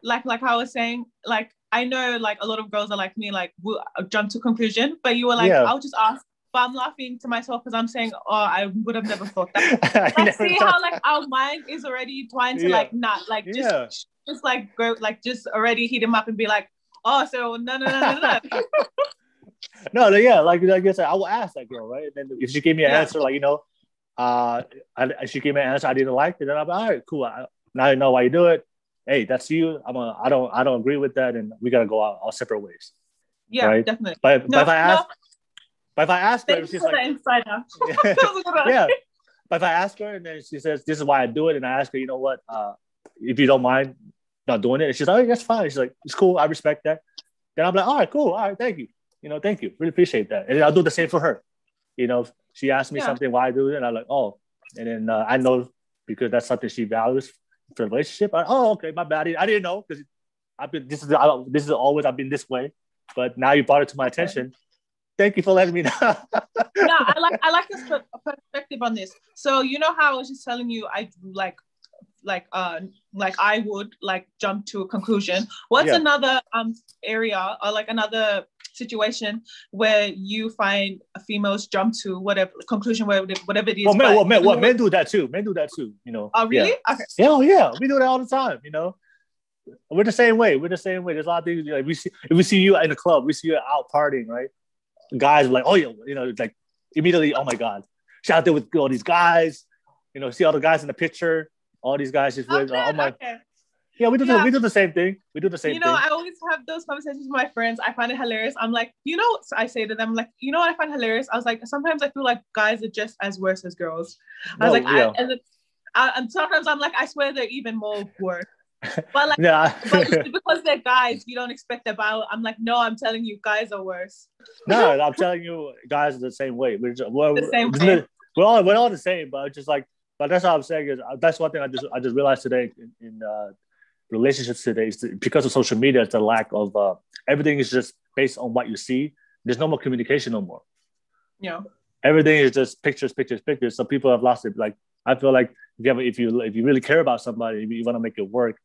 like I was saying, like I know like a lot of girls are like me, like will jump to conclusion, but you were like, I'll just ask. But I'm laughing to myself because I'm saying, oh, I would have never thought that. Like, see how like our mind is already trying to like not like just like go like just already hit him up and be like, oh, so no. No, yeah, like I said, I will ask that girl, right? And then if she gave me an answer, like she gave me an answer I didn't like it, then I'm like, all right, cool. Now I know why you do it. Hey, that's you. I don't agree with that, and we gotta go our separate ways. Yeah, right? Definitely. But if I ask her, she's like, yeah. But if I ask her and then she says, this is why I do it, and I ask her, you know what, if you don't mind not doing it, and she's like, oh, that's fine. She's like, it's cool, I respect that. Then I'm like, all right, cool, all right, thank you. Thank you. Really appreciate that. And I'll do the same for her. She asked me something why I do it, and I'm like, oh. And then I know because that's something she values for the relationship. Okay, my bad. I didn't know, because this is always I've been this way. But now you brought it to my attention. Thank you for letting me know. No, I like this perspective on this. So you know how I was just telling you, I like I would like jump to a conclusion. What's another area or like another situation where you find females jump to whatever conclusion, whatever it is? Well, men do that too. Men do that too. Oh, really? Yeah. Okay. Yeah, we do that all the time. We're the same way. There's a lot of things like if we see you in a club, we see you out partying, right? Guys are like, oh yeah, like immediately, oh my god, shout out there with all these guys. See all the guys in the picture. All these guys just with Yeah, we do the same thing. We do the same thing. I always have those conversations with my friends. I find it hilarious. I'm like, I say to them, like, what I find hilarious? I was like, sometimes I feel like guys are just as worse as girls. I was like, and sometimes I'm like, I swear they're even more worse. But like, but because they're guys, you don't expect about. I'm like, no, I'm telling you, guys are worse. No, I'm telling you, guys are the same way. We're the same way. We're all the same, but just like, but that's what I'm saying is that's one thing I just realized today in relationships today is because of social media. It's the lack of everything is just based on what you see. There's no more communication no more. Yeah, everything is just pictures. So people have lost it. Like I feel like if you really care about somebody, if you want to make it work,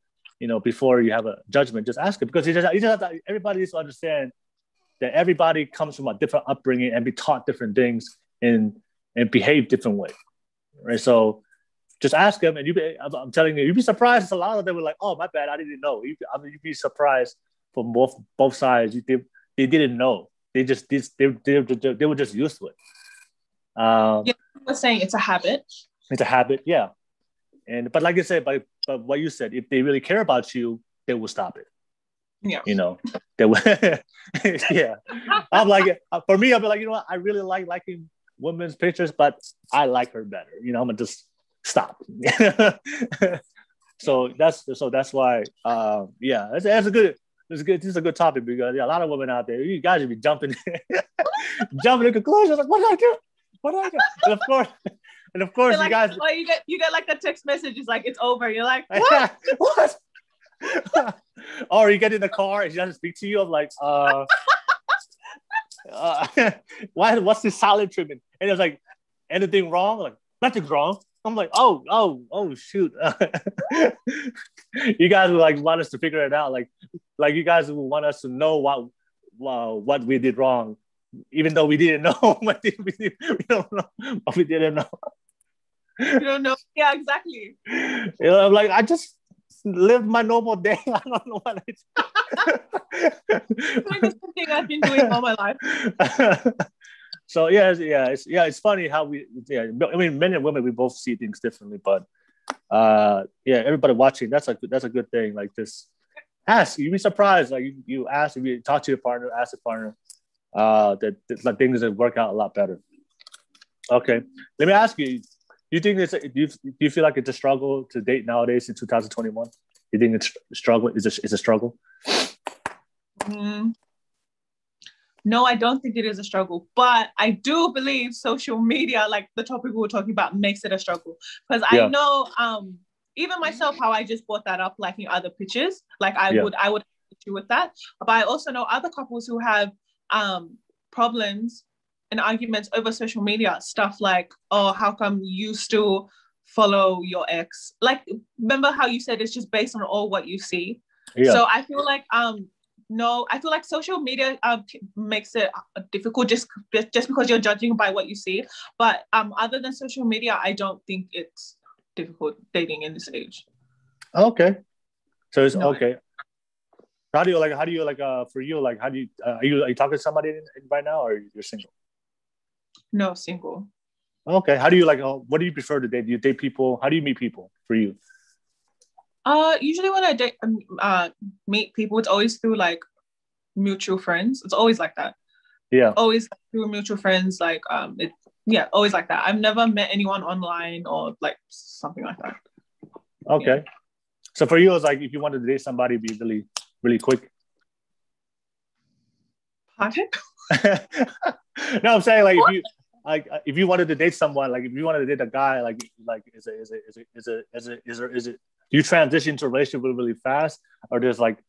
before you have a judgment, just ask it, because you just have to, everybody needs to understand that everybody comes from a different upbringing and be taught different things and behave different way, right? So just ask them, and I'm telling you, you'd be surprised. A lot of them were like, "Oh, my bad, I didn't know." You'd be surprised from both sides. They didn't know. They were just used to it. I was saying it's a habit. It's a habit, yeah. But like I said, but what you said, if they really care about you, they will stop it. Yeah. They will. Yeah. I'm like, for me, I'll be like, I really like liking women's pictures, but I like her better. I'm gonna just stop. So that's why. Yeah, that's a good. This is a good topic, because a lot of women out there, you guys should be jumping to conclusions. Like, what did I do? And of course, like, you guys. Well, you get like a text message. It's like it's over. You're like, what? What? Or you get in the car and she doesn't speak to you. I'm like, what's this silent treatment? And it's like, anything wrong? Like, nothing's wrong. I'm like, oh, shoot. You guys would like want us to figure it out. Like you guys would want us to know what we did wrong, even though we didn't know. We don't know what we didn't know. You don't know. Yeah, exactly. You know, I'm like, I just live my normal day. I don't know what Doing the same thing I've been doing all my life. So it's funny how I mean, men and women, we both see things differently, but everybody watching, that's a good thing. Like, just ask. You'd be surprised. Like, you ask, if you talk to your partner, ask your partner, that like things that work out a lot better. Okay, let me ask you. Do you feel like it's a struggle to date nowadays in 2021? You think it's a struggle? Is a struggle? No, I don't think it is a struggle, but I do believe social media, like the topic we were talking about, makes it a struggle. Because I know, even myself, how I just brought that up, like in other pictures, like I would have an issue with that. But I also know other couples who have problems and arguments over social media, stuff like, oh, how come you still follow your ex? Like, remember how you said it's just based on all what you see? Yeah. So I feel like no, I feel like social media makes it difficult just because you're judging by what you see. But other than social media, I don't think it's difficult dating in this age. Okay, so it's okay. How do you for you, like, how do you are you talking to somebody right now, or you're single? No, single. Okay, how do you what do you prefer to date? Do you date people? How do you meet people for you? Usually when I date, meet people, it's always through like mutual friends. It's always like that. Yeah. Always through mutual friends. Like, always like that. I've never met anyone online or like something like that. Okay. Yeah. So for you, it's like, if you wanted to date somebody, it'd be really, really quick. Pardon? No, I'm saying, like, if you wanted to date someone, like if you wanted to date a guy, like is it do you transition to a relationship really, really fast, or there's like,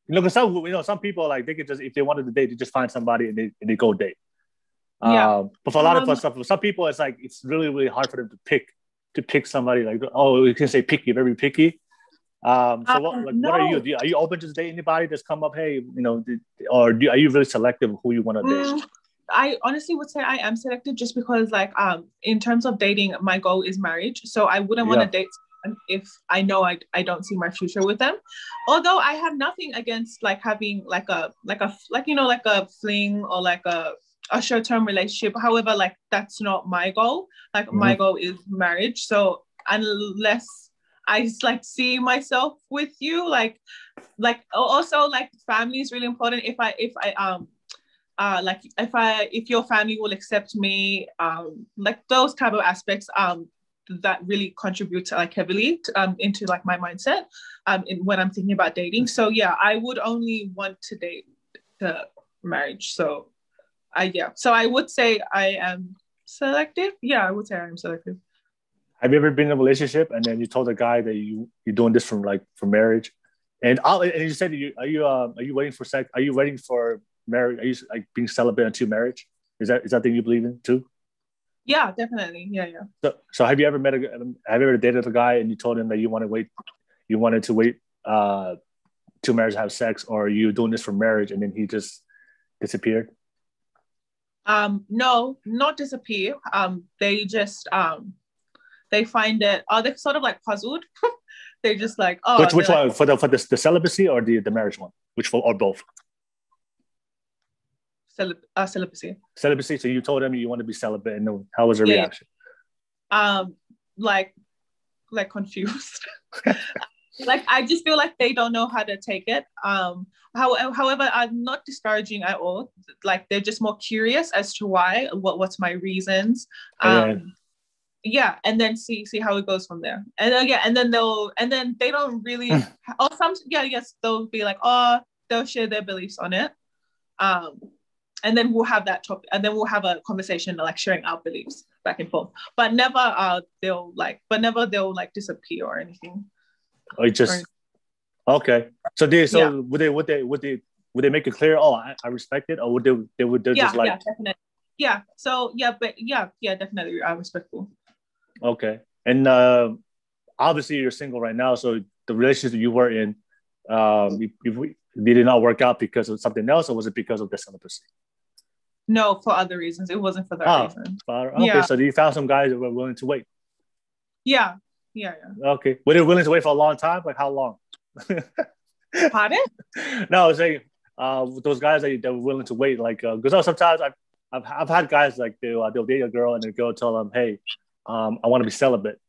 because some people, like, they could just, if they wanted to date, they just find somebody and they go date. But for a lot of us, for some people, it's like, it's really, really hard for them to pick somebody. Like, oh, you can say picky, very picky. So what are you? Are you open to date anybody that's come up? Hey, or are you really selective of who you want to date? I honestly would say I am selective, just because, like, in terms of dating, my goal is marriage. So I wouldn't want to date if I know I don't see my future with them. Although I have nothing against like having like a fling or like a short-term relationship. However, like, that's not my goal. Like, my goal is marriage. So unless I like see myself with you, like also, like, family is really important. If your family will accept me, like those type of aspects, that really contribute to, like, heavily into like my mindset when I'm thinking about dating. So yeah, I would only want to date the marriage. So I would say I am selective. Yeah, I would say I am selective. Have you ever been in a relationship and then you told a guy that you're doing this for marriage, and you said are you waiting for sex? Are you waiting for marriage? Are you like being celibate until marriage? Is that thing you believe in too? Yeah, definitely. Yeah. So have you ever dated a guy and you told him that you wanted to wait till marriage to have sex, or are you doing this for marriage and then he just disappeared? No, not disappear. They just they find it. They're sort of like puzzled. They just like, which one, for the celibacy or the marriage one? Or both? Celibacy. Celibacy. So you told them you want to be celibate, and how was their reaction? Like confused. Like, I just feel like they don't know how to take it. However, I'm not discouraging at all. Like, they're just more curious as to why. What's my reasons? And then see how it goes from there. And then they don't really. They'll be like, they'll share their beliefs on it. And then we'll have that topic, and then we'll have a conversation, like sharing our beliefs back and forth. But never they'll disappear or anything. Okay. So would they make it clear? Oh, I respect it, or would they just like? Yeah, definitely. Yeah. So definitely, I'm respectful. Okay, and obviously you're single right now, so the relationship you were in, did it not work out because of something else, or was it because of the celibacy? No, for other reasons. It wasn't for that reason. Okay, so you found some guys that were willing to wait. Yeah. Yeah. Okay. Were they willing to wait for a long time? Like how long? Pardon? No, I was saying those guys that were willing to wait, like because sometimes I've had guys like they'll date a girl and the girl tell them, hey, I want to be celibate.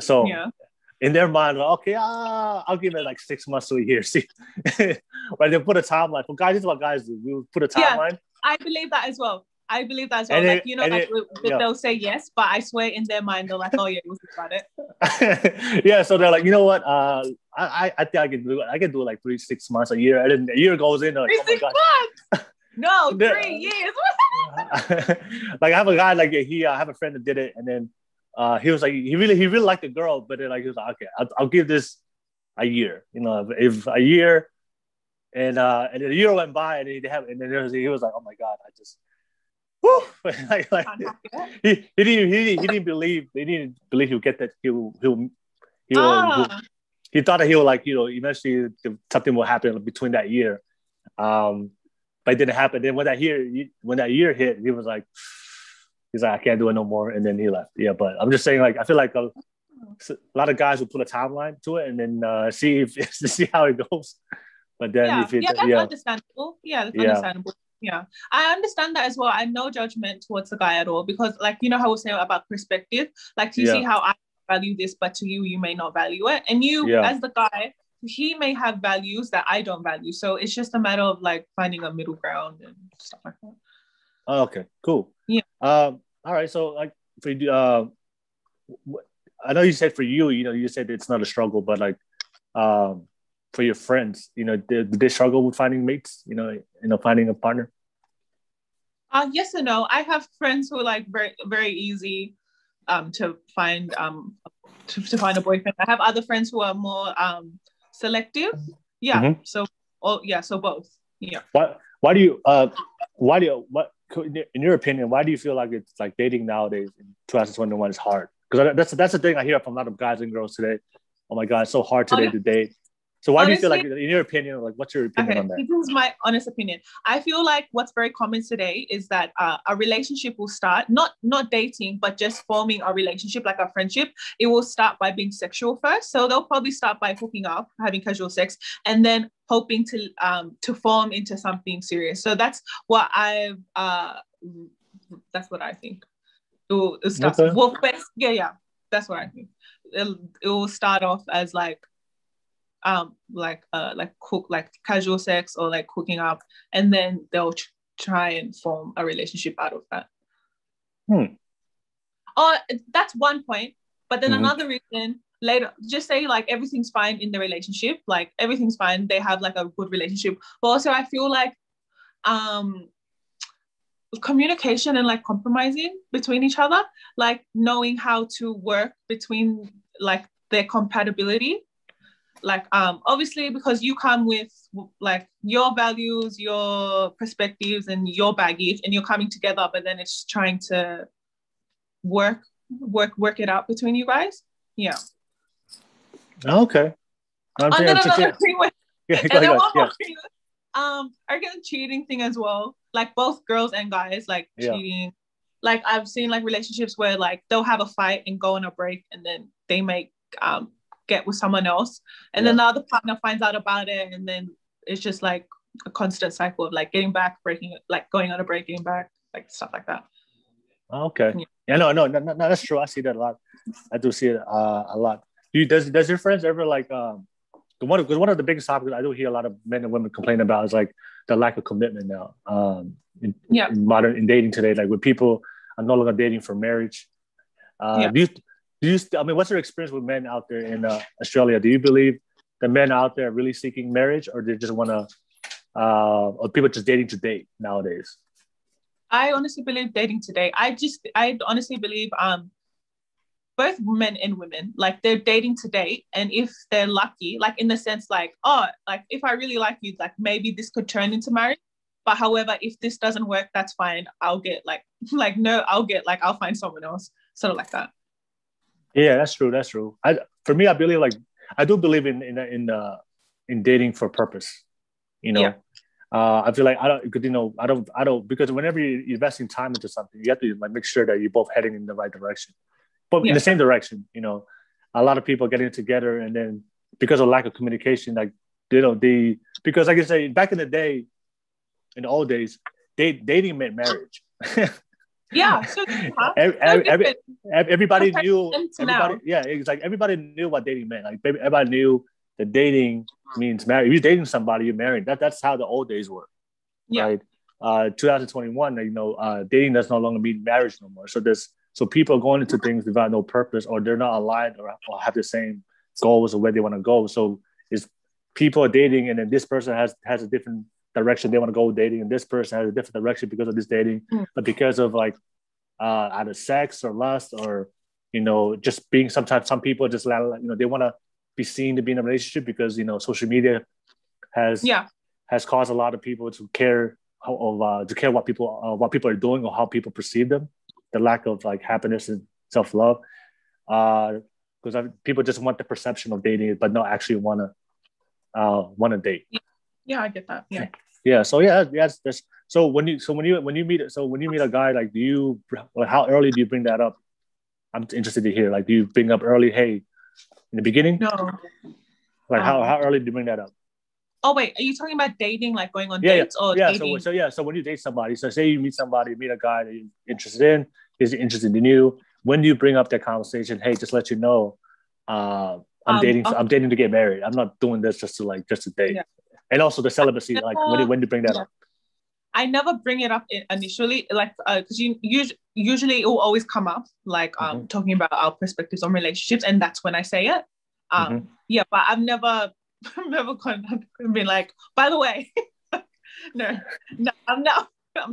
So Yeah. in their mind, like, okay, I'll give it like 6 months to a year. See, right? They put a timeline. For guys, this is what guys do. We put a timeline. Yeah, I believe that as well. Like, they'll say yes, but I swear in their mind, they're like, oh, yeah, we'll think about it. Yeah, so they're like, you know what? I think I can do it. I can do it like 6 months, a year. And then a year goes in. Like, 6 months? No, 3 years. Like, I have a guy, like, I have a friend that did it. And then he was like, he really liked the girl. But then, like, he was like, okay, I'll give this a year. You know, if a year. And then a year went by, and he was like, oh, my God, I just... like he didn't believe he'll get that he thought that he will, like, you know, eventually something will happen between that year, but it didn't happen. Then when that year hit, he's like I can't do it no more, and then he left. Yeah, but I'm just saying, like, I feel like a lot of guys will put a timeline to it and then see how it goes. But then that's understandable. Yeah, that's understandable. Yeah, I understand that as well. I no judgment towards the guy at all, because, like, you know how we're saying about perspective, like, you see how I value this, but to you may not value it, and you as the guy, he may have values that I don't value. So it's just a matter of, like, finding a middle ground and stuff like that. Oh, okay, cool. Yeah. All right. So, like, for I know you said for you, you know, you said it's not a struggle, but, like, for your friends, you know, did they struggle with finding mates? You know, finding a partner? Yes and no. I have friends who are, like, very, very easy to find to find a boyfriend. I have other friends who are more selective. Yeah. Mm-hmm. So both. Yeah. Why do you in your opinion, why do you feel like it's like dating nowadays in 2021 is hard? Because that's the thing I hear from a lot of guys and girls today. Oh my God, it's so hard today to date. So why do you feel like, in your opinion, like, what's your opinion on that? This is my honest opinion. I feel like what's very common today is that a relationship will start, not dating, but just forming a relationship, like a friendship. It will start by being sexual first. So they'll probably start by hooking up, having casual sex, and then hoping to form into something serious. So that's what that's what I think. It will start. Okay. Well, that's what I think. It will start off as like casual sex or like hooking up, and then they'll try and form a relationship out of that. That's one point. But then another reason later, just say like everything's fine in the relationship, like everything's fine, they have like a good relationship, but also I feel like communication and like compromising between each other, like knowing how to work between like their compatibility. Like, obviously, because you come with like your values, your perspectives, and your baggage, and you're coming together, but then it's trying to work it out between you guys. Yeah. Okay. Again, cheating thing as well. Like both girls and guys, like cheating. Like I've seen like relationships where like they'll have a fight and go on a break, and then they make get with someone else, and then the other partner finds out about it, and then it's just like a constant cycle of like getting back, breaking, like going on a break, getting back, like stuff like that. Okay. No, that's true. I see that a lot. I do see it a lot. Does your friends ever like one of the biggest topics I do hear a lot of men and women complain about is like the lack of commitment now in dating today, like when people are no longer dating for marriage. I mean, what's your experience with men out there in Australia? Do you believe the men out there are really seeking marriage, or they just want to, or people just dating to date nowadays? I honestly believe dating to date. I honestly believe both men and women, like they're dating to date, and if they're lucky, like in the sense like, oh, like if I really like you, like maybe this could turn into marriage. But however, if this doesn't work, that's fine. I'll find someone else, sort of like that. Yeah, that's true. That's true. For me, I believe I do believe in dating for purpose. You know, I feel like I don't because whenever you're investing time into something, you have to like make sure that you're both heading in the right direction. but in the same direction. You know, a lot of people getting together, and then because of lack of communication, like because like I say, back in the day, in the old days, dating meant marriage. Yeah, so everybody knew. Everybody, yeah, it's like everybody knew what dating meant. Like everybody knew that dating means marriage. If you're dating somebody, you're married. That's how the old days were, right? 2021, you know, dating does no longer mean marriage no more. So people are going into things without no purpose, or they're not aligned, or have the same goals or where they want to go. So it's people are dating, and then this person has a different direction they want to go with dating, and this person has a different direction because of this dating, but because of like either sex or lust, or you know, just being sometimes some people just, you know, they want to be seen to be in a relationship because, you know, social media has caused a lot of people to care what people are doing or how people perceive them. The lack of like happiness and self-love, because people just want the perception of dating, but not actually want to date. Yeah, I get that. Yeah. Yeah. So so when you meet a guy, like, how early do you bring that up? I'm interested to hear. Like, do you bring up early? Hey, in the beginning? No. Like, how early do you bring that up? Oh wait, are you talking about dating, like going on dates, or dating? So when you date somebody, so say you meet a guy that you're interested in, he's interested in you. When do you bring up that conversation? Hey, just let you know, I'm dating to get married. I'm not doing this just to date. Yeah. And also the celibacy, like when do you bring that up? I never bring it up initially, like because usually it will always come up, like talking about our perspectives on relationships, and that's when I say it. Yeah, but I've never been like, by the way, no, I'm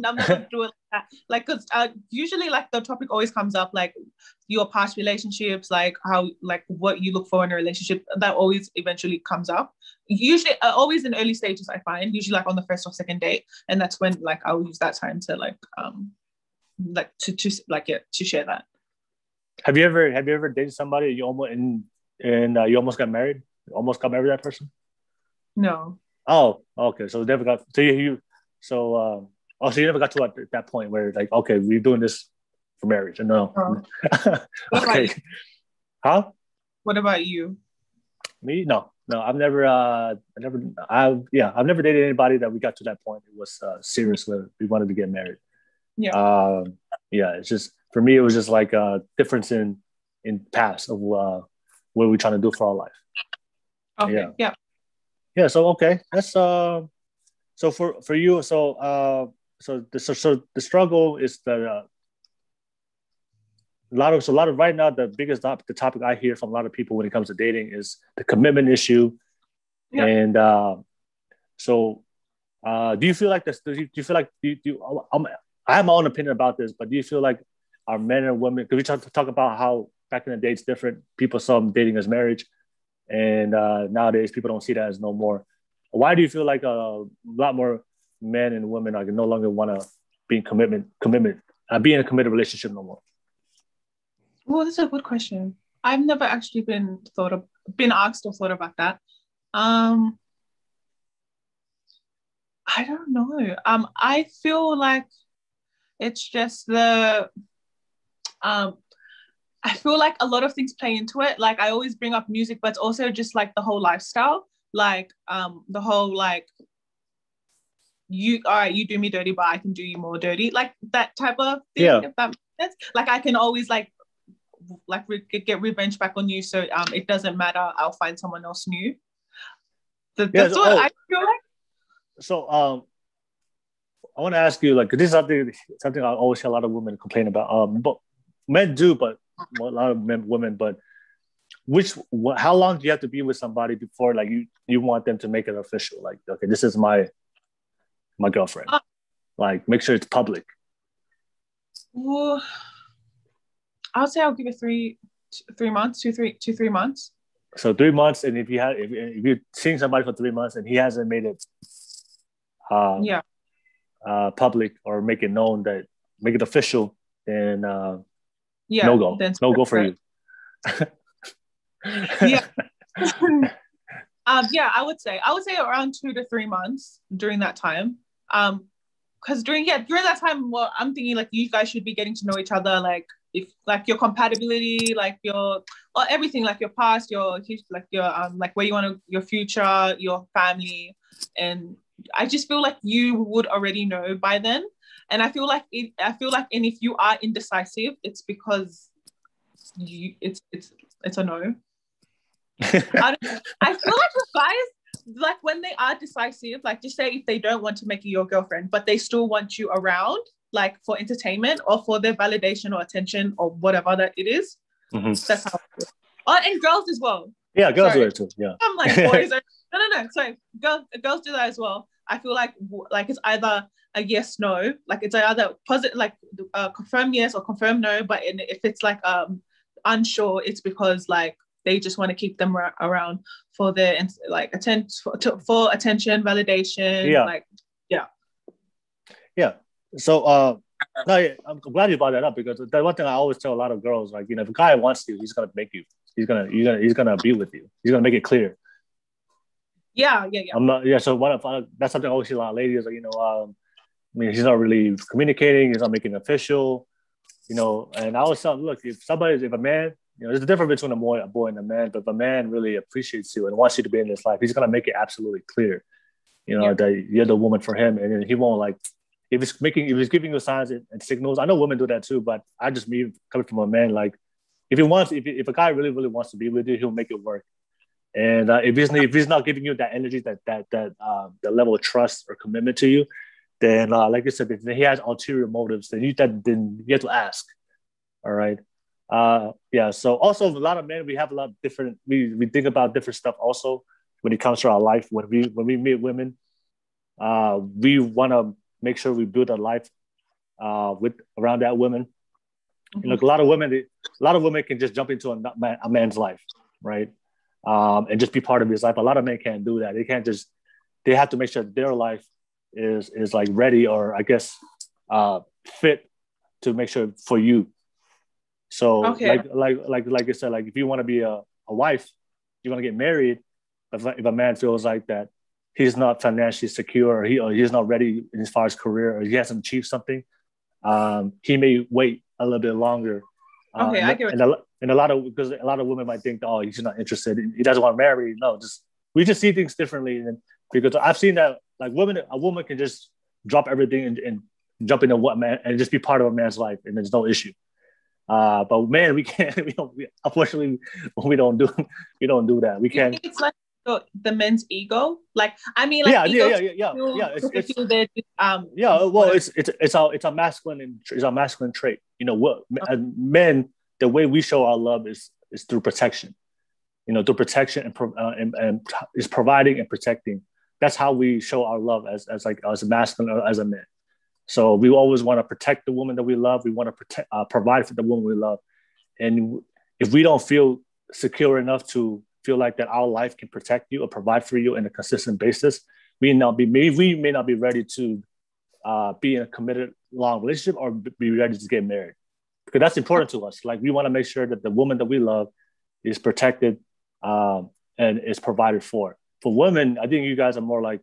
never doing like that. Like, because usually, like, the topic always comes up, like your past relationships, like how, like what you look for in a relationship. That always eventually comes up. Usually, always in early stages, I find. Usually, like on the first or second date, and that's when, like, I'll use that time to to share that. Have you ever dated somebody you almost got married? Almost got married to that person? No. Oh, okay. So never got. So you never got to that point where, like, okay, we're doing this for marriage. No. Okay. Huh? What about you? Me? No. I've never dated anybody that we got to that point. It was serious where we wanted to get married. Yeah. It's just, for me, it was just like a difference in paths of what we're trying to do for our life. Okay. Yeah. So okay, that's so for you. So the struggle is that a lot of right now, the biggest the topic I hear from a lot of people when it comes to dating is the commitment issue. Yeah. And do you feel like this? Do you feel like I have my own opinion about this, but do you feel like our men and women? Because we talk about how back in the day it's different. People saw dating as marriage. And nowadays, people don't see that as no more. Why do you feel like a lot more men and women are no longer want to be in be in a committed relationship no more? Well, that's a good question. I've never actually been asked or thought about that. I don't know. I feel like it's just I feel like a lot of things play into it. Like, I always bring up music, but it's also just like the whole lifestyle. Like, the whole, like, you do me dirty, but I can do you more dirty. Like that type of thing. Yeah. If that makes sense. Like, I can always get revenge back on you. So it doesn't matter. I'll find someone else new. That's what I feel like. So I want to ask you, like, 'cause this is something I always hear a lot of women complain about. But men do, but a lot of women. But how long do you have to be with somebody before, like, you want them to make it official? Like, okay, this is my girlfriend. Like, make sure it's public. Well, I would say I'll give it 3 months, 3 months. So 3 months, and if you're seeing somebody for 3 months and he hasn't made it public or make it known, that make it official, then no go for you. Yeah. I would say around 2 to 3 months during that time. Because during that time, well, I'm thinking, like, you guys should be getting to know each other, like, if like your compatibility, like your or everything, like your past, your like where you want to, your future, your family, and I just feel like you would already know by then. And I feel like and if you are indecisive, it's because it's a no. I feel like with guys, like when they are decisive, like just say if they don't want to make you your girlfriend, but they still want you around, like for entertainment or for their validation or attention or whatever that it is. That's how I feel. Oh, and girls as well. Yeah, girls do it too. Yeah. I'm like boys are no. Sorry, girls do that as well. I feel like it's either a yes no, like it's either positive, like confirm yes or confirm no. But if it's like unsure, it's because like they just want to keep them around for their like for attention, validation. Yeah. Like yeah. So no, I'm glad you brought that up, because the one thing I always tell a lot of girls, like, you know, if a guy wants you, he's gonna make you. He's gonna be with you. He's gonna make it clear. Yeah. I'm not. Yeah. So that's something I always see a lot of ladies, like, you know, I mean, he's not really communicating. He's not making it official. You know, and I always tell them, look, if a man, you know, there's a difference between a boy and a man, but if a man really appreciates you and wants you to be in his life, he's gonna make it absolutely clear, you know, that you're the woman for him, and he won't like. If he's giving you signs and signals, I know women do that too, but I just mean coming from a man, like if a guy really, really wants to be with you, he'll make it work. And if he's not giving you that energy, that level of trust or commitment to you, then like you said, if he has ulterior motives, then you have to ask. All right. Yeah. So also a lot of men, we have a lot of different. We think about different stuff also when it comes to our life. When we meet women, we want to make sure we build a life around that woman. Mm-hmm. Look, a lot of women can just jump into a man's life, right? And just be part of his life. A lot of men can't do that. They have to make sure their life is like ready, or I guess fit to make sure for you. So like I said, like if you want to be a wife, you want to get married. If a man feels like that he's not financially secure, or he's not ready as far as career, or he hasn't achieved something, he may wait a little bit longer. I get it. And a lot of women might think, oh, he's not interested. He doesn't want to marry. No, we just see things differently. And because I've seen that, like a woman can just drop everything and jump into what man and just be part of a man's life, and there's no issue. But man, we can't. Unfortunately, we don't do that. We can't. It's like the men's ego. Like I mean, like yeah. Well, it's a masculine trait. You know what? Men, the way we show our love is through protection. You know, through protection and is providing and protecting. That's how we show our love as a masculine or as a man. So we always want to protect the woman that we love. We want to provide for the woman we love. And if we don't feel secure enough to feel like that our life can protect you or provide for you on a consistent basis, we may not be ready to be in a committed long relationship or be ready to get married. Because that's important to us. Like we want to make sure that the woman that we love is protected and is provided for. For women, I think you guys are more like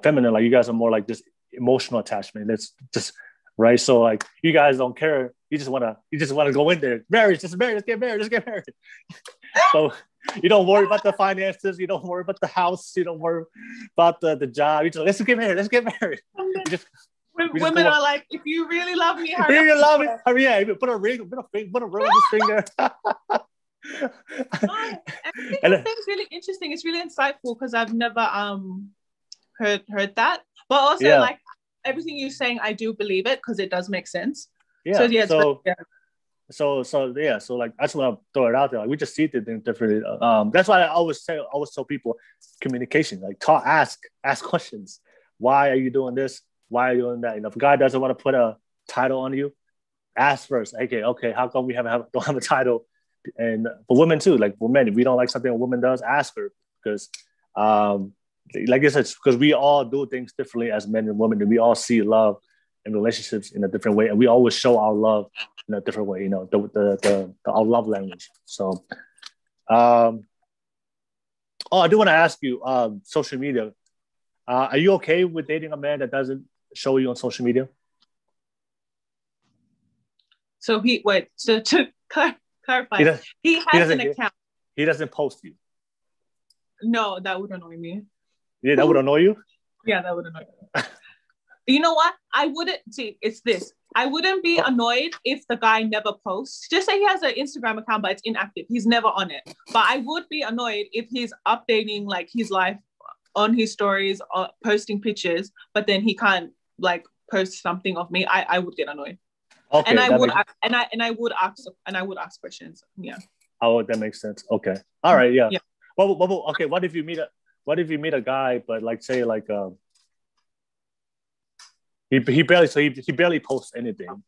feminine. Like you guys are more like this emotional attachment. That's just right. So like you guys don't care. You just want to go in there. Marriage, just married. Let's get married. So you don't worry about the finances. You don't worry about the house. You don't worry about the job. You just let's get married. Women are like, if you really love me, hurry up. Put a ring on this finger. It's really interesting. It's really insightful because I've never heard that. But also like everything you're saying, I do believe it because it does make sense. Yeah. So like I just want to throw it out there. Like we just see things differently. That's why I always tell people communication. Like ask questions. Why are you doing this? Why are you doing that? You know, if a guy doesn't want to put a title on you, ask first. Okay, how come we don't have a title? And for women too, like for men, if we don't like something a woman does, ask her, because like I said, because we all do things differently as men and women, and we all see love and relationships in a different way, and we always show our love in a different way. You know, our love language. So, I do want to ask you, social media. Are you okay with dating a man that doesn't show you on social media? So to clarify, he has an account. He doesn't post you. No, that would annoy me. Yeah, that would annoy you? Yeah, that would annoy me. You know what? I wouldn't see. It's this. I wouldn't be annoyed if the guy never posts. Just say he has an Instagram account, but it's inactive. He's never on it. But I would be annoyed if he's updating like his life on his stories or posting pictures, but then he can't like post something of me. I would get annoyed. Okay, and I would ask questions. Yeah. Oh, that makes sense. Okay. All right. Yeah. Well, okay. What if you meet a guy, but like say like he barely posts anything.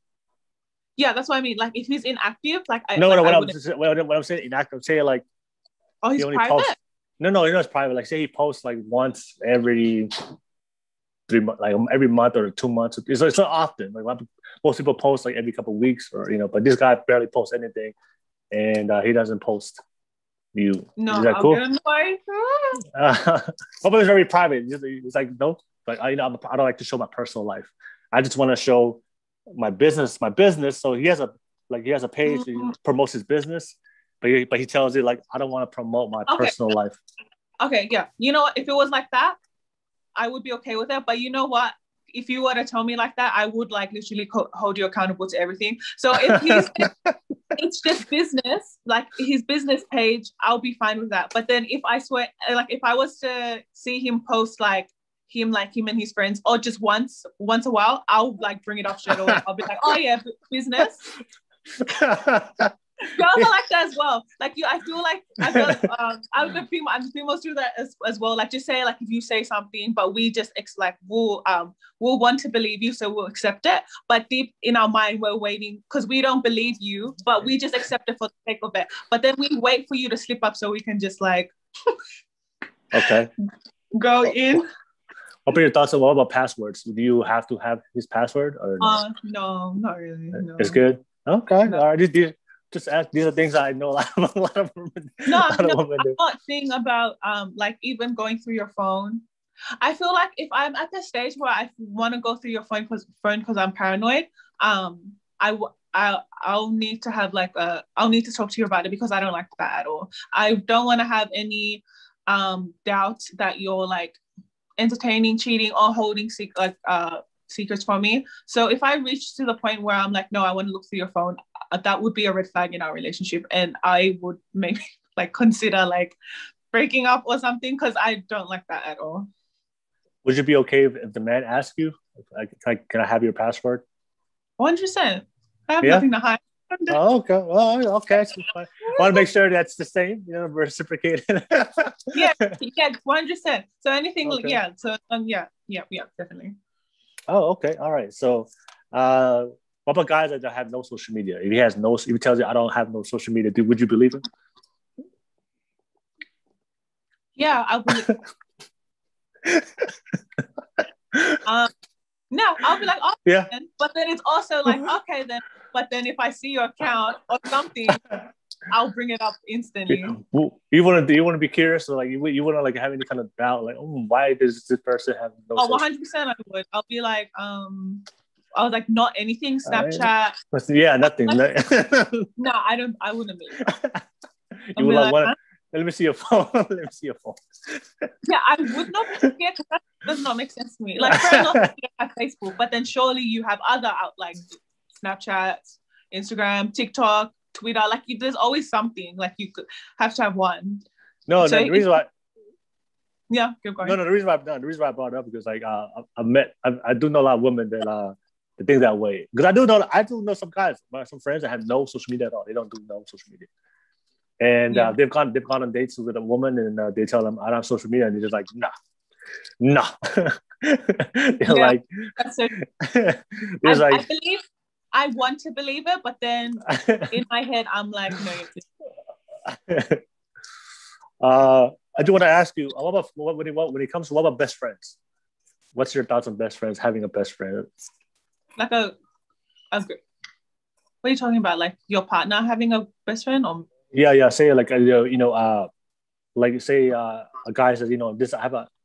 Yeah, that's what I mean. Like if he's inactive, like what I'm saying inactive. Say like he's private. Posts, no, it's private. Like say he posts like once every 3 months, like every month or 2 months. It's not often. Like most people post like every couple of weeks, or but this guy barely posts anything, and he doesn't post you. No, is that cool? But it's very private. It's like no, like I don't like to show my personal life. I just want to show my business. So he has a page. He promotes his business, but he tells you like I don't want to promote my personal life. Okay, yeah. You know what? If it was like that, I would be okay with it. But you know what? If you were to tell me like that, I would like literally hold you accountable to everything. So if it's just business, like his business page, I'll be fine with that. But then if I swear, like if I was to see him post like him and his friends, or just once a while, I'll like bring it up straight away. I'll be like, oh yeah, business. Girls are like that as well. Like I feel like the females do that as well. Like just say like if you say something, but we just we'll want to believe you, so we'll accept it. But deep in our mind, we're waiting because we don't believe you, but we just accept it for the sake of it. But then we wait for you to slip up so we can just like go in. What are your thoughts on what about passwords? Do you have to have his password or no? No, not really. No. It's good. Okay, no. All right. Just ask. These are things I know a lot of women. I'm not thinking about like even going through your phone. I feel like if I'm at the stage where I want to go through your phone because I'm paranoid, I'll need to have like I'll need to talk to you about it because I don't like that at all. I don't want to have any doubt that you're like entertaining, cheating, or holding secrets from me. So if I reach to the point where I'm like, no, I want to look through your phone, that would be a red flag in our relationship, and I would maybe like consider like breaking up or something because I don't like that at all. Would you be okay if the man asked you, like, can I have your password? 100%. I have nothing to hide. Oh, okay. Well, okay. So I want to make sure that's the same, reciprocated. yeah, 100%. So anything, yeah. So yeah, definitely. Oh, okay. All right. So, what about guys that have no social media? If he tells you I don't have no social media, would you believe him? Yeah, I would. No, I'll be like, oh, yeah. But then it's also like, okay, then. But then if I see your account or something, I'll bring it up instantly. You want to be curious, or like you want to like have any kind of doubt, like, why does this person have no? Oh, 100% I would. I'll be like, I was like, not anything, Snapchat. Yeah, nothing. No, I wouldn't be. You would like, let me see your phone. Let me see your phone. Yeah, I would not be scared because that does not make sense to me. Like, fair enough, you have Facebook, but then surely you have other like Snapchat, Instagram, TikTok, Twitter. Like, there's always something. Like, you could have to have one. No, so the reason why. Yeah, keep going. No, the reason why I brought it up because like I do know a lot of women that think that way, because I do know some guys, some friends that have no social media at all. They don't do no social media, and they've gone on dates with a woman, and they tell them I don't have social media, and they're just like nah. They're like, I believe, I want to believe it, but then in my head I'm like, no. I do want to ask you, when it comes to what about best friends? What's your thoughts on best friends, having a best friend? Like what are you talking about? Like your partner having a best friend? Or yeah. Say like like say a guy says,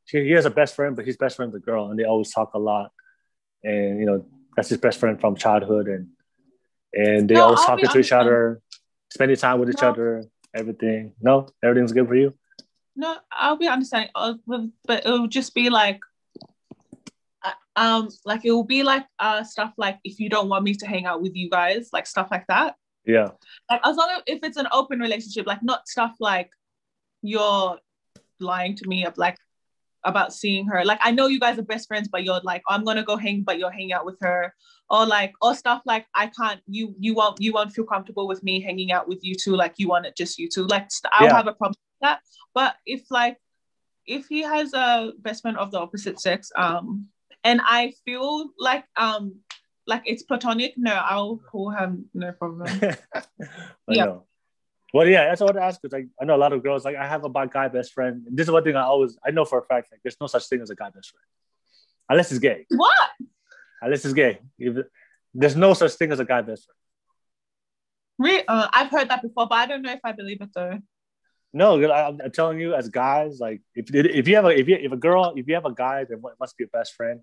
he has a best friend, but his best friend's a girl, and they always talk a lot, and that's his best friend from childhood, and and they No, always I'll talking be to each honest. other, spending time with each No, other, everything. No, everything's good for you. no, I'll be understanding. But it will just be like it will be like stuff like if you don't want me to hang out with you guys, like stuff like that. Yeah. Like as long as if it's an open relationship, like not stuff like you're lying to me of like about seeing her. Like I know you guys are best friends, but you're like, I'm gonna go hang, but you're hanging out with her, or stuff like I can't. You won't feel comfortable with me hanging out with you two. Like you want it just you two. Like I'll have a problem with that. But if he has a best friend of the opposite sex, and I feel like it's platonic, no, I'll call him, no problem. Yeah. No. Well, yeah, that's what I want to ask. Because like, I know a lot of girls, like I have a guy best friend. And this is one thing I know for a fact, like there's no such thing as a guy best friend. Unless he's gay. What? Unless he's gay. There's no such thing as a guy best friend. Really? I've heard that before, but I don't know if I believe it though. No, I'm telling you, as guys, like if you have a guy that must be a best friend,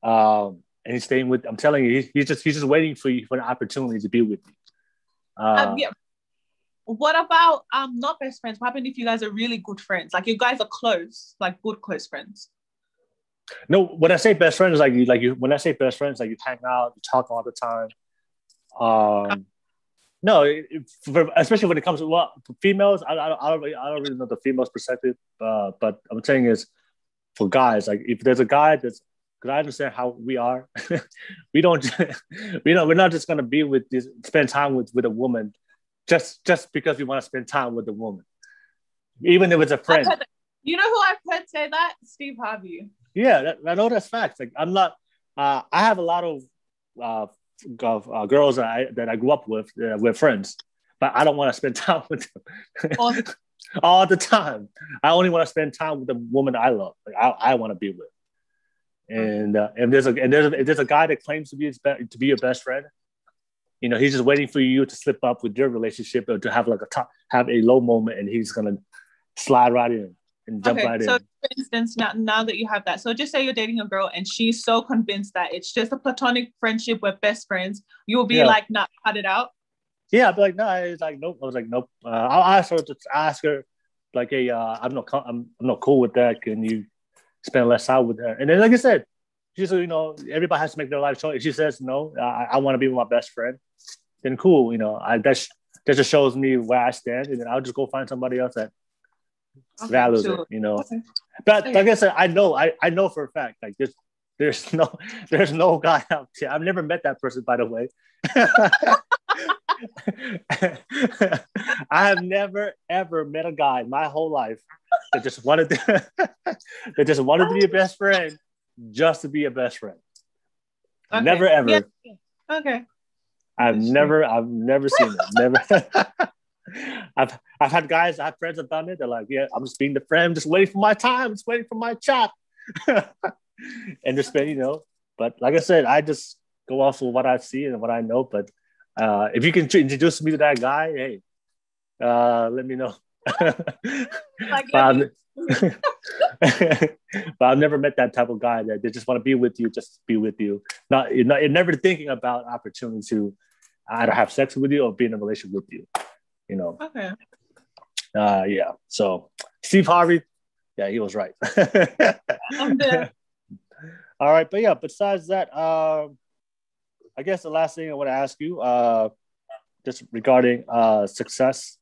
and he's staying with, I'm telling you, he's just waiting for you for an opportunity to be with you. Yeah. What about not best friends? What happens if you guys are really good friends? Like you guys are close, like good close friends. No, when I say best friends, when I say best friends, like you hang out, you talk all the time. No, especially when it comes to females, I don't really know the females' perspective, but I'm saying is for guys, like if there's a guy that's, because I understand how we are, we're not just gonna spend time with a woman just because we want to spend time with a woman, even if it's a friend. You know who I've heard say that? Steve Harvey. Yeah, I know that's facts. Like I'm not. I have a lot of girls that I grew up with. We're friends, but I don't want to spend time with them all the time. I only want to spend time with the woman I love. Like I want to be with. And if there's a guy that claims to be your best friend, you know, he's just waiting for you to slip up with your relationship or to have have a low moment, and he's gonna slide right in and jump right in. So for instance, now that you have that, so just say you're dating a girl and she's so convinced that it's just a platonic friendship with best friends, you'll be like, nah, cut it out. Yeah, I'd be like, no, it's like nope. I was like, nope. I'll ask her like, hey, I'm not cool with that. Can you spend less time with her? And then, like I said, she said, you know, everybody has to make their life choice. If she says no, I want to be with my best friend, then cool. You know, that just shows me where I stand, and then I'll just go find somebody else that values it. You know, but like I said, I know for a fact, like there's no guy out there. I've never met that person, by the way. I have never ever met a guy in my whole life that just wanted to be a best friend just to be a best friend. Okay. Never ever. Yeah. Okay. I've never seen it. Never. I've had guys, I have friends that done it. They're like, yeah, I'm just being the friend, I'm just waiting for my time, just waiting for my chop. And just spend, you know. But like I said, I just go off of what I see and what I know. But if you can introduce me to that guy, hey, let me know. But I've never met that type of guy that they just want to be with you, just be with you. You're never thinking about opportunity to either have sex with you or be in a relationship with you. You know. Okay. Yeah. So Steve Harvey, yeah, he was right. I'm there. All right, but yeah, besides that, I guess the last thing I want to ask you, just regarding success.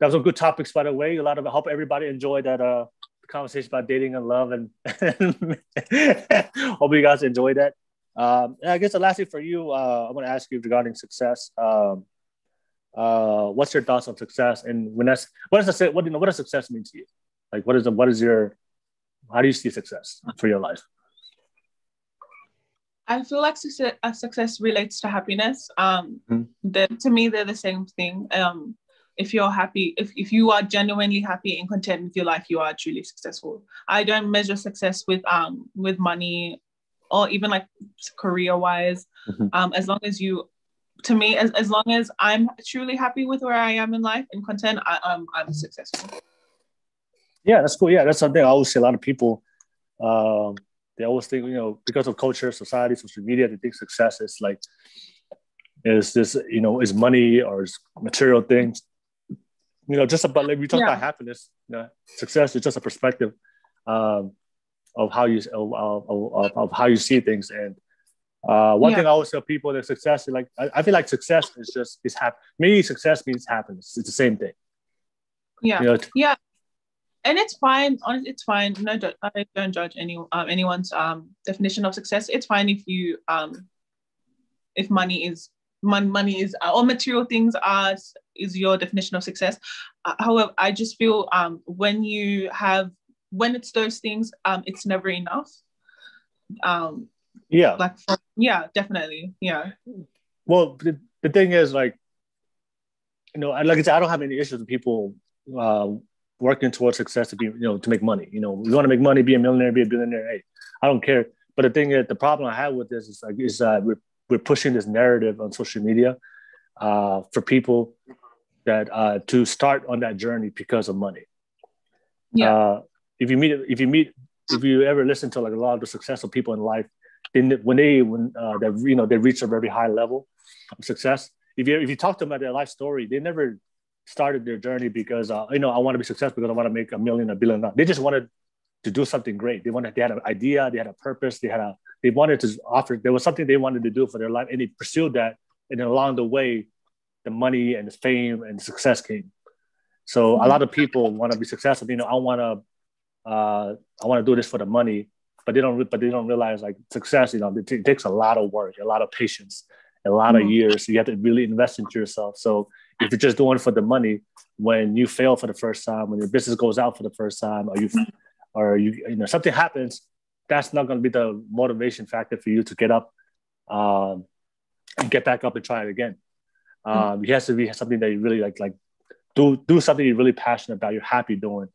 That was some good topics, by the way. I hope everybody enjoyed that conversation about dating and love, and hope you guys enjoyed that. I guess the last thing for you, I want to ask you regarding success. What's your thoughts on success, and what does success mean to you? Like, how do you see success for your life? I feel like success relates to happiness. To me, they're the same thing. If you're happy, if you are genuinely happy and content with your life, you are truly successful. I don't measure success with money or even like career wise. As long as as long as I'm truly happy with where I am in life and content, I'm successful. Yeah, that's cool. Yeah, that's something I always see. A lot of people, they always think, you know, because of culture, society, social media, they think success is like Is this, is money or is material things? Just about like we talk about happiness. Success is just a perspective of how you of how you see things. And one thing I always tell people that success is like I feel like success is happy. Maybe success means happiness. It's the same thing. Yeah. Yeah. And it's fine. Honestly, it's fine. No, I don't judge anyone's definition of success. It's fine if money is or material things is your definition of success. However, I just feel when it's those things, it's never enough. Definitely. Yeah. Well, the thing is, like I said, I don't have any issues with people working towards success to be, to make money. We want to make money, be a millionaire, be a billionaire. Hey, I don't care. But the thing is, the problem I have with this is we're pushing this narrative on social media for people that to start on that journey because of money. Yeah. If you ever listen to like a lot of the successful people in life, when they reach a very high level of success, if you talk to them about their life story, they never started their journey because I want to be successful because I want to make $1 million, $1 billion. They just wanted to do something great. They had an idea, they had a purpose, they wanted to offer. There was something they wanted to do for their life, and they pursued that. And then along the way, the money and the fame and the success came. So a lot of people want to be successful. I want to do this for the money, but they don't realize like success. It takes a lot of work, a lot of patience, a lot of years. So you have to really invest into yourself. So if you're just doing it for the money, when you fail for the first time, when your business goes out for the first time, or you something happens, that's not going to be the motivation factor for you to get up and get back up and try it again. It has to be something that you really like do something you're really passionate about, you're happy doing.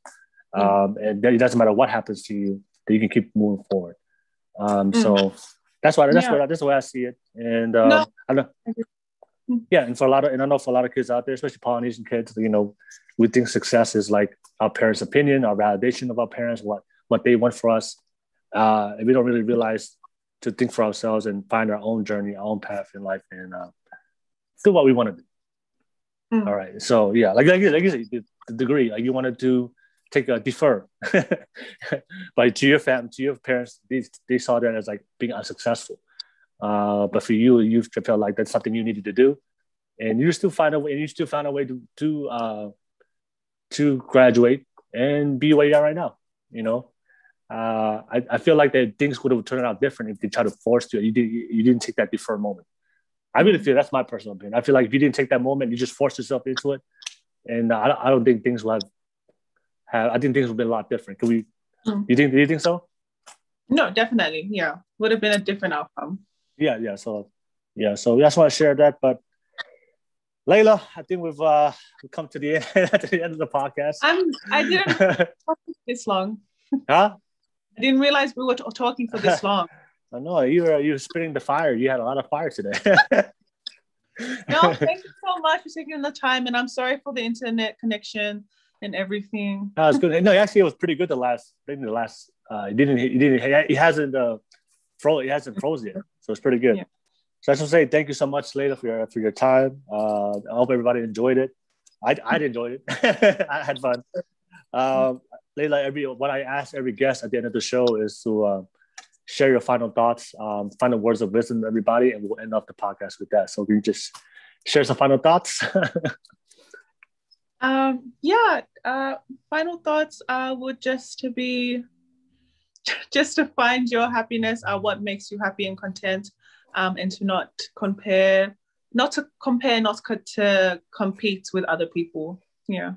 And then it doesn't matter what happens to you, that you can keep moving forward. So that's the way I see it. And I know. Yeah, and I know for a lot of kids out there, especially Polynesian kids, we think success is like our parents' opinion, our validation of our parents, what they want for us, and we don't really realize to think for ourselves and find our own journey, our own path in life, and do what we want to do. All right, so yeah, like you said, the degree, like you wanted to take a defer, but to your family, to your parents, they saw that as like being unsuccessful. But for you felt like that's something you needed to do, and you still found a way to graduate and be where you are right now. I feel like that things would have turned out different if they tried to force you. You didn't take that defer moment. I really feel that's my personal opinion. I feel like if you didn't take that moment, you just forced yourself into it, and I don't think things would have. I think things would be a lot different. Do you think so? No, definitely. Yeah, would have been a different outcome. Yeah. So I just want to share that. But Leyla, I think we've come to the end of the podcast. I didn't talk this long. Huh? I didn't realize we were talking for this long. I know you were spitting the fire. You had a lot of fire today. No, thank you so much for taking the time, and I'm sorry for the internet connection and everything. No, it's good. No, actually, it was pretty good. It hasn't frozen yet, so it's pretty good. Yeah. So I just want to say thank you so much, Leyla, for your time. I hope everybody enjoyed it. I enjoyed it. I had fun. Leyla, what I ask every guest at the end of the show is to share your final thoughts, final words of wisdom to everybody, and we'll end off the podcast with that. So can you just share some final thoughts? Final thoughts would just to find your happiness, what makes you happy and content, and to not to compete with other people. Yeah.